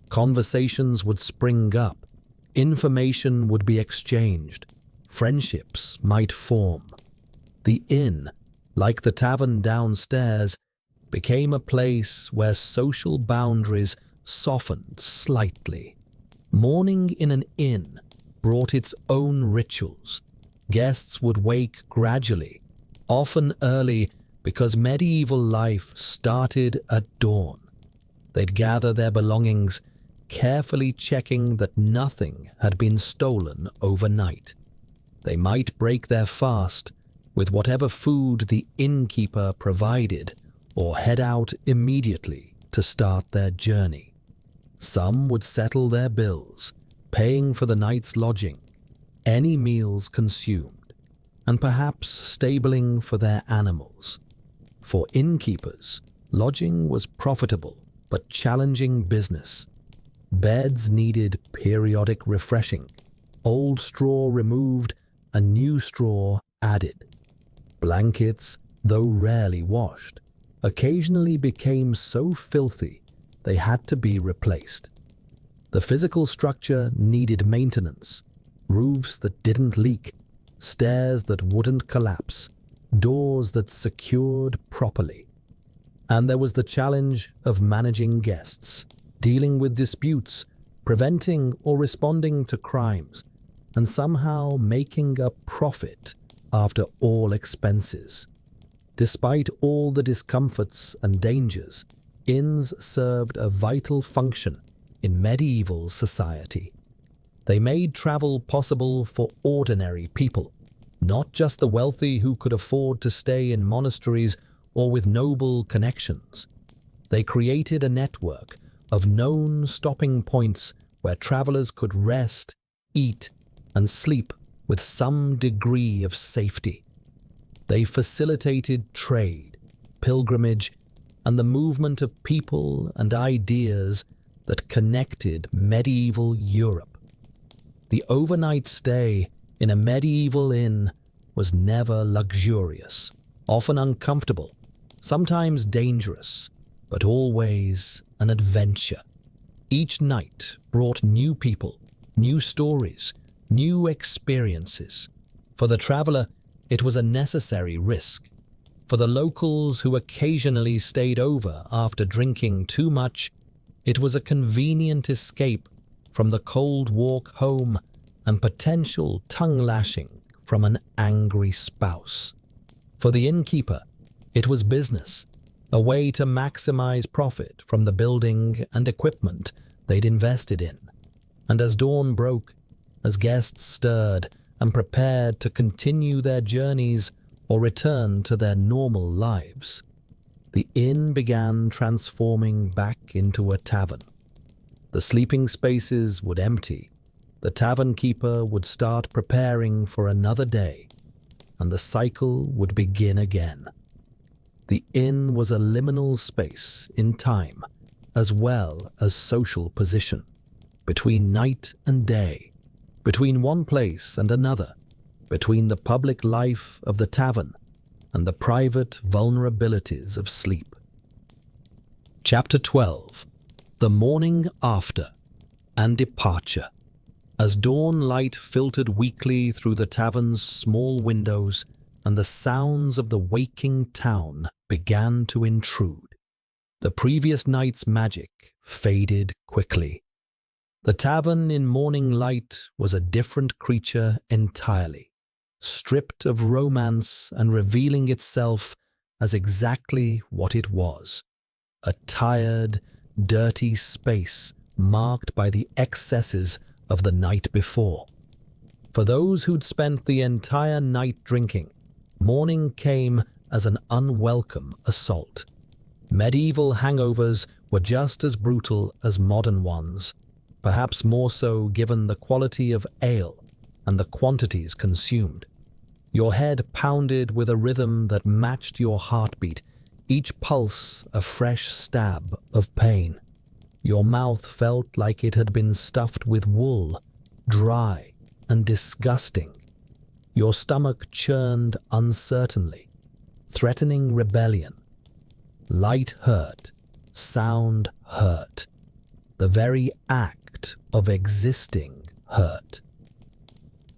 Conversations would spring up, information would be exchanged, friendships might form. The inn, like the tavern downstairs, became a place where social boundaries softened slightly. Morning in an inn brought its own rituals. Guests would wake gradually, often early because medieval life started at dawn. They'd gather their belongings, carefully checking that nothing had been stolen overnight. They might break their fast with whatever food the innkeeper provided or head out immediately to start their journey. Some would settle their bills, paying for the night's lodging, any meals consumed, and perhaps stabling for their animals. For innkeepers, lodging was profitable but challenging business. Beds needed periodic refreshing, old straw removed and new straw added. Blankets, though rarely washed, occasionally became so filthy they had to be replaced. The physical structure needed maintenance, roofs that didn't leak, stairs that wouldn't collapse, doors that secured properly. And there was the challenge of managing guests, dealing with disputes, preventing or responding to crimes, and somehow making a profit after all expenses. Despite all the discomforts and dangers, inns served a vital function in medieval society. They made travel possible for ordinary people, not just the wealthy who could afford to stay in monasteries or with noble connections. They created a network of known stopping points where travelers could rest, eat, and sleep with some degree of safety. They facilitated trade, pilgrimage, and the movement of people and ideas that connected medieval Europe. The overnight stay in a medieval inn was never luxurious, often uncomfortable, sometimes dangerous, but always an adventure. Each night brought new people, new stories, new experiences. For the traveler, it was a necessary risk. For the locals who occasionally stayed over after drinking too much, it was a convenient escape from the cold walk home and potential tongue-lashing from an angry spouse. For the innkeeper, it was business, a way to maximize profit from the building and equipment they'd invested in. And as dawn broke, as guests stirred and prepared to continue their journeys or return to their normal lives, the inn began transforming back into a tavern. The sleeping spaces would empty, the tavern keeper would start preparing for another day, and the cycle would begin again. The inn was a liminal space in time, as well as social position, between night and day, between one place and another, between the public life of the tavern and the private vulnerabilities of sleep. Chapter 12. The Morning After and Departure. As dawn light filtered weakly through the tavern's small windows and the sounds of the waking town began to intrude, the previous night's magic faded quickly. The tavern in morning light was a different creature entirely, stripped of romance and revealing itself as exactly what it was: a tired, dirty space marked by the excesses of the night before. For those who'd spent the entire night drinking, morning came as an unwelcome assault. Medieval hangovers were just as brutal as modern ones, perhaps more so given the quality of ale and the quantities consumed. Your head pounded with a rhythm that matched your heartbeat, each pulse a fresh stab of pain. Your mouth felt like it had been stuffed with wool, dry and disgusting. Your stomach churned uncertainly, threatening rebellion. Light hurt, sound hurt. The very act of existing hurt.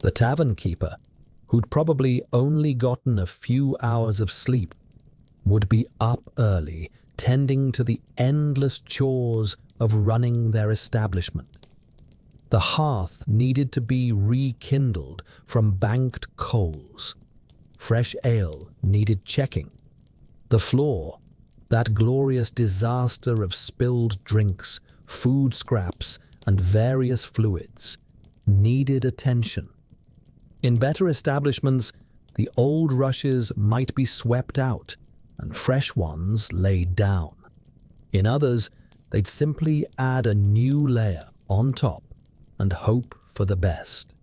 The tavern keeper, who'd probably only gotten a few hours of sleep, would be up early, tending to the endless chores of running their establishment. The hearth needed to be rekindled from banked coals. Fresh ale needed checking. The floor, that glorious disaster of spilled drinks, food scraps, and various fluids, needed attention. In better establishments, the old rushes might be swept out and fresh ones laid down. In others, they'd simply add a new layer on top and hope for the best.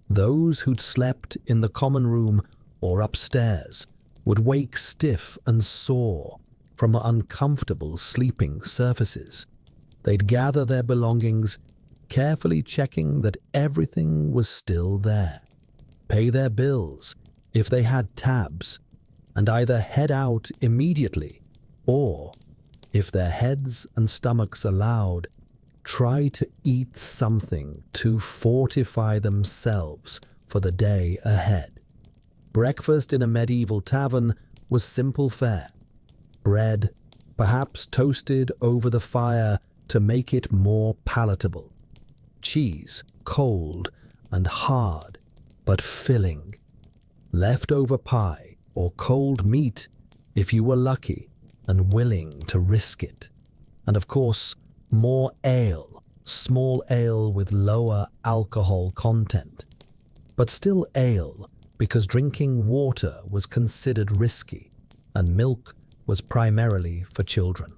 Those who'd slept in the common room or upstairs would wake stiff and sore from uncomfortable sleeping surfaces. They'd gather their belongings, carefully checking that everything was still there, pay their bills if they had tabs, and either head out immediately or, if their heads and stomachs allowed, try to eat something to fortify themselves for the day ahead. Breakfast in a medieval tavern was simple fare. Bread, perhaps toasted over the fire to make it more palatable. Cheese, cold and hard, but filling. Leftover pie or cold meat if you were lucky and willing to risk it. And of course, more ale, small ale with lower alcohol content. But still ale, because drinking water was considered risky, and milk was primarily for children.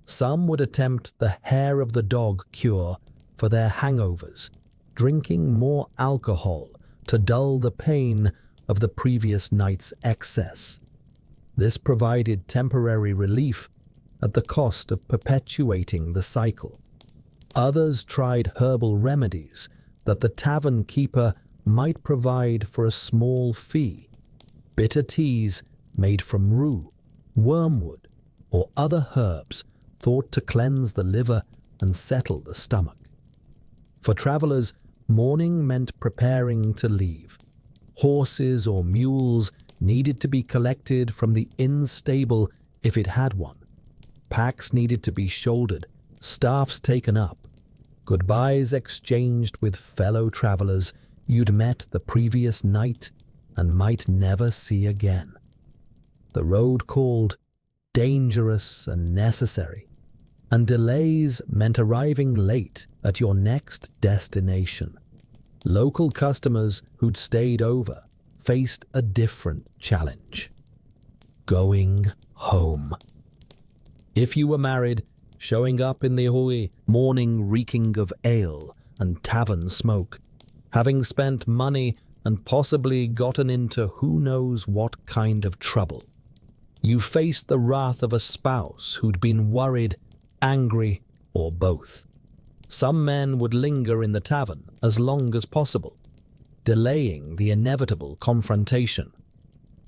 Some would attempt the hair of the dog cure for their hangovers, drinking more alcohol to dull the pain of the previous night's excess. This provided temporary relief at the cost of perpetuating the cycle. Others tried herbal remedies that the tavern keeper might provide for a small fee. Bitter teas made from rue, wormwood, or other herbs thought to cleanse the liver and settle the stomach. For travelers, morning meant preparing to leave. Horses or mules needed to be collected from the inn stable if it had one. Packs needed to be shouldered, staffs taken up, goodbyes exchanged with fellow travelers you'd met the previous night, and might never see again. The road called dangerous and necessary, and delays meant arriving late at your next destination. Local customers who'd stayed over faced a different challenge: going home. If you were married, showing up in the hui, morning reeking of ale and tavern smoke, having spent money and possibly gotten into who knows what kind of trouble. You faced the wrath of a spouse who'd been worried, angry, or both. Some men would linger in the tavern as long as possible, delaying the inevitable confrontation.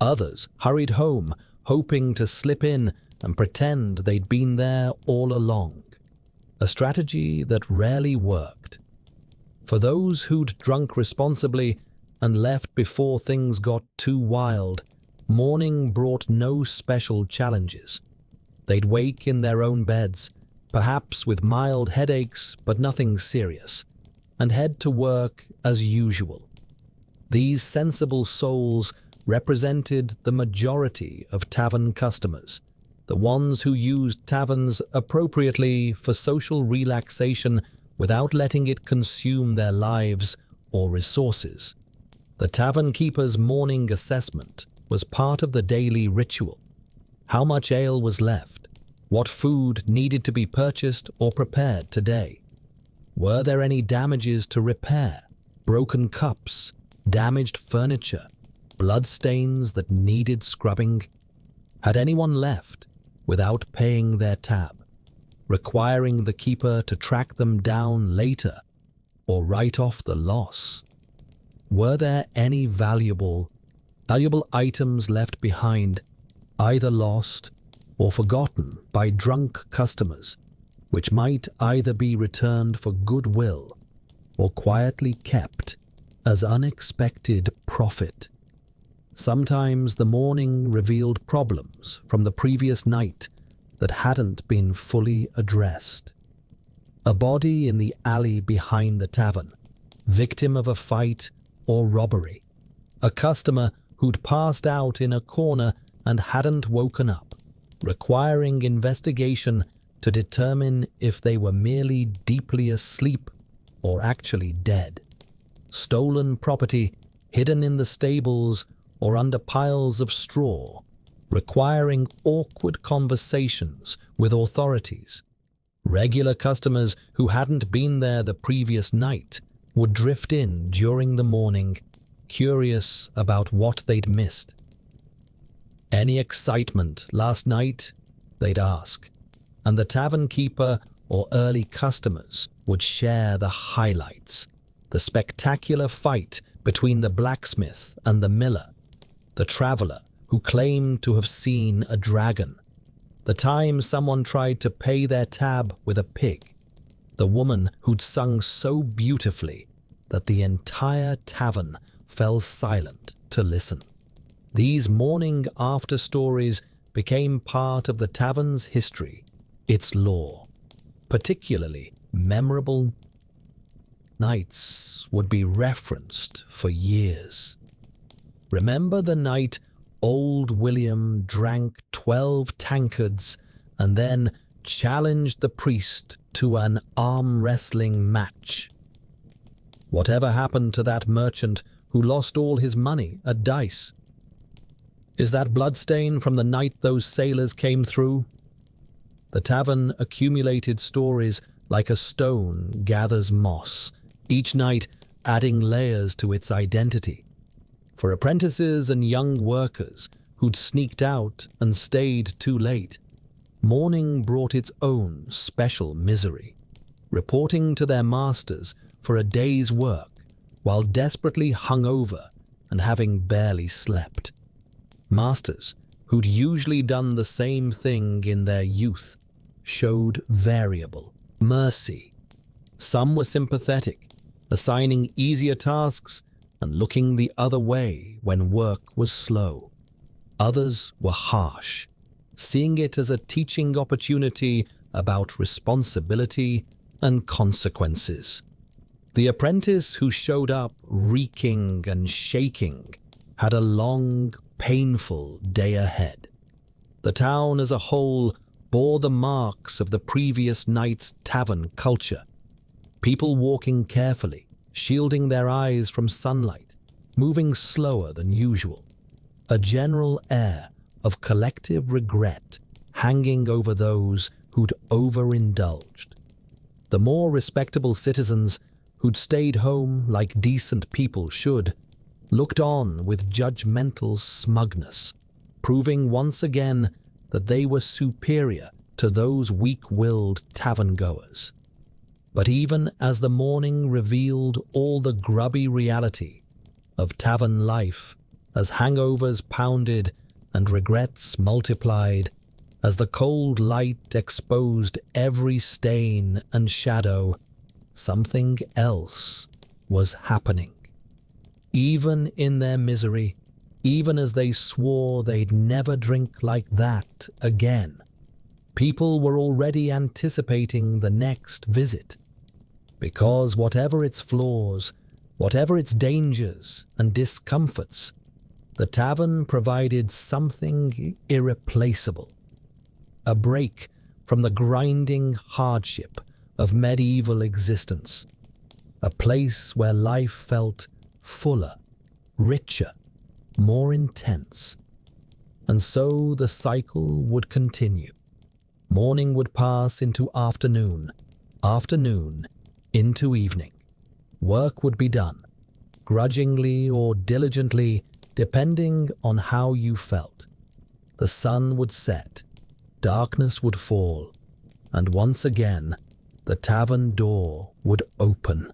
Others hurried home, hoping to slip in and pretend they'd been there all along, a strategy that rarely worked. For those who'd drunk responsibly and left before things got too wild, morning brought no special challenges. They'd wake in their own beds, perhaps with mild headaches but nothing serious, and head to work as usual. These sensible souls represented the majority of tavern customers, the ones who used taverns appropriately for social relaxation without letting it consume their lives or resources. The tavern keeper's morning assessment was part of the daily ritual. How much ale was left? What food needed to be purchased or prepared today? Were there any damages to repair? Broken cups, damaged furniture, bloodstains that needed scrubbing? Had anyone left without paying their tab, requiring the keeper to track them down later or write off the loss? Were there any valuable items left behind, either lost or forgotten by drunk customers, which might either be returned for goodwill or quietly kept as unexpected profit? Sometimes the morning revealed problems from the previous night that hadn't been fully addressed. A body in the alley behind the tavern, victim of a fight or robbery. A customer who'd passed out in a corner and hadn't woken up, requiring investigation to determine if they were merely deeply asleep or actually dead. Stolen property hidden in the stables or under piles of straw, requiring awkward conversations with authorities. Regular customers who hadn't been there the previous night would drift in during the morning, curious about what they'd missed. "Any excitement last night?" they'd ask, and the tavern keeper or early customers would share the highlights: the spectacular fight between the blacksmith and the miller, the traveler who claimed to have seen a dragon, the time someone tried to pay their tab with a pig, the woman who'd sung so beautifully that the entire tavern fell silent to listen. These morning after stories became part of the tavern's history, its lore. Particularly memorable nights would be referenced for years. Remember the night old William drank 12 tankards and then challenged the priest to an arm wrestling match? Whatever happened to that merchant who lost all his money at dice? Is that bloodstain from the night those sailors came through? The tavern accumulated stories like a stone gathers moss, each night adding layers to its identity. For apprentices and young workers who'd sneaked out and stayed too late, morning brought its own special misery, reporting to their masters for a day's work while desperately hungover and having barely slept. Masters who'd usually done the same thing in their youth showed variable mercy. Some were sympathetic, assigning easier tasks and looking the other way when work was slow. Others were harsh, seeing it as a teaching opportunity about responsibility and consequences. The apprentice who showed up reeking and shaking had a long, painful day ahead. The town as a whole bore the marks of the previous night's tavern culture. People walking carefully, shielding their eyes from sunlight, moving slower than usual. A general air of collective regret hanging over those who'd overindulged. The more respectable citizens who'd stayed home like decent people should, looked on with judgmental smugness, proving once again that they were superior to those weak-willed tavern-goers. But even as the morning revealed all the grubby reality of tavern life, as hangovers pounded and regrets multiplied, as the cold light exposed every stain and shadow, something else was happening. Even in their misery, even as they swore they'd never drink like that again, people were already anticipating the next visit. Because whatever its flaws, whatever its dangers and discomforts, the tavern provided something irreplaceable. A break from the grinding hardship of medieval existence. A place where life felt fuller, richer, more intense. And so the cycle would continue. Morning would pass into afternoon, afternoon into evening. Work would be done, grudgingly or diligently, depending on how you felt. The sun would set, darkness would fall, and once again, the tavern door would open.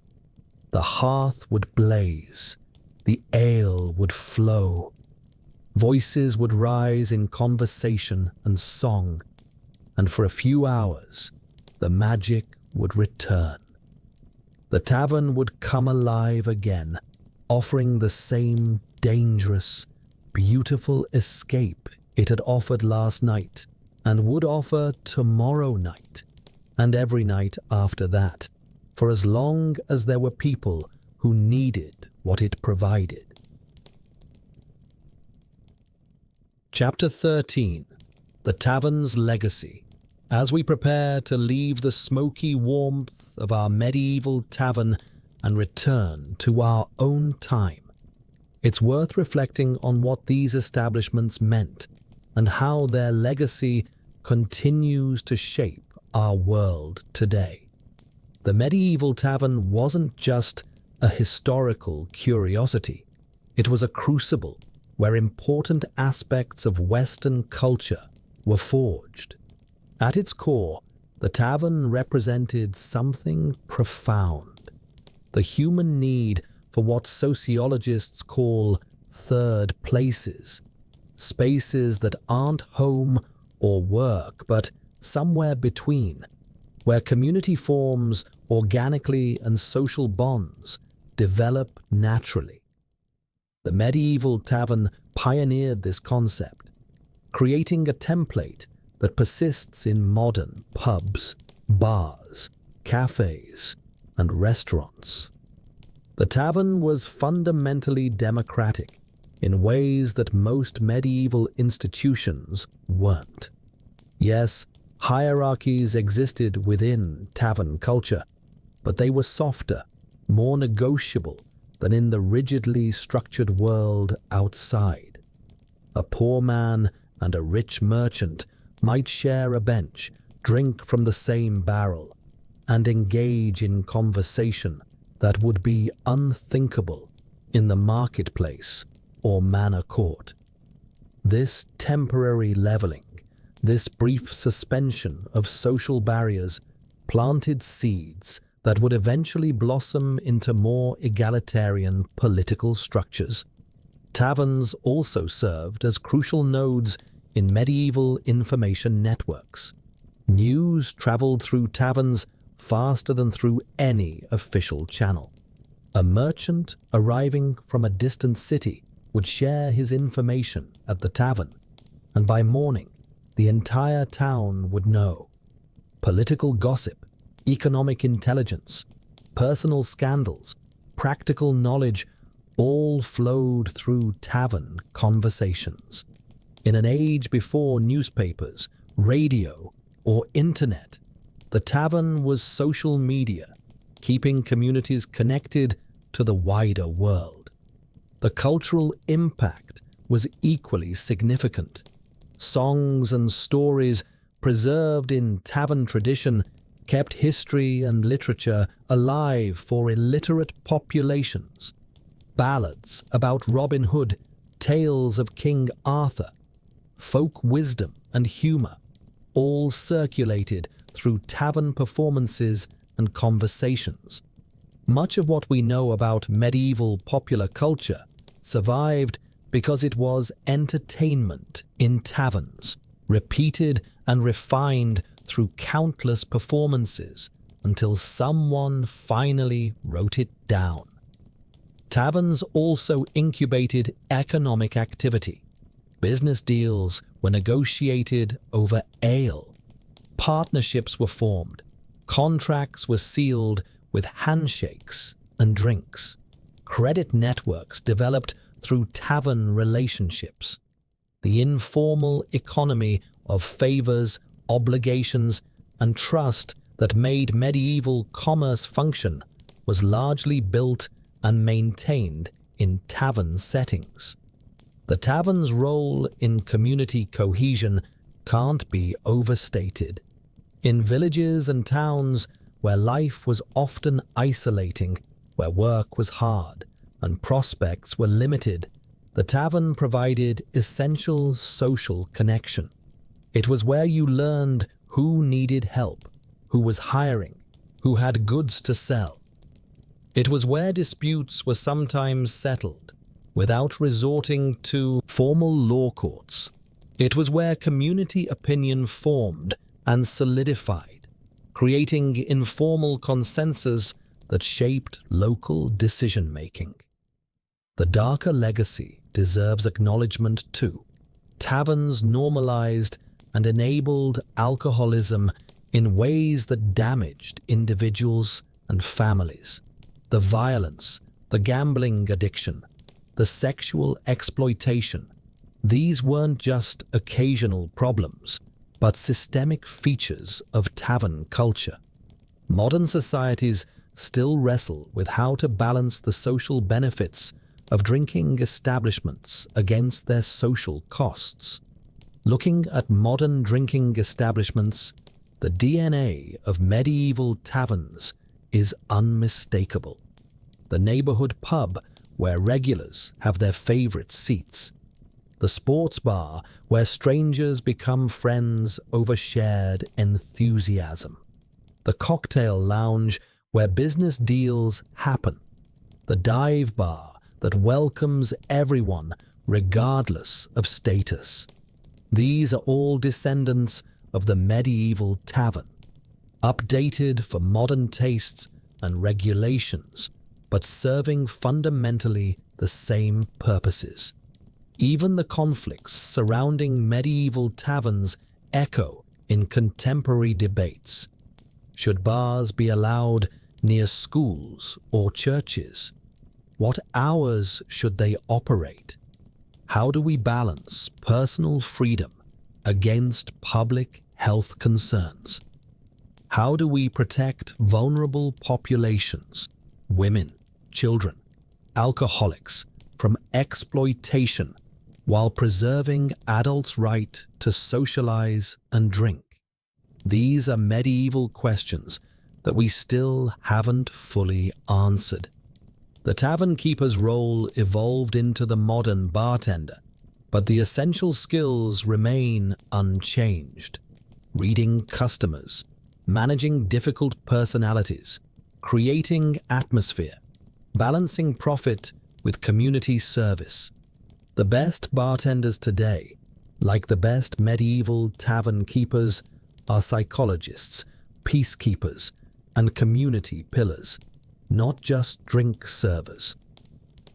The hearth would blaze, the ale would flow. Voices would rise in conversation and song, and for a few hours, the magic would return. The tavern would come alive again, offering the same dangerous, beautiful escape it had offered last night, and would offer tomorrow night, and every night after that, for as long as there were people who needed what it provided. Chapter 13. The Tavern's Legacy. As we prepare to leave the smoky warmth of our medieval tavern and return to our own time, it's worth reflecting on what these establishments meant and how their legacy continues to shape our world today. The medieval tavern wasn't just a historical curiosity. It was a crucible where important aspects of Western culture were forged. At its core, the tavern represented something profound: the human need for what sociologists call third places, spaces that aren't home or work, but somewhere between, where community forms organically and social bonds develop naturally. The medieval tavern pioneered this concept, creating a template that persists in modern pubs, bars, cafes, and restaurants. The tavern was fundamentally democratic in ways that most medieval institutions weren't. Yes, hierarchies existed within tavern culture, but they were softer, more negotiable than in the rigidly structured world outside. A poor man and a rich merchant might share a bench, drink from the same barrel, and engage in conversation that would be unthinkable in the marketplace or manor court. This temporary leveling, this brief suspension of social barriers, planted seeds that would eventually blossom into more egalitarian political structures. Taverns also served as crucial nodes in medieval information networks. News traveled through taverns faster than through any official channel. A merchant arriving from a distant city would share his information at the tavern, and by morning, the entire town would know. Political gossip, economic intelligence, personal scandals, practical knowledge, all flowed through tavern conversations. In an age before newspapers, radio, or internet, the tavern was social media, keeping communities connected to the wider world. The cultural impact was equally significant. Songs and stories preserved in tavern tradition kept history and literature alive for illiterate populations. Ballads about Robin Hood, tales of King Arthur, folk wisdom and humor all circulated through tavern performances and conversations. Much of what we know about medieval popular culture survived because it was entertainment in taverns, repeated and refined through countless performances until someone finally wrote it down. Taverns also incubated economic activity. Business deals were negotiated over ale. Partnerships were formed. Contracts were sealed with handshakes and drinks. Credit networks developed through tavern relationships. The informal economy of favors, obligations, and trust that made medieval commerce function was largely built and maintained in tavern settings. The tavern's role in community cohesion can't be overstated. In villages and towns where life was often isolating, where work was hard and prospects were limited, the tavern provided essential social connection. It was where you learned who needed help, who was hiring, who had goods to sell. It was where disputes were sometimes settled without resorting to formal law courts. It was where community opinion formed and solidified, creating informal consensus that shaped local decision-making. The darker legacy deserves acknowledgement too. Taverns normalized and enabled alcoholism in ways that damaged individuals and families. The violence, the gambling addiction, the sexual exploitation, these weren't just occasional problems, but systemic features of tavern culture. Modern societies still wrestle with how to balance the social benefits of drinking establishments against their social costs. Looking at modern drinking establishments, the DNA of medieval taverns is unmistakable. The neighborhood pub where regulars have their favorite seats. The sports bar where strangers become friends over shared enthusiasm. The cocktail lounge where business deals happen. The dive bar that welcomes everyone regardless of status. These are all descendants of the medieval tavern, updated for modern tastes and regulations, but serving fundamentally the same purposes. Even the conflicts surrounding medieval taverns echo in contemporary debates. Should bars be allowed near schools or churches? What hours should they operate? How do we balance personal freedom against public health concerns? How do we protect vulnerable populations, women, children, alcoholics, from exploitation while preserving adults' right to socialize and drink? These are medieval questions that we still haven't fully answered. The tavern keeper's role evolved into the modern bartender, but the essential skills remain unchanged. Reading customers, managing difficult personalities, creating atmosphere, balancing profit with community service. The best bartenders today, like the best medieval tavern keepers, are psychologists, peacekeepers, and community pillars, not just drink servers.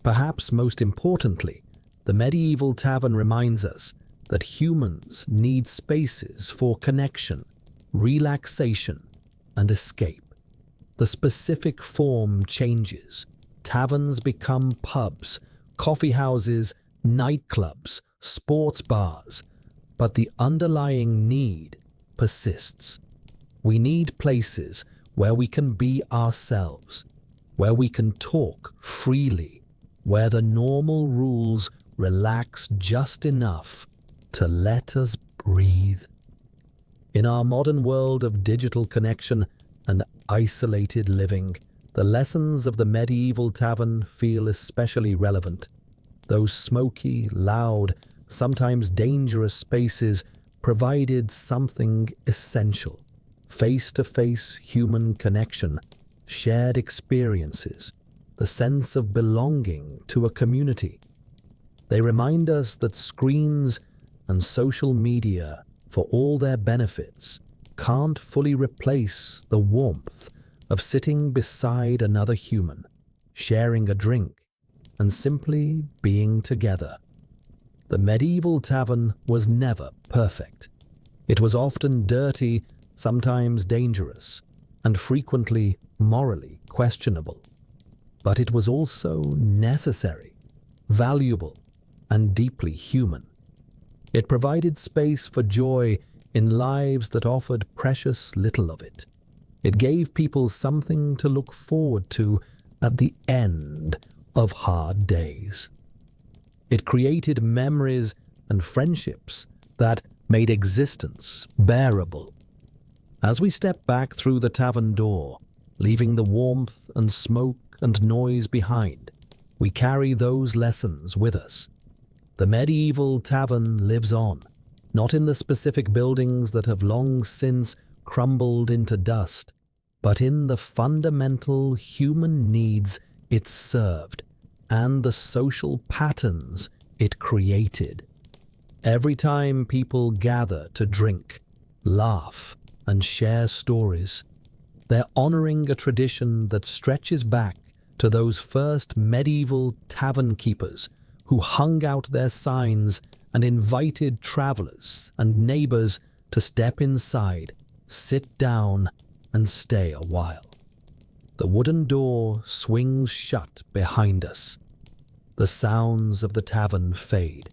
Perhaps most importantly, the medieval tavern reminds us that humans need spaces for connection, relaxation, and escape. The specific form changes. taverns become pubs, coffee houses, nightclubs, sports bars, but the underlying need persists. We need places where we can be ourselves, where we can talk freely, where the normal rules relax just enough to let us breathe. In our modern world of digital connection and isolated living, the lessons of the medieval tavern feel especially relevant. Those smoky, loud, sometimes dangerous spaces provided something essential: face-to-face human connection, shared experiences, the sense of belonging to a community. They remind us that screens and social media, for all their benefits, can't fully replace the warmth of sitting beside another human, sharing a drink, and simply being together. The medieval tavern was never perfect. It was often dirty, sometimes dangerous, and frequently morally questionable. But it was also necessary, valuable, and deeply human. It provided space for joy in lives that offered precious little of it. It gave people something to look forward to at the end of hard days. It created memories and friendships that made existence bearable. As we step back through the tavern door, leaving the warmth and smoke and noise behind, we carry those lessons with us. The medieval tavern lives on, not in the specific buildings that have long since crumbled into dust, but in the fundamental human needs it served and the social patterns it created. Every time people gather to drink, laugh, and share stories, they're honoring a tradition that stretches back to those first medieval tavern keepers who hung out their signs and invited travelers and neighbors to step inside, sit down, and stay a while. The wooden door swings shut behind us. The sounds of the tavern fade,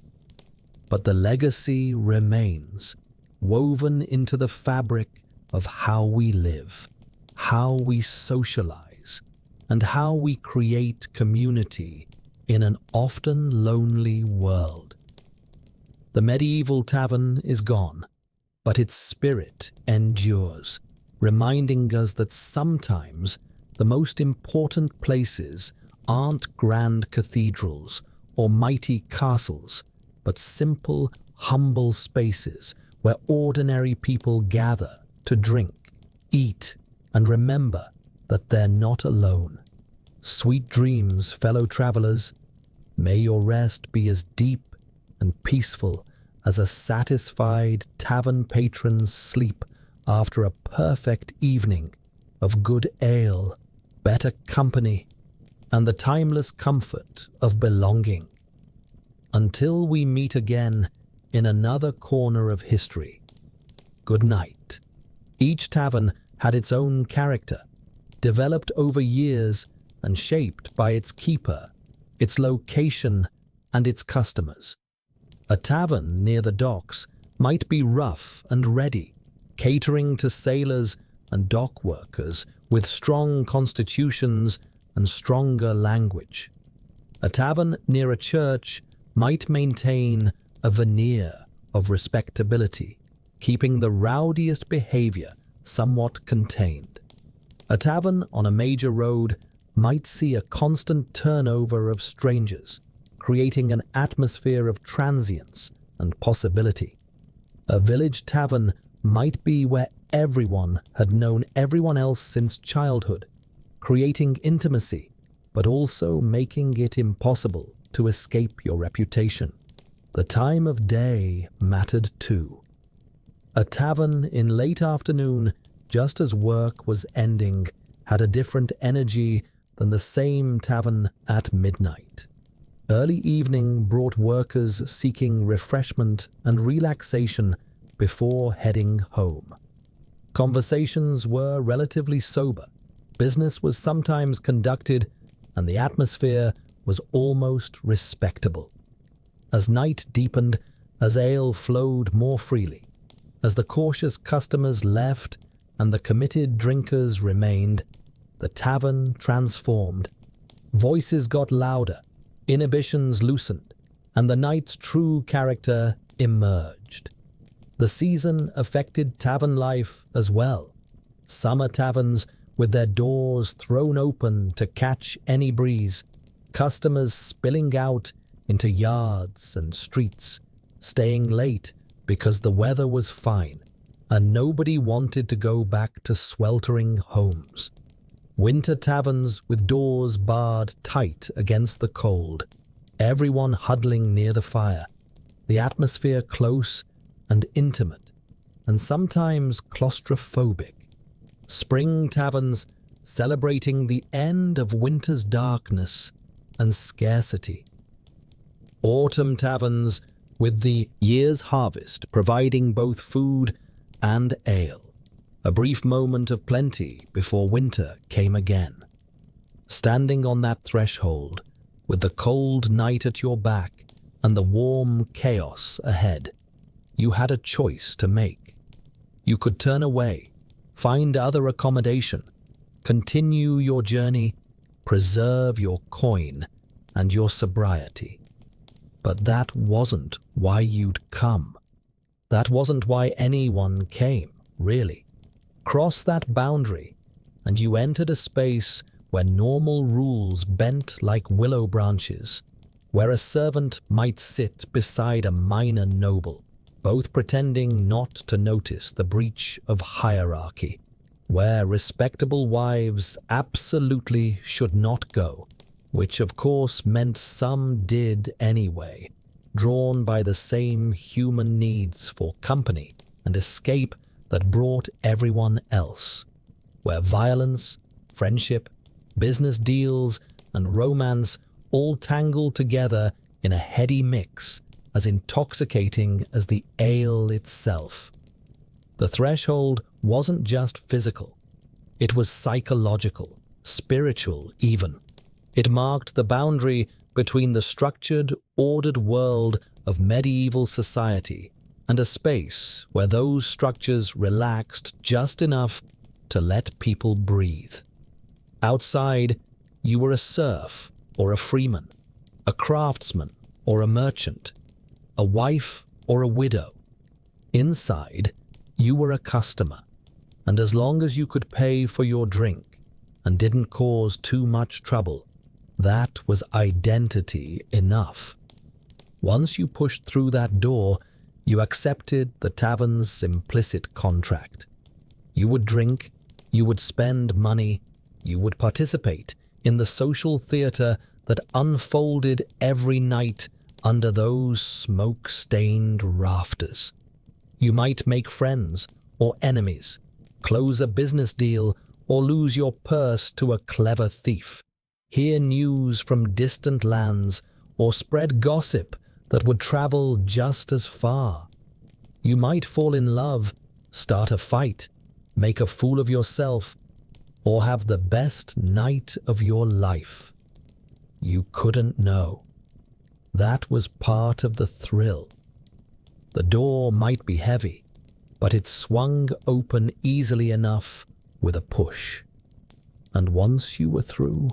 but the legacy remains, woven into the fabric of how we live, how we socialize, and how we create community in an often lonely world. The medieval tavern is gone, but its spirit endures, reminding us that sometimes the most important places aren't grand cathedrals or mighty castles, but simple, humble spaces where ordinary people gather to drink, eat, and remember that they're not alone. Sweet dreams, fellow travelers. May your rest be as deep and peaceful as a satisfied tavern patron's sleep after a perfect evening of good ale, better company, and the timeless comfort of belonging. Until we meet again in another corner of history, good night. Each tavern had its own character, developed over years and shaped by its keeper, its location, and its customers. A tavern near the docks might be rough and ready, catering to sailors and dock workers with strong constitutions and stronger language. A tavern near a church might maintain a veneer of respectability, keeping the rowdiest behavior somewhat contained. A tavern on a major road might see a constant turnover of strangers, creating an atmosphere of transience and possibility. A village tavern might be where everyone had known everyone else since childhood, creating intimacy, but also making it impossible to escape your reputation. The time of day mattered too. A tavern in late afternoon, just as work was ending, had a different energy than the same tavern at midnight. Early evening brought workers seeking refreshment and relaxation before heading home. Conversations were relatively sober. Business was sometimes conducted and the atmosphere was almost respectable. As night deepened, as ale flowed more freely, as the cautious customers left and the committed drinkers remained, the tavern transformed. Voices got louder, inhibitions loosened, and the night's true character emerged. The season affected tavern life as well. Summer taverns, with their doors thrown open to catch any breeze, customers spilling out into yards and streets, staying late because the weather was fine, and nobody wanted to go back to sweltering homes. Winter taverns with doors barred tight against the cold, everyone huddling near the fire, the atmosphere close and intimate, and sometimes claustrophobic. Spring taverns celebrating the end of winter's darkness and scarcity. Autumn taverns with the year's harvest providing both food and ale. A brief moment of plenty before winter came again. Standing on that threshold, with the cold night at your back and the warm chaos ahead, you had a choice to make. You could turn away, find other accommodation, continue your journey, preserve your coin and your sobriety. But that wasn't why you'd come. That wasn't why anyone came, really. Cross that boundary, and you entered a space where normal rules bent like willow branches, where a servant might sit beside a minor noble, both pretending not to notice the breach of hierarchy, where respectable wives absolutely should not go, which of course meant some did anyway, drawn by the same human needs for company and escape that brought everyone else, where violence, friendship, business deals, and romance all tangled together in a heady mix as intoxicating as the ale itself. The threshold wasn't just physical. It was psychological, spiritual even. It marked the boundary between the structured, ordered world of medieval society and a space where those structures relaxed just enough to let people breathe. Outside, you were a serf or a freeman, a craftsman or a merchant, a wife or a widow. Inside, you were a customer, and as long as you could pay for your drink and didn't cause too much trouble, that was identity enough. Once you pushed through that door, you accepted the tavern's implicit contract. You would drink, you would spend money, you would participate in the social theater that unfolded every night under those smoke-stained rafters. You might make friends or enemies, close a business deal, or lose your purse to a clever thief, hear news from distant lands, or spread gossip that would travel just as far. You might fall in love, start a fight, make a fool of yourself, or have the best night of your life. You couldn't know. That was part of the thrill. The door might be heavy, but it swung open easily enough with a push. And once you were through,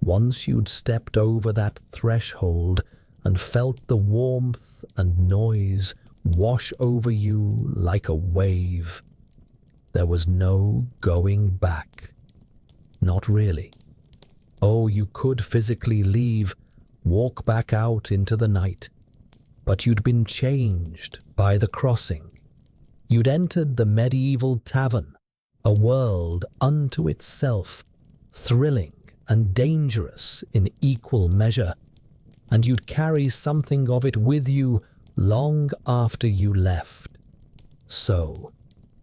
once you'd stepped over that threshold and felt the warmth and noise wash over you like a wave, there was no going back. Not really. Oh, you could physically leave, walk back out into the night, but you'd been changed by the crossing. You'd entered the medieval tavern, a world unto itself, thrilling and dangerous in equal measure, and you'd carry something of it with you long after you left. So,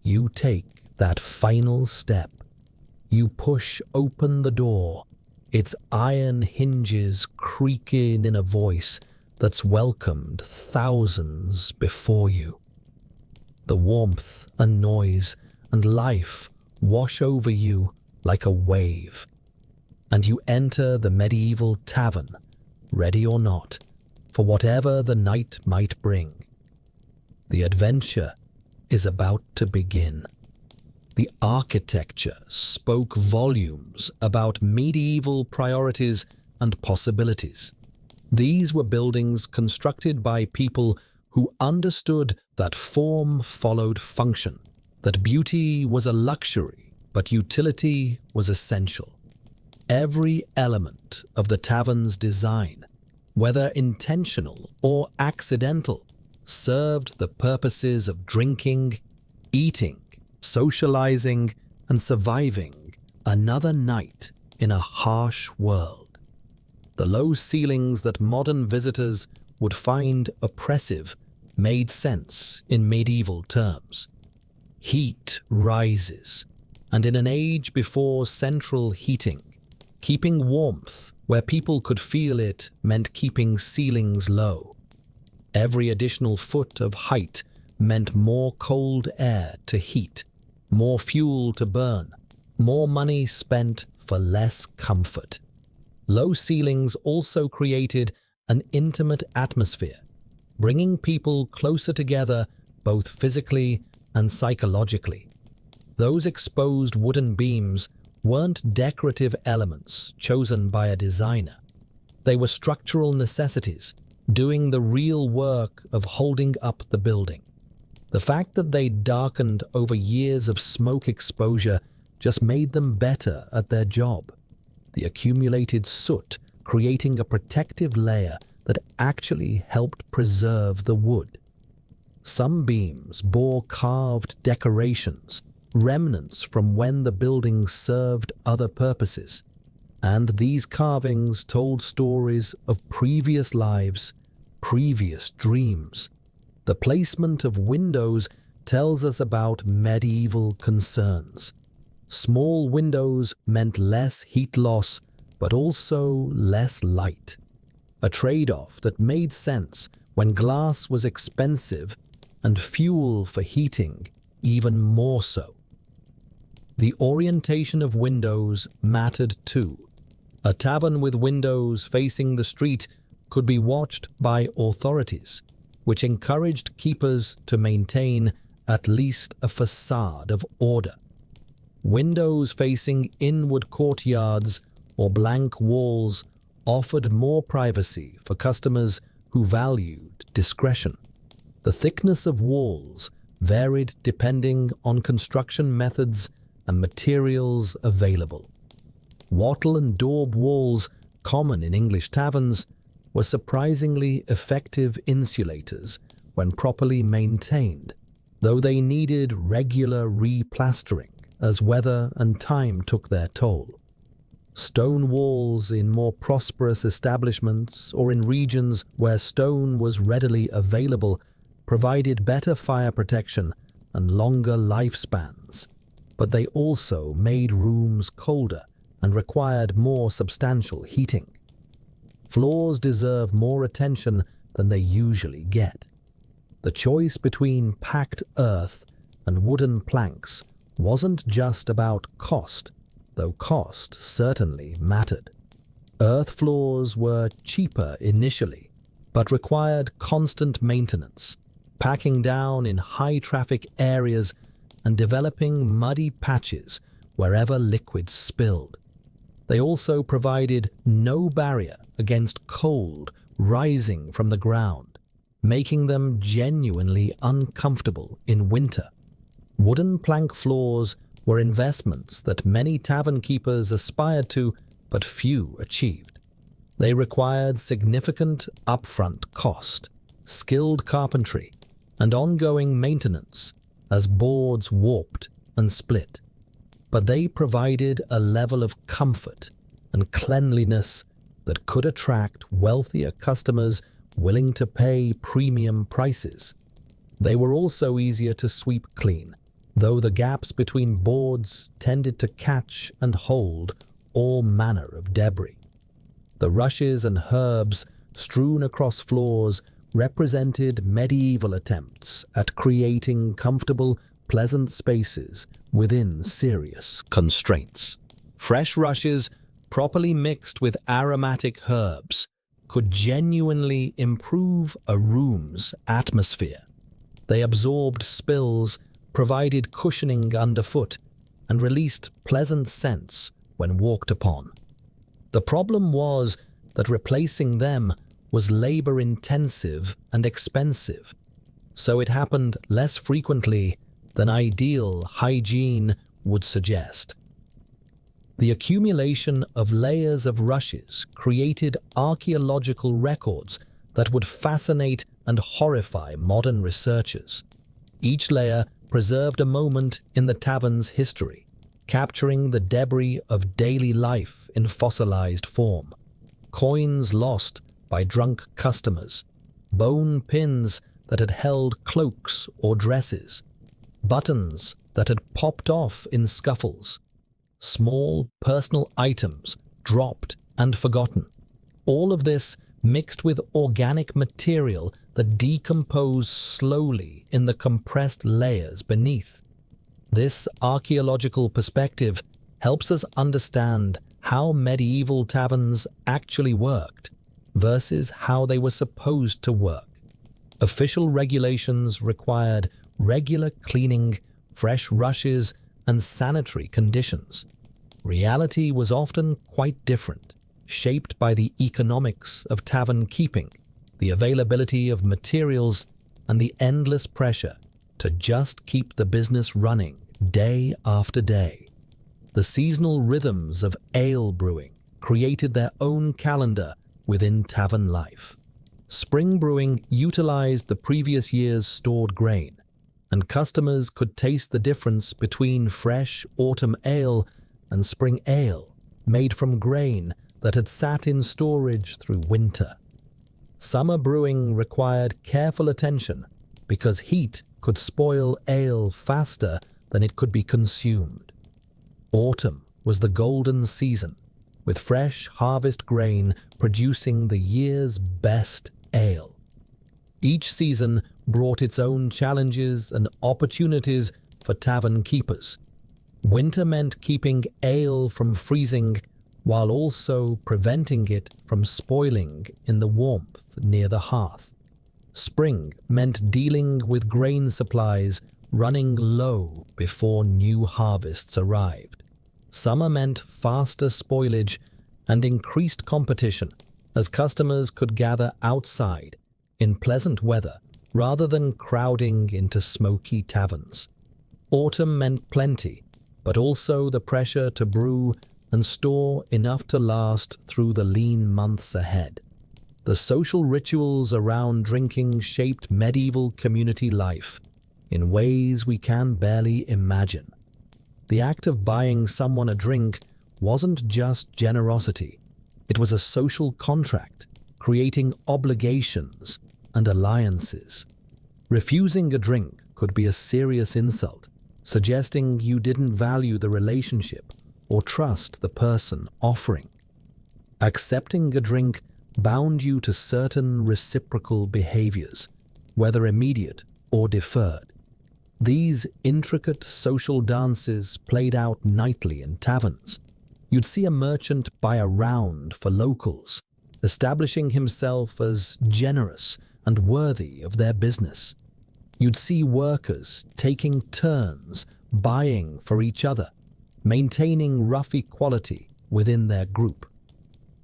you take that final step. You push open the door, its iron hinges creaking in a voice that's welcomed thousands before you. The warmth and noise and life wash over you like a wave. and you enter the medieval tavern, ready or not, for whatever the night might bring. The adventure is about to begin. The architecture spoke volumes about medieval priorities and possibilities. These were buildings constructed by people who understood that form followed function, that beauty was a luxury, but utility was essential. Every element of the tavern's design, whether intentional or accidental, served the purposes of drinking, eating, socializing, and surviving another night in a harsh world. The low ceilings that modern visitors would find oppressive made sense in medieval terms. Heat rises, and in an age before central heating, keeping warmth where people could feel it meant keeping ceilings low. Every additional foot of height meant more cold air to heat, more fuel to burn, more money spent for less comfort. Low ceilings also created an intimate atmosphere, bringing people closer together both physically and psychologically. Those exposed wooden beams weren't decorative elements chosen by a designer. They were structural necessities, doing the real work of holding up the building. The fact that they darkened over years of smoke exposure just made them better at their job. The accumulated soot creating a protective layer that actually helped preserve the wood. Some beams bore carved decorations, remnants from when the building served other purposes, and these carvings told stories of previous lives, previous dreams. The placement of windows tells us about medieval concerns. Small windows meant less heat loss, but also less light. A trade-off that made sense when glass was expensive and fuel for heating even more so. The orientation of windows mattered too. A tavern with windows facing the street could be watched by authorities, which encouraged keepers to maintain at least a facade of order. Windows facing inward courtyards or blank walls offered more privacy for customers who valued discretion. The thickness of walls varied depending on construction methods and materials available. Wattle and daub walls, common in English taverns, were surprisingly effective insulators when properly maintained, though they needed regular replastering as weather and time took their toll. Stone walls in more prosperous establishments or in regions where stone was readily available provided better fire protection and longer lifespans, but they also made rooms colder and required more substantial heating. Floors deserve more attention than they usually get. The choice between packed earth and wooden planks wasn't just about cost, though cost certainly mattered. Earth floors were cheaper initially, but required constant maintenance, packing down in high-traffic areas and developing muddy patches wherever liquids spilled. They also provided no barrier against cold rising from the ground, making them genuinely uncomfortable in winter. Wooden plank floors were investments that many tavern keepers aspired to, but few achieved. They required significant upfront cost, skilled carpentry, and ongoing maintenance as boards warped and split. But they provided a level of comfort and cleanliness that could attract wealthier customers willing to pay premium prices. They were also easier to sweep clean, though the gaps between boards tended to catch and hold all manner of debris. The rushes and herbs strewn across floors represented medieval attempts at creating comfortable, pleasant spaces within serious constraints. Fresh rushes properly mixed with aromatic herbs, could genuinely improve a room's atmosphere. They absorbed spills, provided cushioning underfoot, and released pleasant scents when walked upon. The problem was that replacing them was labor-intensive and expensive, so it happened less frequently than ideal hygiene would suggest. The accumulation of layers of rushes created archaeological records that would fascinate and horrify modern researchers. Each layer preserved a moment in the tavern's history, capturing the debris of daily life in fossilized form. Coins lost by drunk customers, bone pins that had held cloaks or dresses, buttons that had popped off in scuffles, small personal items dropped and forgotten. All of this mixed with organic material that decomposed slowly in the compressed layers beneath. This archaeological perspective helps us understand how medieval taverns actually worked versus how they were supposed to work. Official regulations required regular cleaning, fresh rushes, and sanitary conditions. Reality was often quite different, shaped by the economics of tavern keeping, the availability of materials, and the endless pressure to just keep the business running day after day. The seasonal rhythms of ale brewing created their own calendar within tavern life. Spring brewing utilized the previous year's stored grain, and customers could taste the difference between fresh autumn ale and spring ale made from grain that had sat in storage through winter. Summer brewing required careful attention because heat could spoil ale faster than it could be consumed. Autumn was the golden season, with fresh harvest grain producing the year's best ale. Each season brought its own challenges and opportunities for tavern keepers. Winter meant keeping ale from freezing while also preventing it from spoiling in the warmth near the hearth. Spring meant dealing with grain supplies running low before new harvests arrived. Summer meant faster spoilage and increased competition as customers could gather outside in pleasant weather rather than crowding into smoky taverns. Autumn meant plenty, but also the pressure to brew and store enough to last through the lean months ahead. The social rituals around drinking shaped medieval community life in ways we can barely imagine. The act of buying someone a drink wasn't just generosity. It was a social contract, creating obligations and alliances. Refusing a drink could be a serious insult, suggesting you didn't value the relationship or trust the person offering. Accepting a drink bound you to certain reciprocal behaviors, whether immediate or deferred. These intricate social dances played out nightly in taverns. You'd see a merchant buy a round for locals, establishing himself as generous and worthy of their business. You'd see workers taking turns buying for each other, maintaining rough equality within their group.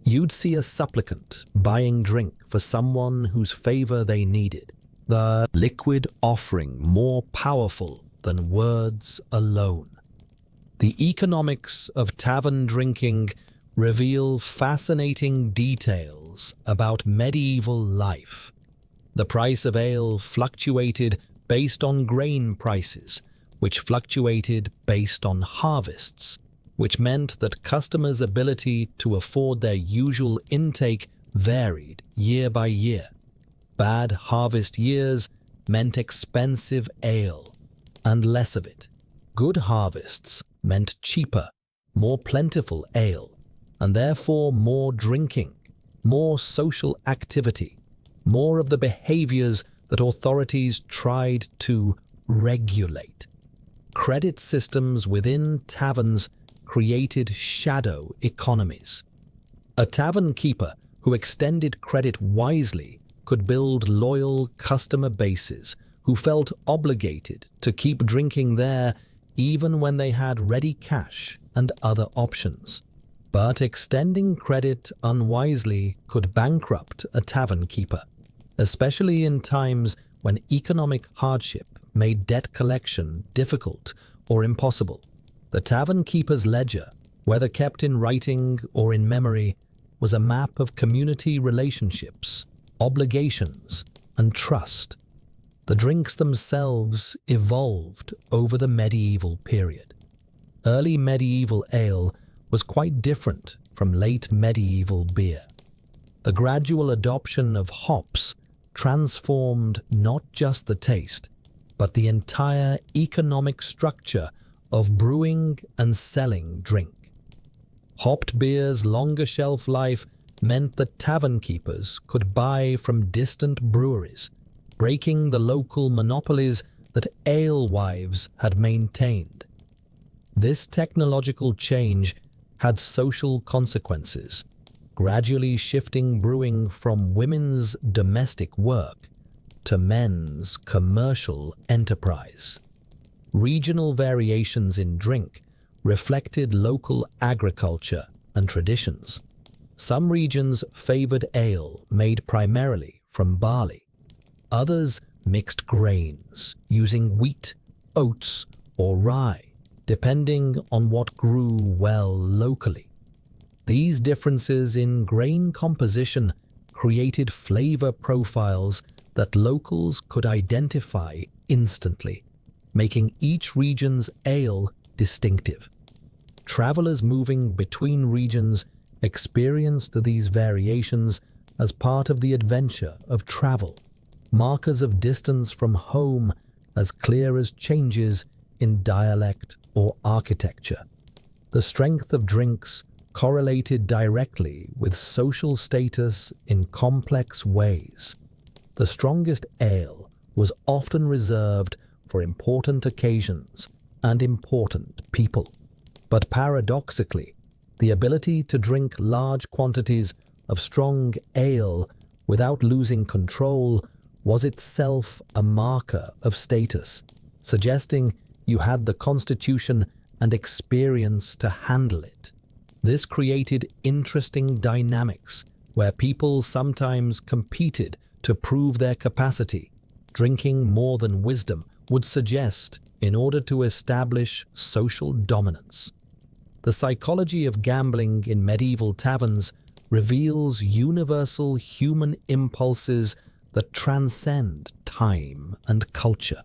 You'd see a supplicant buying drink for someone whose favor they needed, the liquid offering more powerful than words alone. The economics of tavern drinking reveal fascinating details about medieval life. The price of ale fluctuated based on grain prices, which fluctuated based on harvests, which meant that customers' ability to afford their usual intake varied year by year. Bad harvest years meant expensive ale and less of it. Good harvests meant cheaper, more plentiful ale, and therefore more drinking, more social activity, more of the behaviors that authorities tried to regulate. Credit systems within taverns created shadow economies. A tavern keeper who extended credit wisely could build loyal customer bases who felt obligated to keep drinking there even when they had ready cash and other options. But extending credit unwisely could bankrupt a tavern keeper, especially in times when economic hardship made debt collection difficult or impossible. The tavern keeper's ledger, whether kept in writing or in memory, was a map of community relationships, obligations, and trust. The drinks themselves evolved over the medieval period. Early medieval ale was quite different from late medieval beer. The gradual adoption of hops transformed not just the taste, but the entire economic structure of brewing and selling drink. Hopped beer's longer shelf life meant that tavern keepers could buy from distant breweries, breaking the local monopolies that alewives had maintained. This technological change had social consequences, gradually shifting brewing from women's domestic work to men's commercial enterprise. Regional variations in drink reflected local agriculture and traditions. Some regions favored ale made primarily from barley. Others mixed grains, using wheat, oats, or rye, depending on what grew well locally. These differences in grain composition created flavor profiles that locals could identify instantly, making each region's ale distinctive. Travelers moving between regions experienced these variations as part of the adventure of travel, markers of distance from home as clear as changes in dialect or architecture. The strength of drinks correlated directly with social status in complex ways. The strongest ale was often reserved for important occasions and important people. But paradoxically, the ability to drink large quantities of strong ale without losing control was itself a marker of status, suggesting you had the constitution and experience to handle it. This created interesting dynamics where people sometimes competed to prove their capacity. Drinking more than wisdom would suggest in order to establish social dominance. The psychology of gambling in medieval taverns reveals universal human impulses that transcend time and culture.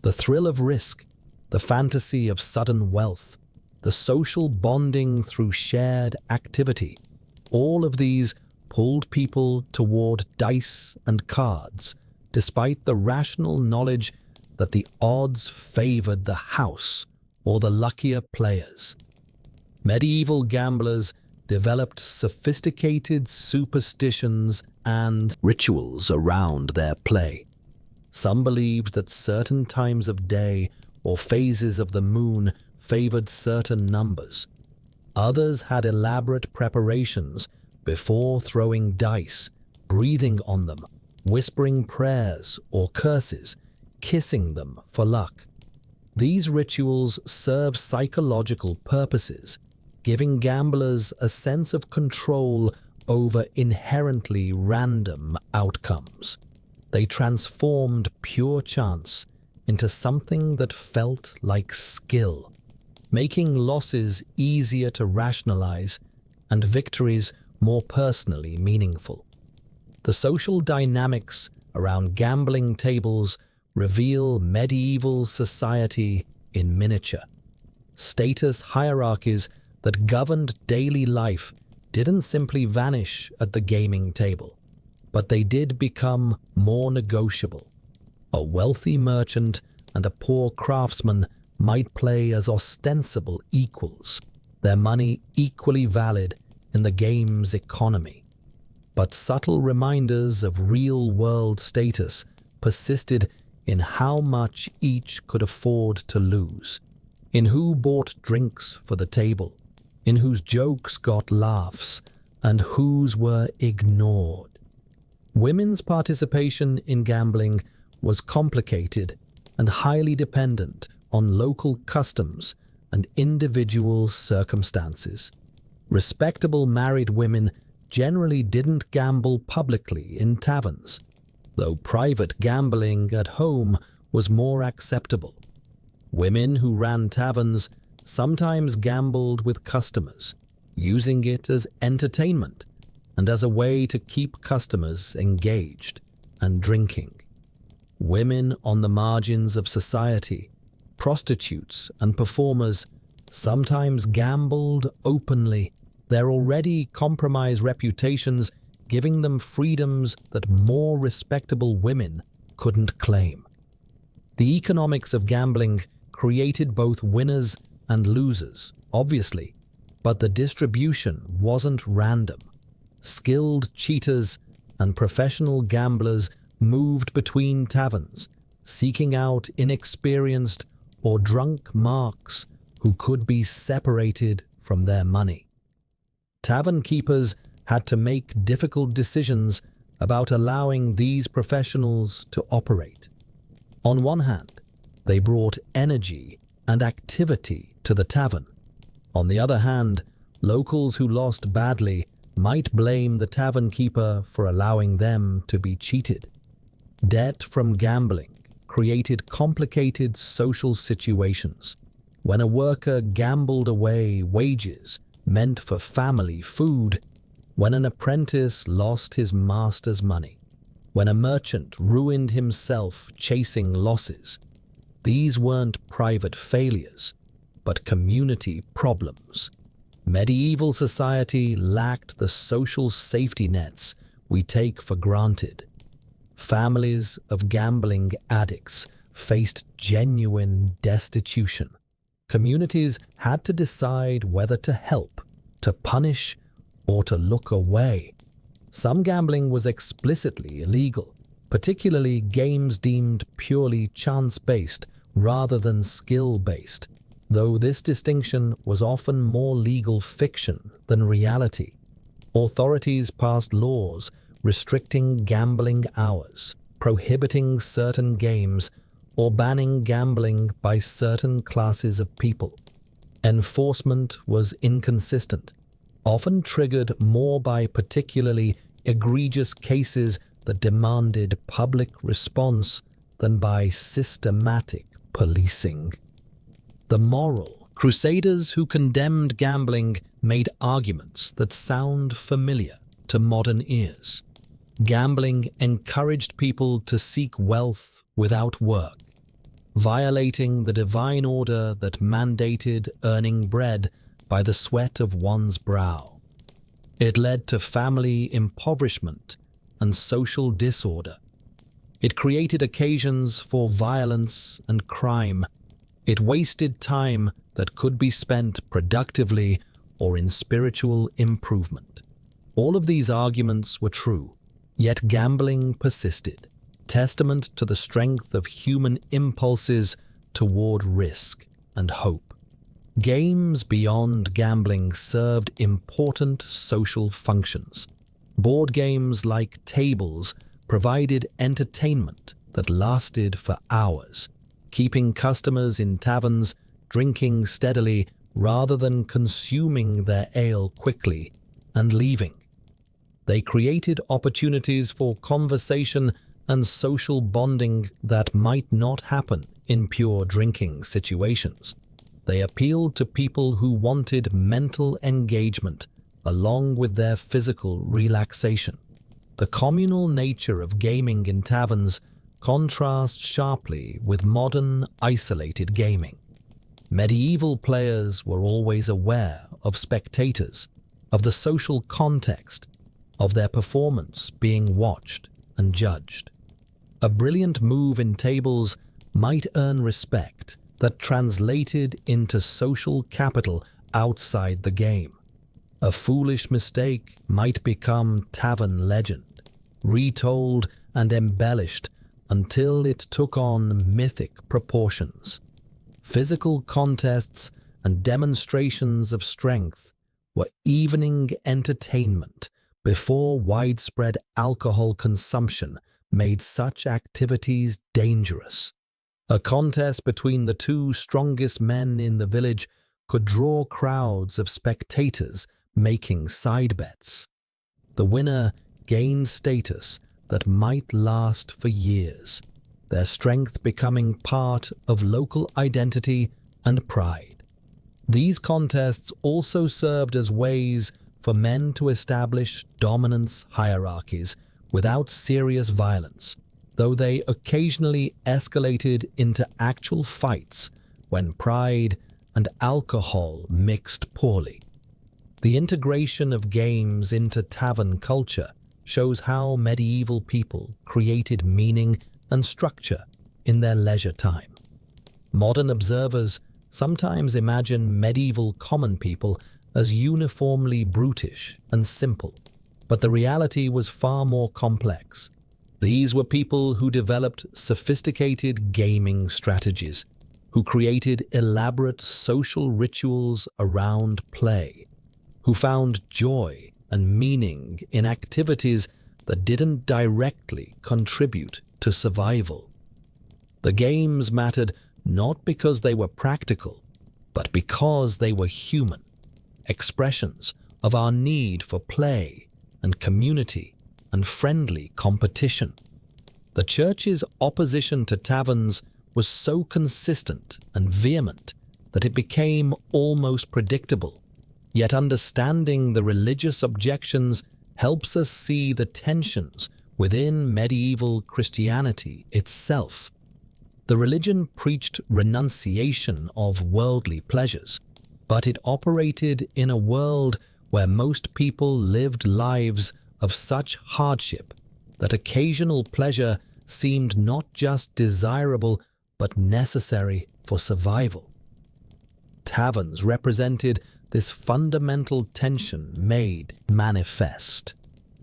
The thrill of risk, the fantasy of sudden wealth, the social bonding through shared activity, all of these pulled people toward dice and cards, despite the rational knowledge that the odds favored the house or the luckier players. Medieval gamblers developed sophisticated superstitions and rituals around their play. Some believed that certain times of day or phases of the moon favored certain numbers. Others had elaborate preparations before throwing dice, breathing on them, whispering prayers or curses, kissing them for luck. These rituals serve psychological purposes, giving gamblers a sense of control over inherently random outcomes. They transformed pure chance into something that felt like skill, making losses easier to rationalize and victories more personally meaningful. The social dynamics around gambling tables reveal medieval society in miniature. Status hierarchies that governed daily life didn't simply vanish at the gaming table, but they did become more negotiable. A wealthy merchant and a poor craftsman might play as ostensible equals, their money equally valid in the game's economy. But subtle reminders of real-world status persisted in how much each could afford to lose. in who bought drinks for the table, in whose jokes got laughs, and whose were ignored. Women's participation in gambling was complicated and highly dependent on local customs and individual circumstances. Respectable married women generally didn't gamble publicly in taverns, though private gambling at home was more acceptable. Women who ran taverns sometimes gambled with customers, using it as entertainment and as a way to keep customers engaged and drinking. Women on the margins of society, prostitutes and performers, sometimes gambled openly, their already compromised reputations giving them freedoms that more respectable women couldn't claim. The economics of gambling created both winners and losers, obviously, but the distribution wasn't random. Skilled cheaters and professional gamblers moved between taverns, seeking out inexperienced or drunk marks who could be separated from their money. Tavern keepers had to make difficult decisions about allowing these professionals to operate. On one hand, they brought energy and activity to the tavern. On the other hand, locals who lost badly might blame the tavern keeper for allowing them to be cheated. Debt from gambling created complicated social situations. When a worker gambled away wages meant for family food, when an apprentice lost his master's money, when a merchant ruined himself chasing losses, these weren't private failures, but community problems. Medieval society lacked the social safety nets we take for granted. Families of gambling addicts faced genuine destitution. Communities had to decide whether to help, to punish, or to look away. Some gambling was explicitly illegal, particularly games deemed purely chance-based rather than skill-based, though this distinction was often more legal fiction than reality. Authorities passed laws restricting gambling hours, prohibiting certain games, or banning gambling by certain classes of people. Enforcement was inconsistent, often triggered more by particularly egregious cases that demanded public response than by systematic policing. The moral crusaders who condemned gambling made arguments that sound familiar to modern ears. Gambling encouraged people to seek wealth without work, violating the divine order that mandated earning bread by the sweat of one's brow. It led to family impoverishment and social disorder. It created occasions for violence and crime. It wasted time that could be spent productively or in spiritual improvement. All of these arguments were true, yet gambling persisted, testament to the strength of human impulses toward risk and hope. Games beyond gambling served important social functions. Board games like tables provided entertainment that lasted for hours, keeping customers in taverns drinking steadily rather than consuming their ale quickly and leaving. They created opportunities for conversation and social bonding that might not happen in pure drinking situations. They appealed to people who wanted mental engagement along with their physical relaxation. The communal nature of gaming in taverns contrasts sharply with modern, isolated gaming. Medieval players were always aware of spectators, of the social context, of their performance being watched and judged. A brilliant move in tables might earn respect that translated into social capital outside the game. A foolish mistake might become tavern legend, retold and embellished until it took on mythic proportions. Physical contests and demonstrations of strength were evening entertainment before widespread alcohol consumption made such activities dangerous. A contest between the two strongest men in the village could draw crowds of spectators making side bets. The winner gained status that might last for years, their strength becoming part of local identity and pride. These contests also served as ways for men to establish dominance hierarchies without serious violence, though they occasionally escalated into actual fights when pride and alcohol mixed poorly. The integration of games into tavern culture shows how medieval people created meaning and structure in their leisure time. Modern observers sometimes imagine medieval common people as uniformly brutish and simple, but the reality was far more complex. These were people who developed sophisticated gaming strategies, who created elaborate social rituals around play, who found joy and meaning in activities that didn't directly contribute to survival. The games mattered not because they were practical, but because they were human, expressions of our need for play and community and friendly competition. The church's opposition to taverns was so consistent and vehement that it became almost predictable. Yet understanding the religious objections helps us see the tensions within medieval Christianity itself. The religion preached renunciation of worldly pleasures, but it operated in a world where most people lived lives of such hardship that occasional pleasure seemed not just desirable but necessary for survival. Taverns represented this fundamental tension made manifest.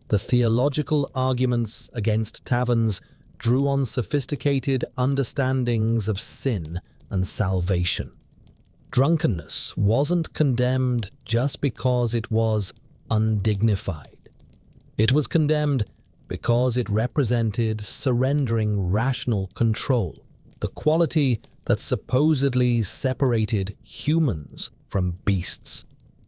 The theological arguments against taverns drew on sophisticated understandings of sin and salvation. Drunkenness wasn't condemned just because it was undignified. It was condemned because it represented surrendering rational control, the quality that supposedly separated humans from beasts.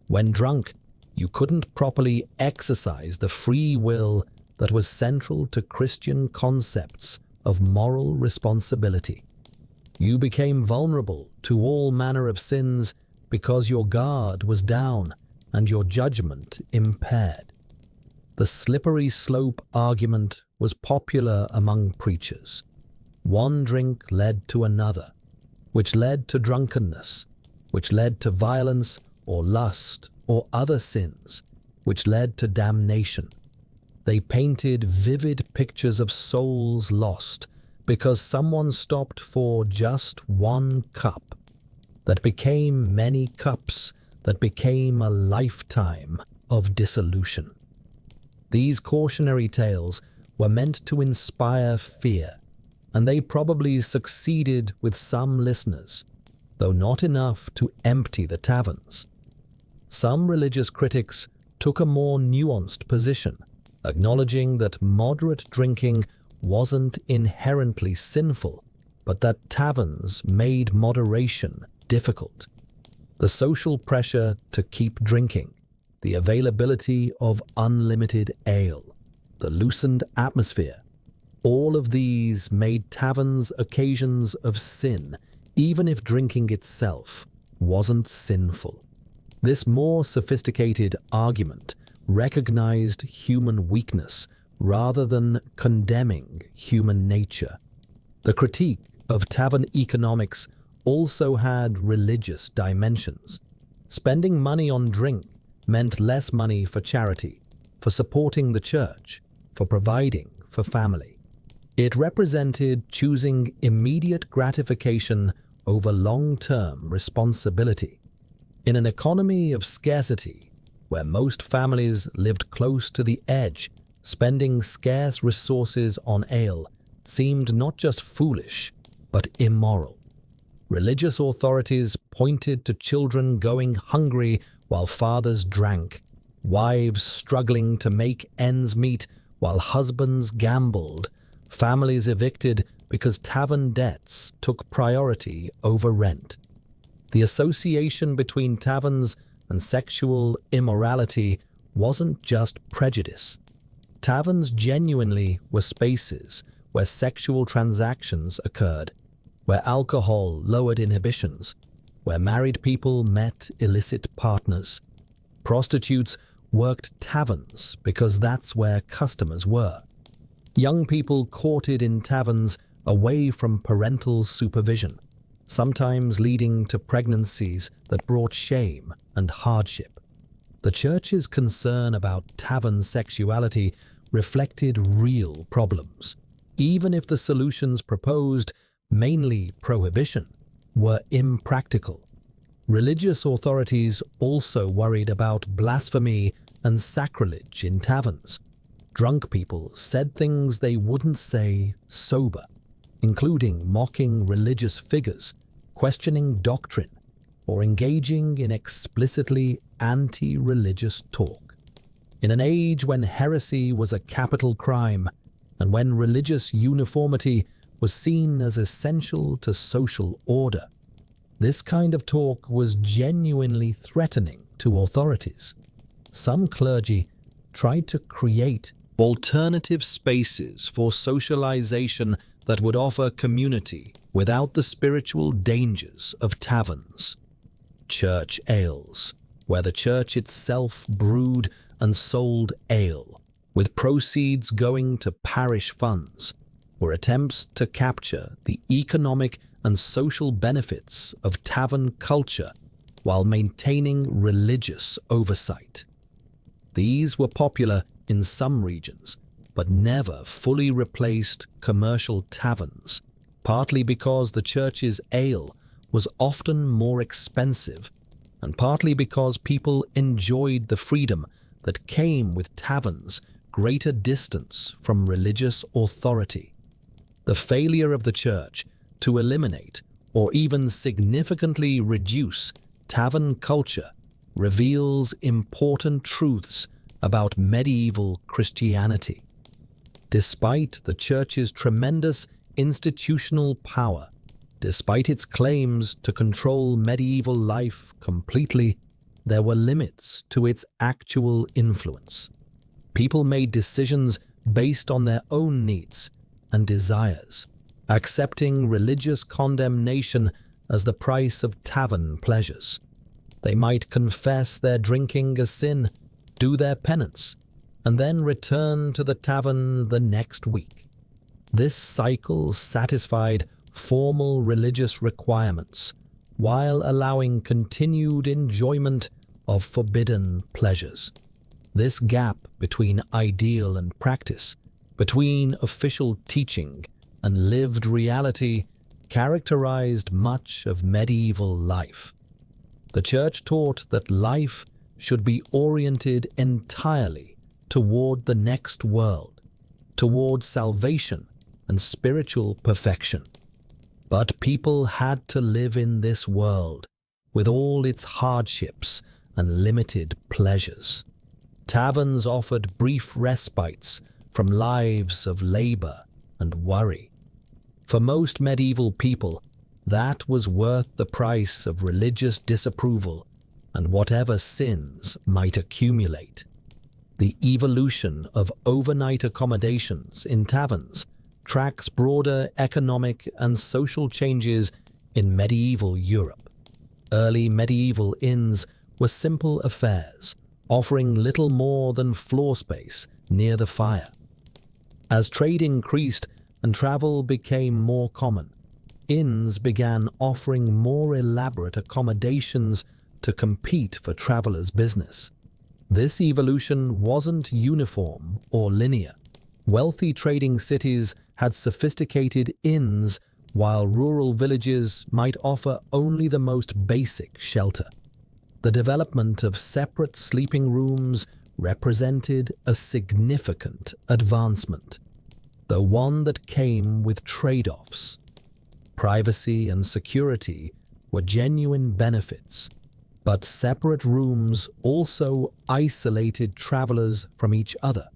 When drunk, you couldn't properly exercise the free will that was central to Christian concepts of moral responsibility. You became vulnerable to all manner of sins because your guard was down and your judgment impaired. The slippery slope argument was popular among preachers. One drink led to another, which led to drunkenness, which led to violence or lust or other sins, which led to damnation. They painted vivid pictures of souls lost because someone stopped for just one cup, that became many cups, that became a lifetime of dissolution. These cautionary tales were meant to inspire fear, and they probably succeeded with some listeners, though not enough to empty the taverns. Some religious critics took a more nuanced position, acknowledging that moderate drinking wasn't inherently sinful, but that taverns made moderation difficult. The social pressure to keep drinking, the availability of unlimited ale, the loosened atmosphere, all of these made taverns occasions of sin, even if drinking itself wasn't sinful. This more sophisticated argument recognized human weakness rather than condemning human nature. The critique of tavern economics also had religious dimensions. Spending money on drink meant less money for charity, for supporting the church, for providing for family. It represented choosing immediate gratification over long-term responsibility. In an economy of scarcity, where most families lived close to the edge, spending scarce resources on ale seemed not just foolish, but immoral. Religious authorities pointed to children going hungry while fathers drank, wives struggling to make ends meet while husbands gambled, families evicted because tavern debts took priority over rent. The association between taverns and sexual immorality wasn't just prejudice. Taverns genuinely were spaces where sexual transactions occurred, where alcohol lowered inhibitions, where married people met illicit partners. Prostitutes worked taverns because that's where customers were. Young people courted in taverns away from parental supervision, sometimes leading to pregnancies that brought shame and hardship. The church's concern about tavern sexuality reflected real problems, even if the solutions proposed, mainly prohibition, were impractical. Religious authorities also worried about blasphemy and sacrilege in taverns. Drunk people said things they wouldn't say sober, including mocking religious figures, questioning doctrine, or engaging in explicitly anti-religious talk. In an age when heresy was a capital crime and when religious uniformity was seen as essential to social order, this kind of talk was genuinely threatening to authorities. Some clergy tried to create alternative spaces for socialization that would offer community without the spiritual dangers of taverns. Church ales, where the church itself brewed and sold ale, with proceeds going to parish funds, were attempts to capture the economic and social benefits of tavern culture while maintaining religious oversight. These were popular in some regions, but never fully replaced commercial taverns, partly because the church's ale was often more expensive, and partly because people enjoyed the freedom that came with taverns' greater distance from religious authority. The failure of the church to eliminate or even significantly reduce tavern culture reveals important truths about medieval Christianity. Despite the church's tremendous institutional power, despite its claims to control medieval life completely, there were limits to its actual influence. People made decisions based on their own needs and desires, accepting religious condemnation as the price of tavern pleasures. They might confess their drinking a sin, do their penance, and then return to the tavern the next week. This cycle satisfied formal religious requirements while allowing continued enjoyment of forbidden pleasures. This gap between ideal and practice, between official teaching and lived reality, characterized much of medieval life. The church taught that life should be oriented entirely toward the next world, toward salvation and spiritual perfection. But people had to live in this world, with all its hardships and limited pleasures. Taverns offered brief respites from lives of labor and worry. For most medieval people, that was worth the price of religious disapproval and whatever sins might accumulate. The evolution of overnight accommodations in taverns tracks broader economic and social changes in medieval Europe. Early medieval inns were simple affairs, offering little more than floor space near the fire. As trade increased and travel became more common, inns began offering more elaborate accommodations to compete for travelers' business. This evolution wasn't uniform or linear. Wealthy trading cities had sophisticated inns, while rural villages might offer only the most basic shelter. The development of separate sleeping rooms represented a significant advancement, though one that came with trade-offs. Privacy and security were genuine benefits, but separate rooms also isolated travelers from each other,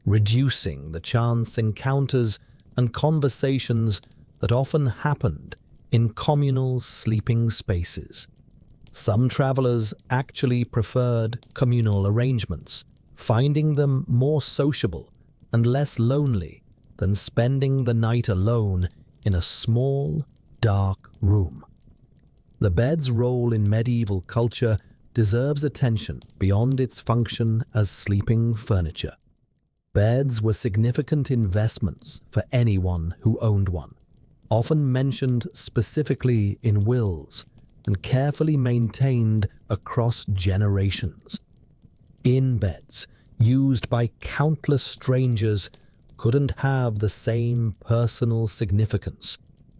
reducing the chance encounters and conversations that often happened in communal sleeping spaces. Some travelers actually preferred communal arrangements, finding them more sociable and less lonely than spending the night alone in a small, dark room. The bed's role in medieval culture deserves attention beyond its function as sleeping furniture. Beds were significant investments for anyone who owned one, often mentioned specifically in wills and carefully maintained across generations. Inn beds, used by countless strangers, couldn't have the same personal significance,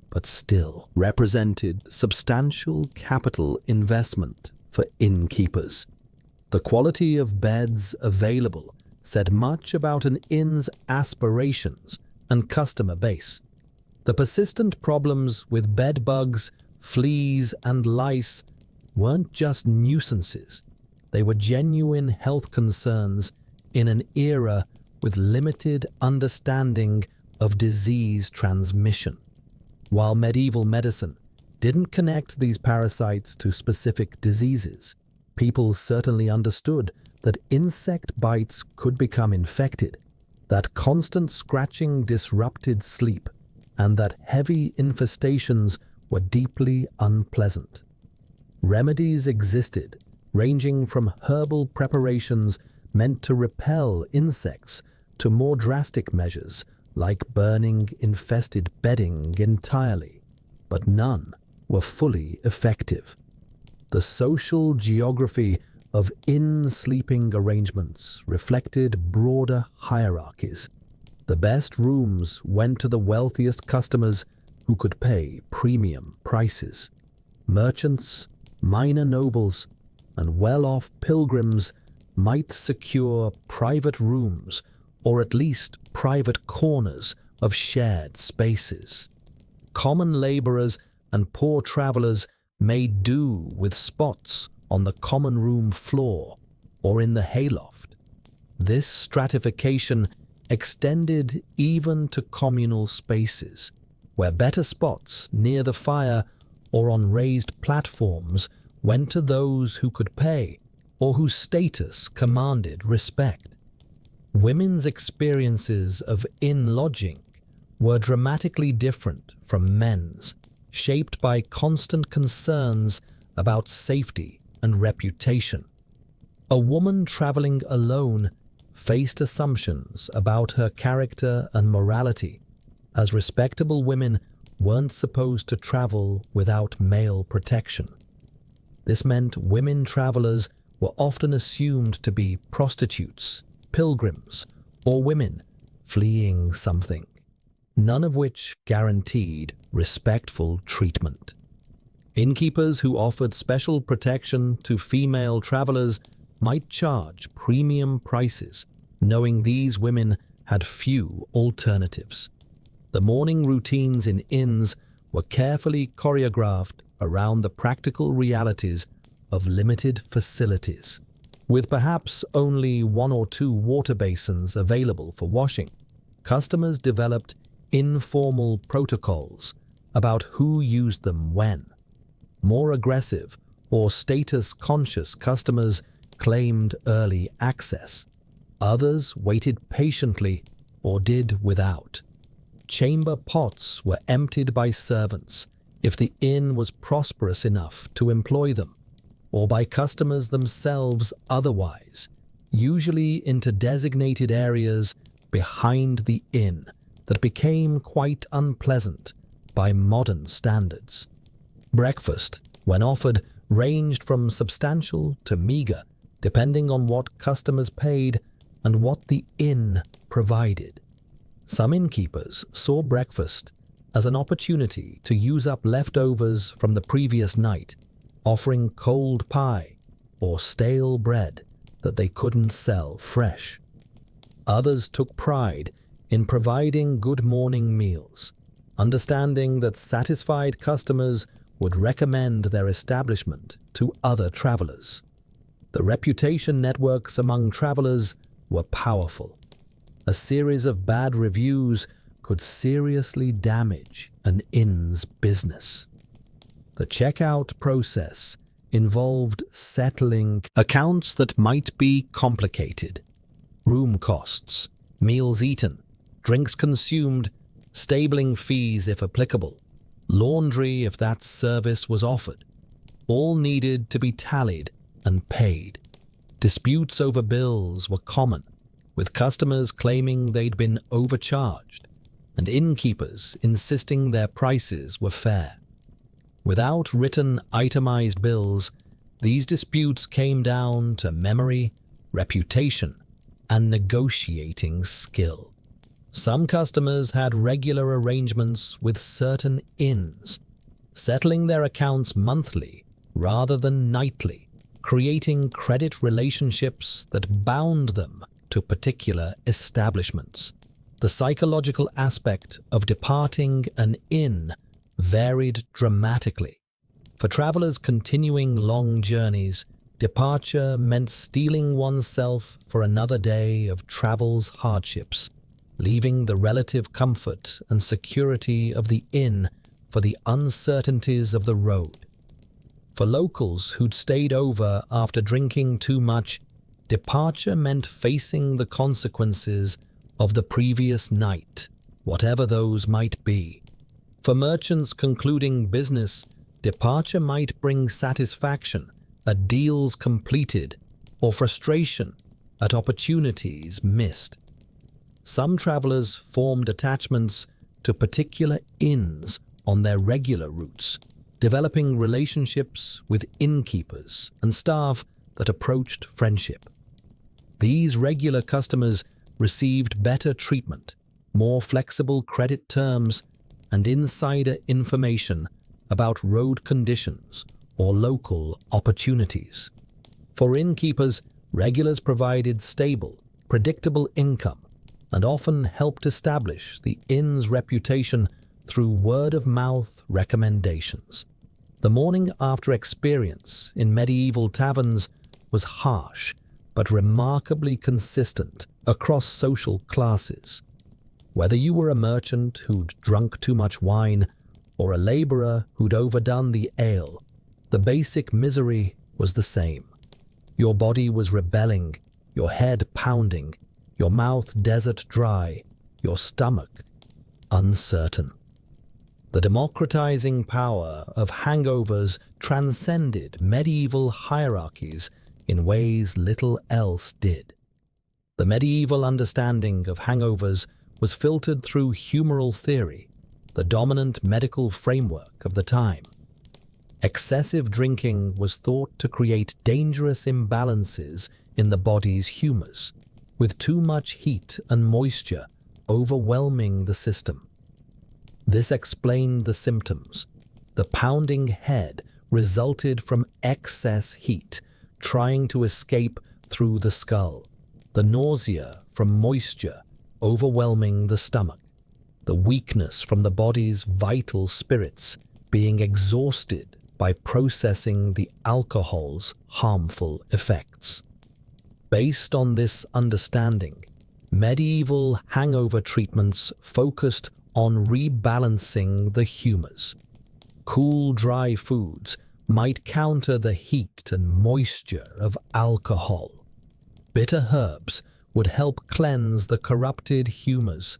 but still represented substantial capital investment for innkeepers. The quality of beds available said much about an inn's aspirations and customer base. The persistent problems with bed bugs, fleas, and lice weren't just nuisances. They were genuine health concerns in an era with limited understanding of disease transmission. While medieval medicine didn't connect these parasites to specific diseases, people certainly understood that insect bites could become infected, that constant scratching disrupted sleep, and that heavy infestations were deeply unpleasant. Remedies existed, ranging from herbal preparations meant to repel insects to more drastic measures like burning infested bedding entirely, but none were fully effective. The social geography of inn sleeping arrangements reflected broader hierarchies. The best rooms went to the wealthiest customers who could pay premium prices. Merchants, minor nobles, and well-off pilgrims might secure private rooms or at least private corners of shared spaces. Common laborers and poor travelers made do with spots on the common room floor or in the hayloft. This stratification extended even to communal spaces, where better spots near the fire or on raised platforms went to those who could pay or whose status commanded respect. Women's experiences of inn lodging were dramatically different from men's, shaped by constant concerns about safety and reputation. A woman traveling alone faced assumptions about her character and morality, as respectable women weren't supposed to travel without male protection. This meant women travelers were often assumed to be prostitutes, pilgrims, or women fleeing something, none of which guaranteed respectful treatment. Innkeepers who offered special protection to female travelers might charge premium prices, knowing these women had few alternatives. The morning routines in inns were carefully choreographed around the practical realities of limited facilities. With perhaps only 1 or 2 water basins available for washing, customers developed informal protocols about who used them when. More aggressive or status-conscious customers claimed early access. Others waited patiently or did without. Chamber pots were emptied by servants if the inn was prosperous enough to employ them, or by customers themselves otherwise, usually into designated areas behind the inn that became quite unpleasant by modern standards. Breakfast, when offered, ranged from substantial to meager, depending on what customers paid and what the inn provided. Some innkeepers saw breakfast as an opportunity to use up leftovers from the previous night, offering cold pie or stale bread that they couldn't sell fresh. Others took pride in providing good morning meals, understanding that satisfied customers would recommend their establishment to other travelers. The reputation networks among travelers were powerful. A series of bad reviews could seriously damage an inn's business. The checkout process involved settling accounts that might be complicated. Room costs, meals eaten, drinks consumed, stabling fees if applicable, laundry if that service was offered, all needed to be tallied and paid. Disputes over bills were common, with customers claiming they'd been overcharged and innkeepers insisting their prices were fair. Without written itemized bills, these disputes came down to memory, reputation, and negotiating skill. Some customers had regular arrangements with certain inns, settling their accounts monthly rather than nightly, creating credit relationships that bound them to particular establishments. The psychological aspect of departing an inn varied dramatically. For travelers continuing long journeys, departure meant steeling oneself for another day of travel's hardships, leaving the relative comfort and security of the inn for the uncertainties of the road. For locals who'd stayed over after drinking too much, departure meant facing the consequences of the previous night, whatever those might be. For merchants concluding business, departure might bring satisfaction at deals completed or frustration at opportunities missed. Some travelers formed attachments to particular inns on their regular routes, developing relationships with innkeepers and staff that approached friendship. These regular customers received better treatment, more flexible credit terms, and insider information about road conditions or local opportunities. For innkeepers, regulars provided stable, predictable income and often helped establish the inn's reputation through word-of-mouth recommendations. The morning after experience in medieval taverns was harsh but remarkably consistent across social classes. Whether you were a merchant who'd drunk too much wine or a laborer who'd overdone the ale, the basic misery was the same. Your body was rebelling, your head pounding, your mouth desert dry, your stomach uncertain. The democratizing power of hangovers transcended medieval hierarchies in ways little else did. The medieval understanding of hangovers was filtered through humoral theory, the dominant medical framework of the time. Excessive drinking was thought to create dangerous imbalances in the body's humors, with too much heat and moisture overwhelming the system. This explained the symptoms. The pounding head resulted from excess heat trying to escape through the skull, the nausea from moisture overwhelming the stomach, the weakness from the body's vital spirits being exhausted by processing the alcohol's harmful effects. Based on this understanding, medieval hangover treatments focused on rebalancing the humors. Cool, dry foods might counter the heat and moisture of alcohol. Bitter herbs would help cleanse the corrupted humors.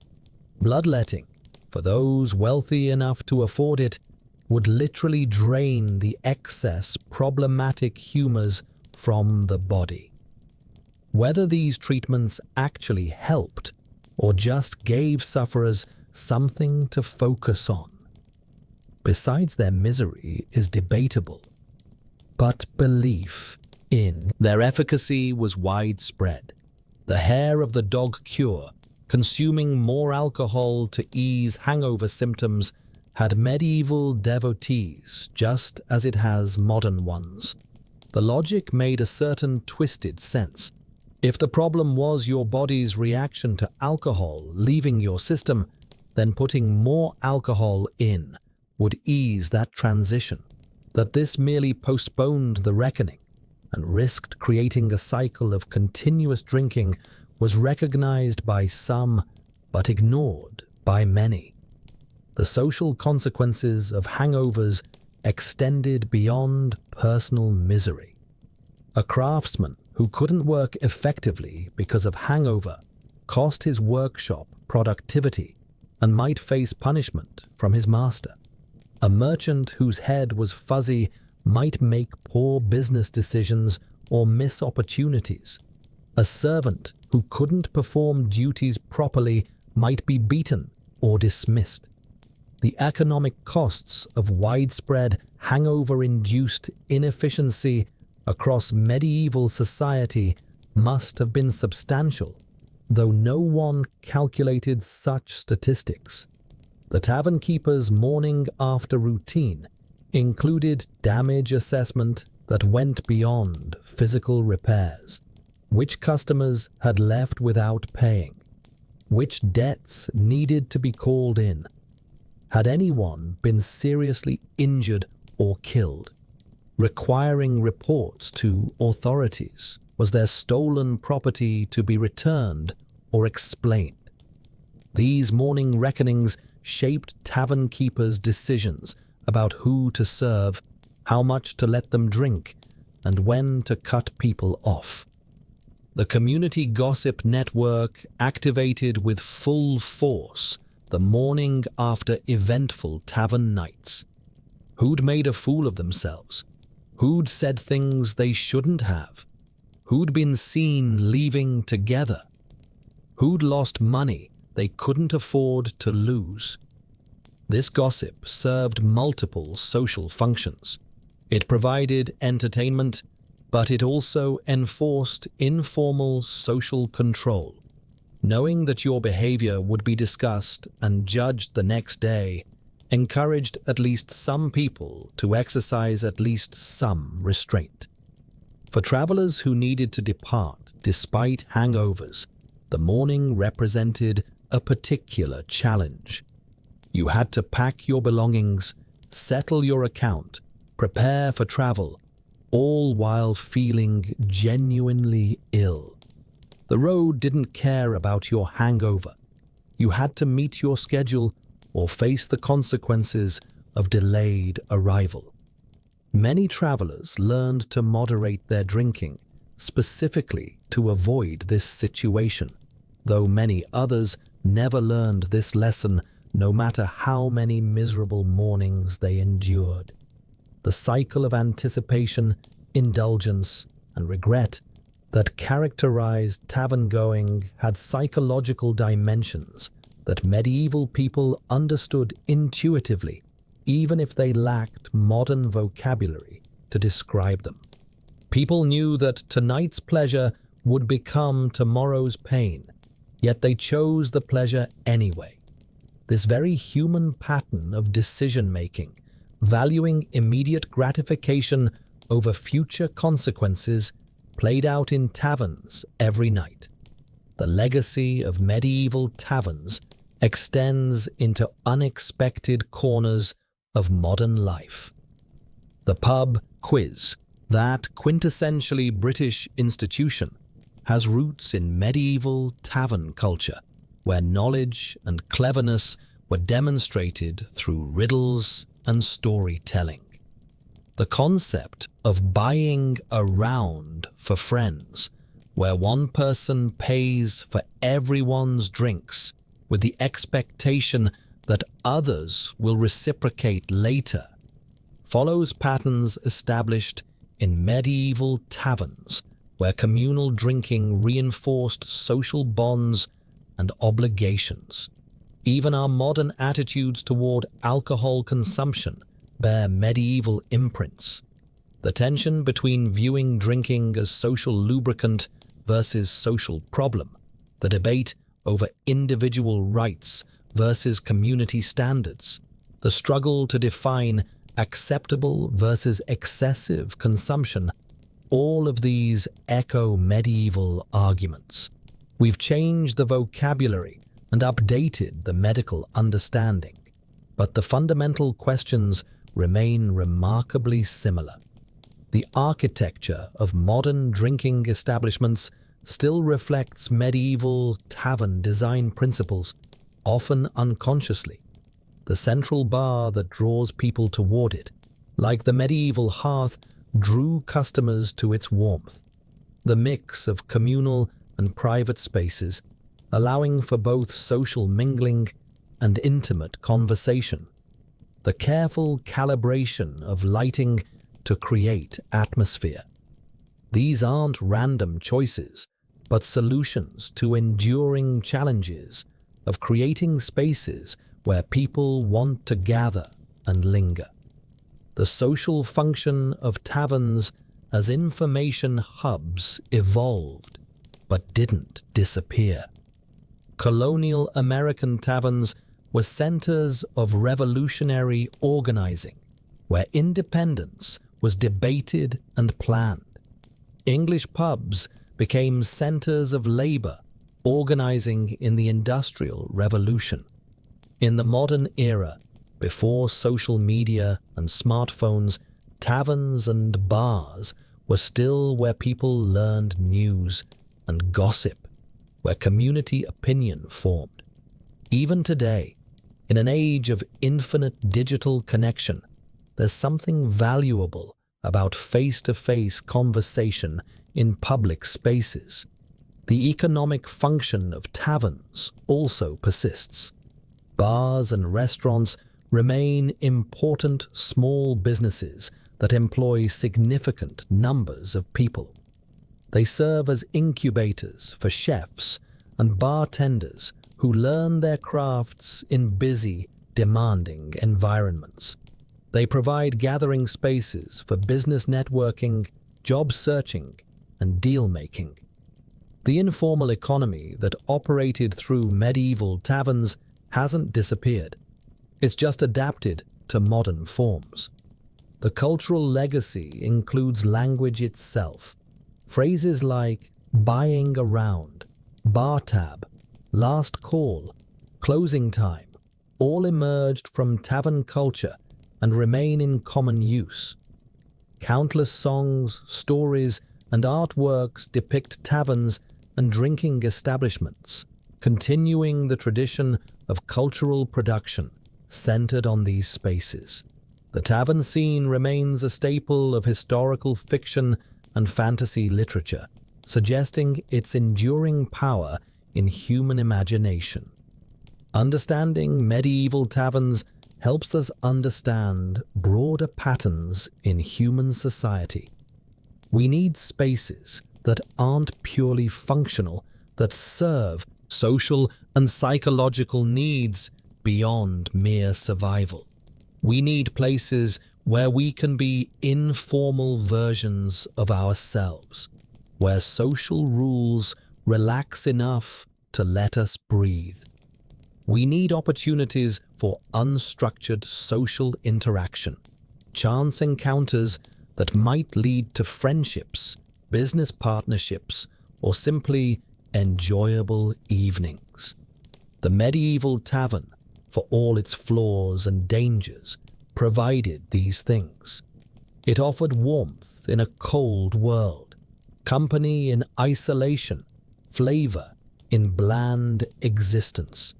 Bloodletting, for those wealthy enough to afford it, would literally drain the excess problematic humors from the body. Whether these treatments actually helped or just gave sufferers something to focus on, besides their misery, is debatable. But belief in their efficacy was widespread. The hair of the dog cure, consuming more alcohol to ease hangover symptoms, had medieval devotees just as it has modern ones. The logic made a certain twisted sense. If the problem was your body's reaction to alcohol leaving your system, then putting more alcohol in would ease that transition, that this merely postponed the reckoning and risked creating a cycle of continuous drinking was recognized by some but ignored by many. The social consequences of hangovers extended beyond personal misery. A craftsman who couldn't work effectively because of hangover cost his workshop productivity and might face punishment from his master. A merchant whose head was fuzzy might make poor business decisions or miss opportunities. A servant who couldn't perform duties properly might be beaten or dismissed. The economic costs of widespread hangover-induced inefficiency across medieval society must have been substantial, though no one calculated such statistics. The tavern keeper's morning after routine included damage assessment that went beyond physical repairs, which customers had left without paying, which debts needed to be called in. Had anyone been seriously injured or killed, requiring reports to authorities? Was their stolen property to be returned or explained? These morning reckonings shaped tavern keepers' decisions about who to serve, how much to let them drink, and when to cut people off. The community gossip network activated with full force the morning after eventful tavern nights. Who'd made a fool of themselves? Who'd said things they shouldn't have? Who'd been seen leaving together? Who'd lost money they couldn't afford to lose? This gossip served multiple social functions. It provided entertainment, but it also enforced informal social control. Knowing that your behavior would be discussed and judged the next day encouraged at least some people to exercise at least some restraint. For travelers who needed to depart despite hangovers, the morning represented a particular challenge. You had to pack your belongings, settle your account, prepare for travel, all while feeling genuinely ill. The road didn't care about your hangover. You had to meet your schedule or face the consequences of delayed arrival. Many travelers learned to moderate their drinking, specifically to avoid this situation, though many others never learned this lesson no matter how many miserable mornings they endured. The cycle of anticipation, indulgence, and regret that characterized tavern-going had psychological dimensions that medieval people understood intuitively, even if they lacked modern vocabulary to describe them. People knew that tonight's pleasure would become tomorrow's pain, yet they chose the pleasure anyway. This very human pattern of decision-making, valuing immediate gratification over future consequences, played out in taverns every night. The legacy of medieval taverns extends into unexpected corners of modern life. The pub quiz, that quintessentially British institution, has roots in medieval tavern culture, where knowledge and cleverness were demonstrated through riddles and storytelling. The concept of buying a round for friends, where one person pays for everyone's drinks with the expectation that others will reciprocate later, follows patterns established in medieval taverns, where communal drinking reinforced social bonds and obligations. Even our modern attitudes toward alcohol consumption bear medieval imprints. The tension between viewing drinking as social lubricant versus social problem, the debate over individual rights versus community standards, the struggle to define acceptable versus excessive consumption, all of these echo medieval arguments. We've changed the vocabulary, and updated the medical understanding, but the fundamental questions remain remarkably similar. The architecture of modern drinking establishments still reflects medieval tavern design principles, often unconsciously. The central bar that draws people toward it, like the medieval hearth, drew customers to its warmth. The mix of communal and private spaces, allowing for both social mingling and intimate conversation. The careful calibration of lighting to create atmosphere. These aren't random choices, but solutions to enduring challenges of creating spaces where people want to gather and linger. The social function of taverns as information hubs evolved, but didn't disappear. Colonial American taverns were centers of revolutionary organizing, where independence was debated and planned. English pubs became centers of labor, organizing in the Industrial Revolution. In the modern era, before social media and smartphones, taverns and bars were still where people learned news and gossip, where community opinion formed. Even today, in an age of infinite digital connection, there's something valuable about face-to-face conversation in public spaces. The economic function of taverns also persists. Bars and restaurants remain important small businesses that employ significant numbers of people. They serve as incubators for chefs and bartenders who learn their crafts in busy, demanding environments. They provide gathering spaces for business networking, job searching, and deal-making. The informal economy that operated through medieval taverns hasn't disappeared. It's just adapted to modern forms. The cultural legacy includes language itself. Phrases like buying around, bar tab, last call, closing time, all emerged from tavern culture and remain in common use. Countless songs, stories, and artworks depict taverns and drinking establishments, continuing the tradition of cultural production centered on these spaces. The tavern scene remains a staple of historical fiction and fantasy literature, suggesting its enduring power in human imagination. Understanding medieval taverns helps us understand broader patterns in human society. We need spaces that aren't purely functional, that serve social and psychological needs beyond mere survival. We need places where we can be informal versions of ourselves, where social rules relax enough to let us breathe. We need opportunities for unstructured social interaction, chance encounters that might lead to friendships, business partnerships, or simply enjoyable evenings. The medieval tavern, for all its flaws and dangers, provided these things. It offered warmth in a cold world, company in isolation, flavor in bland existence.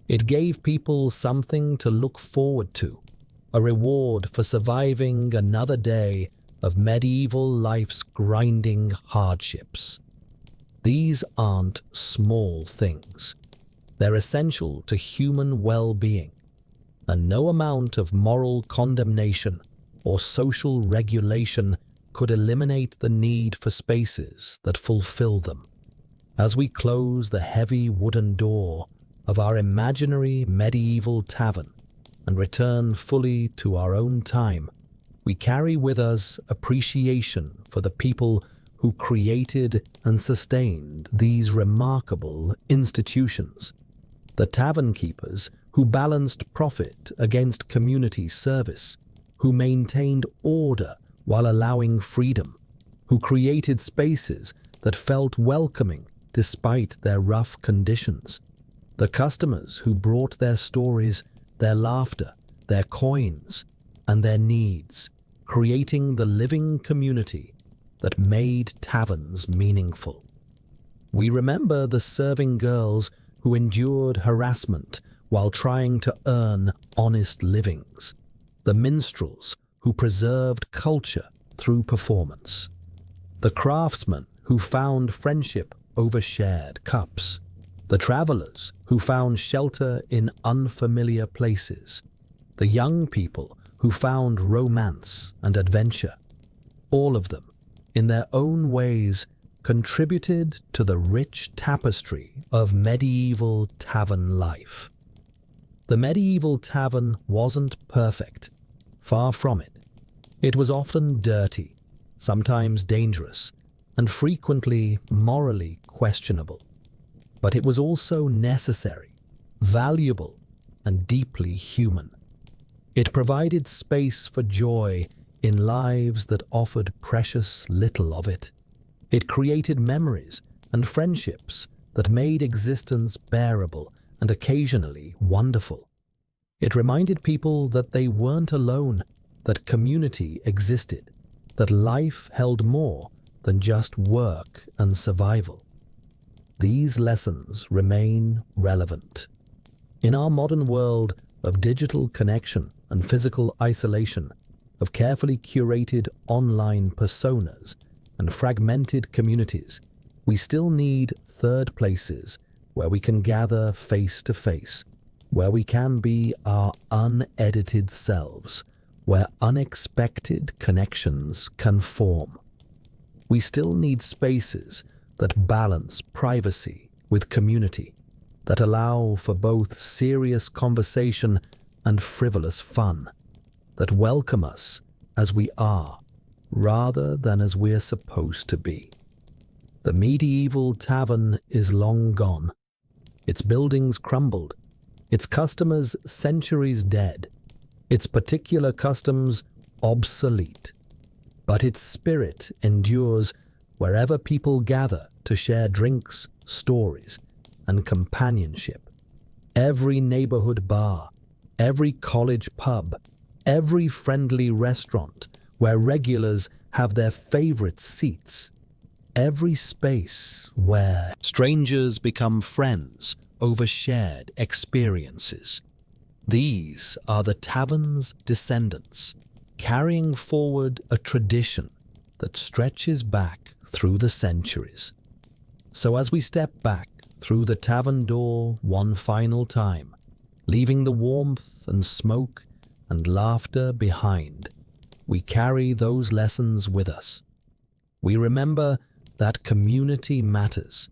It gave people something to look forward to, a reward for surviving another day of medieval life's grinding hardships. These aren't small things. They're essential to human well-being, and no amount of moral condemnation or social regulation could eliminate the need for spaces that fulfill them. As we close the heavy wooden door of our imaginary medieval tavern and return fully to our own time, we carry with us appreciation for the people who created and sustained these remarkable institutions. The tavern keepers who balanced profit against community service, who maintained order while allowing freedom, who created spaces that felt welcoming despite their rough conditions. The customers who brought their stories, their laughter, their coins, and their needs, creating the living community that made taverns meaningful. We remember the serving girls who endured harassment while trying to earn honest livings, the minstrels who preserved culture through performance, the craftsmen who found friendship over shared cups, the travelers who found shelter in unfamiliar places, the young people who found romance and adventure. All of them, in their own ways, contributed to the rich tapestry of medieval tavern life. The medieval tavern wasn't perfect, far from it. It was often dirty, sometimes dangerous, and frequently morally questionable. But it was also necessary, valuable, and deeply human. It provided space for joy in lives that offered precious little of it. It created memories and friendships that made existence bearable and occasionally wonderful. It reminded people that they weren't alone, that community existed, that life held more than just work and survival. These lessons remain relevant. In our modern world of digital connection and physical isolation, of carefully curated online personas and fragmented communities, we still need third places where we can gather face to face, where we can be our unedited selves, where unexpected connections can form. We still need spaces that balance privacy with community, that allow for both serious conversation and frivolous fun, that welcome us as we are rather than as we're supposed to be. The medieval tavern is long gone. Its buildings crumbled, its customers centuries dead, its particular customs obsolete. But its spirit endures wherever people gather to share drinks, stories, and companionship. Every neighborhood bar, every college pub, every friendly restaurant where regulars have their favorite seats, every space where strangers become friends over shared experiences. These are the tavern's descendants, carrying forward a tradition that stretches back through the centuries. So as we step back through the tavern door one final time, leaving the warmth and smoke and laughter behind, we carry those lessons with us. We remember that community matters,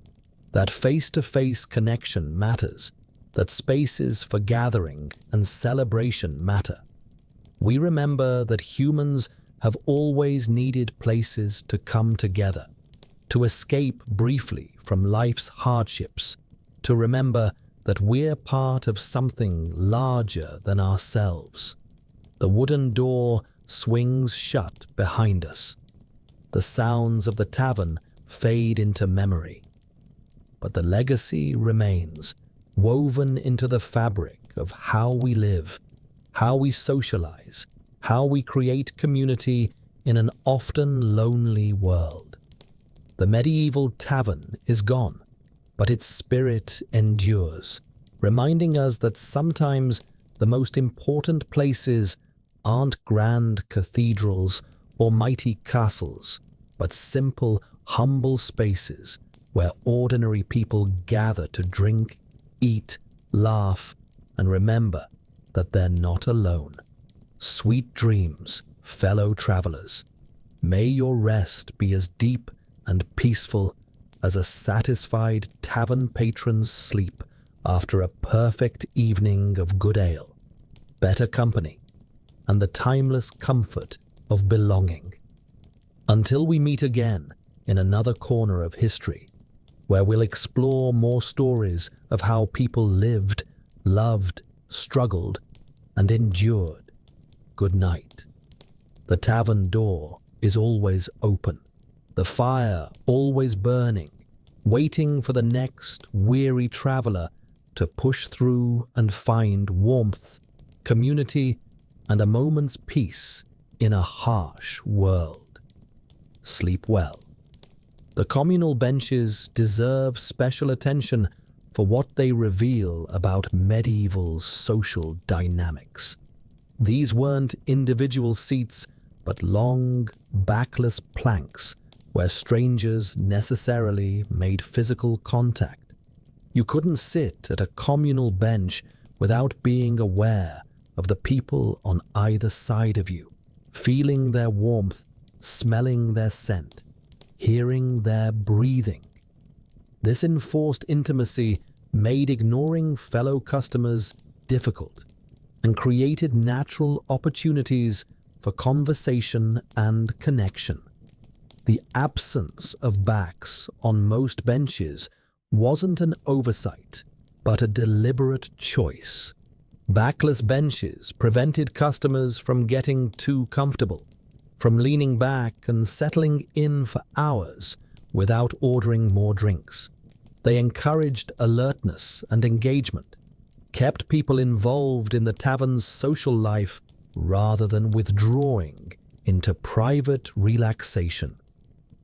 that face-to-face connection matters, that spaces for gathering and celebration matter. We remember that humans have always needed places to come together, to escape briefly from life's hardships, to remember that we're part of something larger than ourselves. The wooden door swings shut behind us. The sounds of the tavern fade into memory. But the legacy remains, woven into the fabric of how we live, how we socialize, how we create community in an often lonely world. The medieval tavern is gone, but its spirit endures, reminding us that sometimes the most important places aren't grand cathedrals or mighty castles, but simple, humble spaces where ordinary people gather to drink, eat, laugh, and remember that they're not alone. Sweet dreams, fellow travelers. May your rest be as deep and peaceful as a satisfied tavern patron's sleep after a perfect evening of good ale, better company, and the timeless comfort of belonging. Until we meet again in another corner of history, where we'll explore more stories of how people lived, loved, struggled, and endured. Good night. The tavern door is always open, the fire always burning, waiting for the next weary traveler to push through and find warmth, community, and a moment's peace in a harsh world. Sleep well. The communal benches deserve special attention for what they reveal about medieval social dynamics. These weren't individual seats, but long, backless planks where strangers necessarily made physical contact. You couldn't sit at a communal bench without being aware of the people on either side of you, feeling their warmth, smelling their scent, hearing their breathing. This enforced intimacy made ignoring fellow customers difficult and created natural opportunities for conversation and connection. The absence of backs on most benches wasn't an oversight, but a deliberate choice. Backless benches prevented customers from getting too comfortable, from leaning back and settling in for hours without ordering more drinks. They encouraged alertness and engagement, kept people involved in the tavern's social life rather than withdrawing into private relaxation.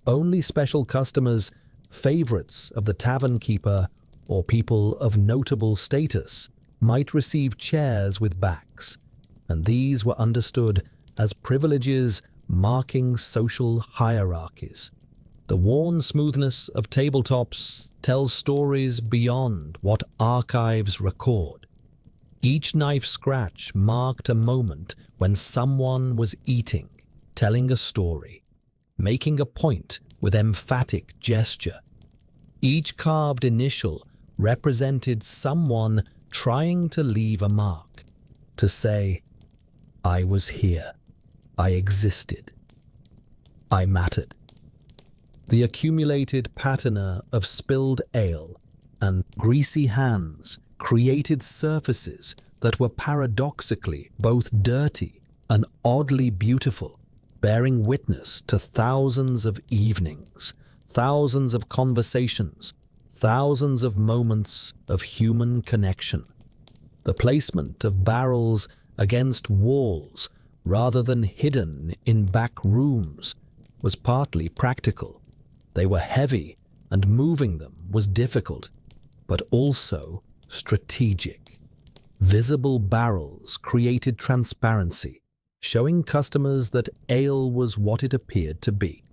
Only special customers, favorites of the tavern keeper, or people of notable status might receive chairs with backs, and these were understood as privileges marking social hierarchies. The worn smoothness of tabletops tells stories beyond what archives record. Each knife scratch marked a moment when someone was eating, telling a story, making a point with emphatic gesture. Each carved initial represented someone trying to leave a mark, to say, "I was here, I existed, I mattered." The accumulated patina of spilled ale and greasy hands created surfaces that were paradoxically both dirty and oddly beautiful, bearing witness to thousands of evenings, thousands of conversations, thousands of moments of human connection. The placement of barrels against walls rather than hidden in back rooms was partly practical. They were heavy and moving them was difficult, but also strategic. Visible barrels created transparency, showing customers that ale was what it appeared to be,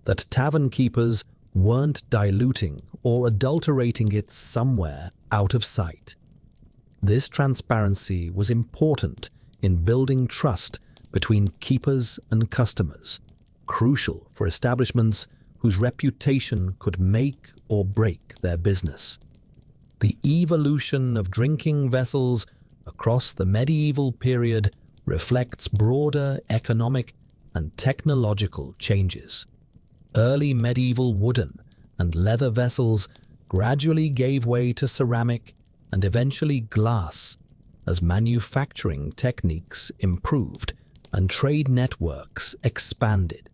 that tavern keepers weren't diluting or adulterating it somewhere out of sight. This transparency was important in building trust between keepers and customers, crucial for establishments whose reputation could make or break their business. The evolution of drinking vessels across the medieval period reflects broader economic and technological changes. Early medieval wooden and leather vessels gradually gave way to ceramic and eventually glass as manufacturing techniques improved and trade networks expanded.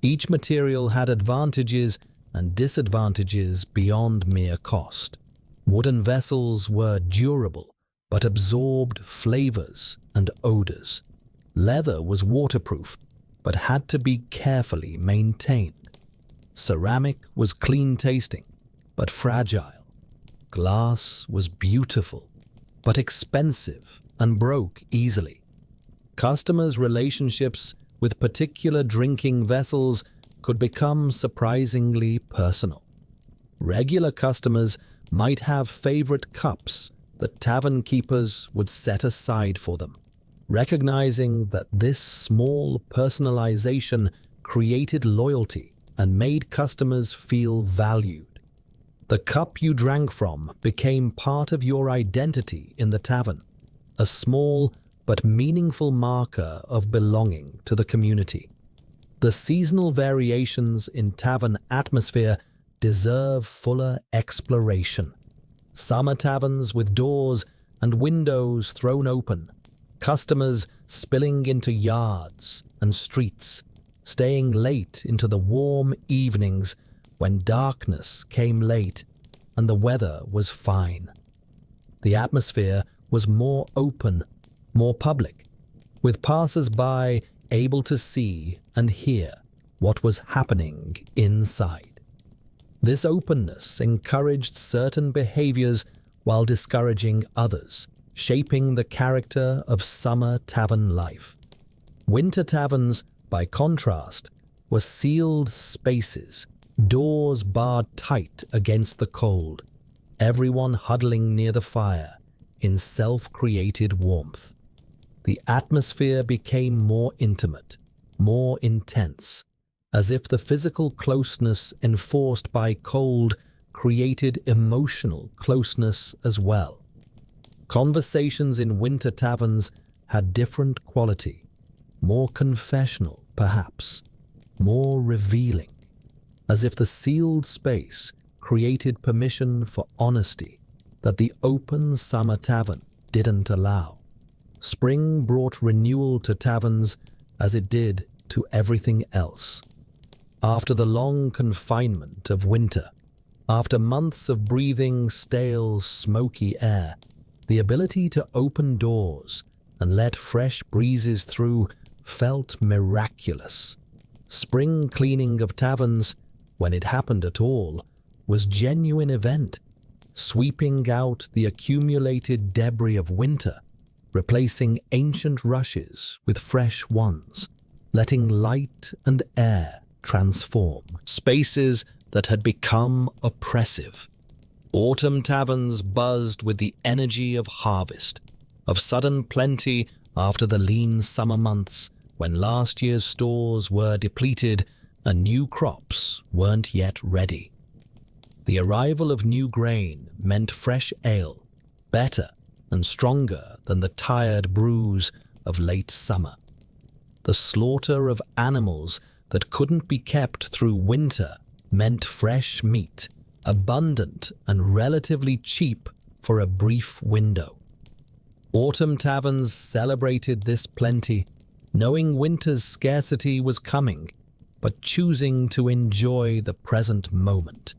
Each material had advantages and disadvantages beyond mere cost. Wooden vessels were durable but absorbed flavors and odors. Leather was waterproof but had to be carefully maintained. Ceramic was clean-tasting but fragile. Glass was beautiful but expensive and broke easily. Customers' relationships with particular drinking vessels could become surprisingly personal. Regular customers might have favorite cups that tavern keepers would set aside for them, recognizing that this small personalization created loyalty and made customers feel valued. The cup you drank from became part of your identity in the tavern, a small but meaningful marker of belonging to the community. The seasonal variations in tavern atmosphere deserve fuller exploration. Summer taverns with doors and windows thrown open, customers spilling into yards and streets, staying late into the warm evenings when darkness came late and the weather was fine. The atmosphere was more open, more public, with passers-by able to see and hear what was happening inside. This openness encouraged certain behaviors while discouraging others, shaping the character of summer tavern life. Winter taverns, by contrast, were sealed spaces, doors barred tight against the cold, everyone huddling near the fire in self-created warmth. The atmosphere became more intimate, more intense, as if the physical closeness enforced by cold created emotional closeness as well. Conversations in winter taverns had different quality, more confessional, perhaps, more revealing, as if the sealed space created permission for honesty that the open summer tavern didn't allow. Spring brought renewal to taverns as it did to everything else. After the long confinement of winter, after months of breathing stale, smoky air, the ability to open doors and let fresh breezes through felt miraculous. Spring cleaning of taverns, when it happened at all, was a genuine event, sweeping out the accumulated debris of winter, replacing ancient rushes with fresh ones, letting light and air transform spaces that had become oppressive. Autumn taverns buzzed with the energy of harvest, of sudden plenty after the lean summer months when last year's stores were depleted and new crops weren't yet ready. The arrival of new grain meant fresh ale, better and stronger than the tired brews of late summer. The slaughter of animals that couldn't be kept through winter meant fresh meat, abundant and relatively cheap for a brief window. Autumn taverns celebrated this plenty, knowing winter's scarcity was coming, but choosing to enjoy the present moment.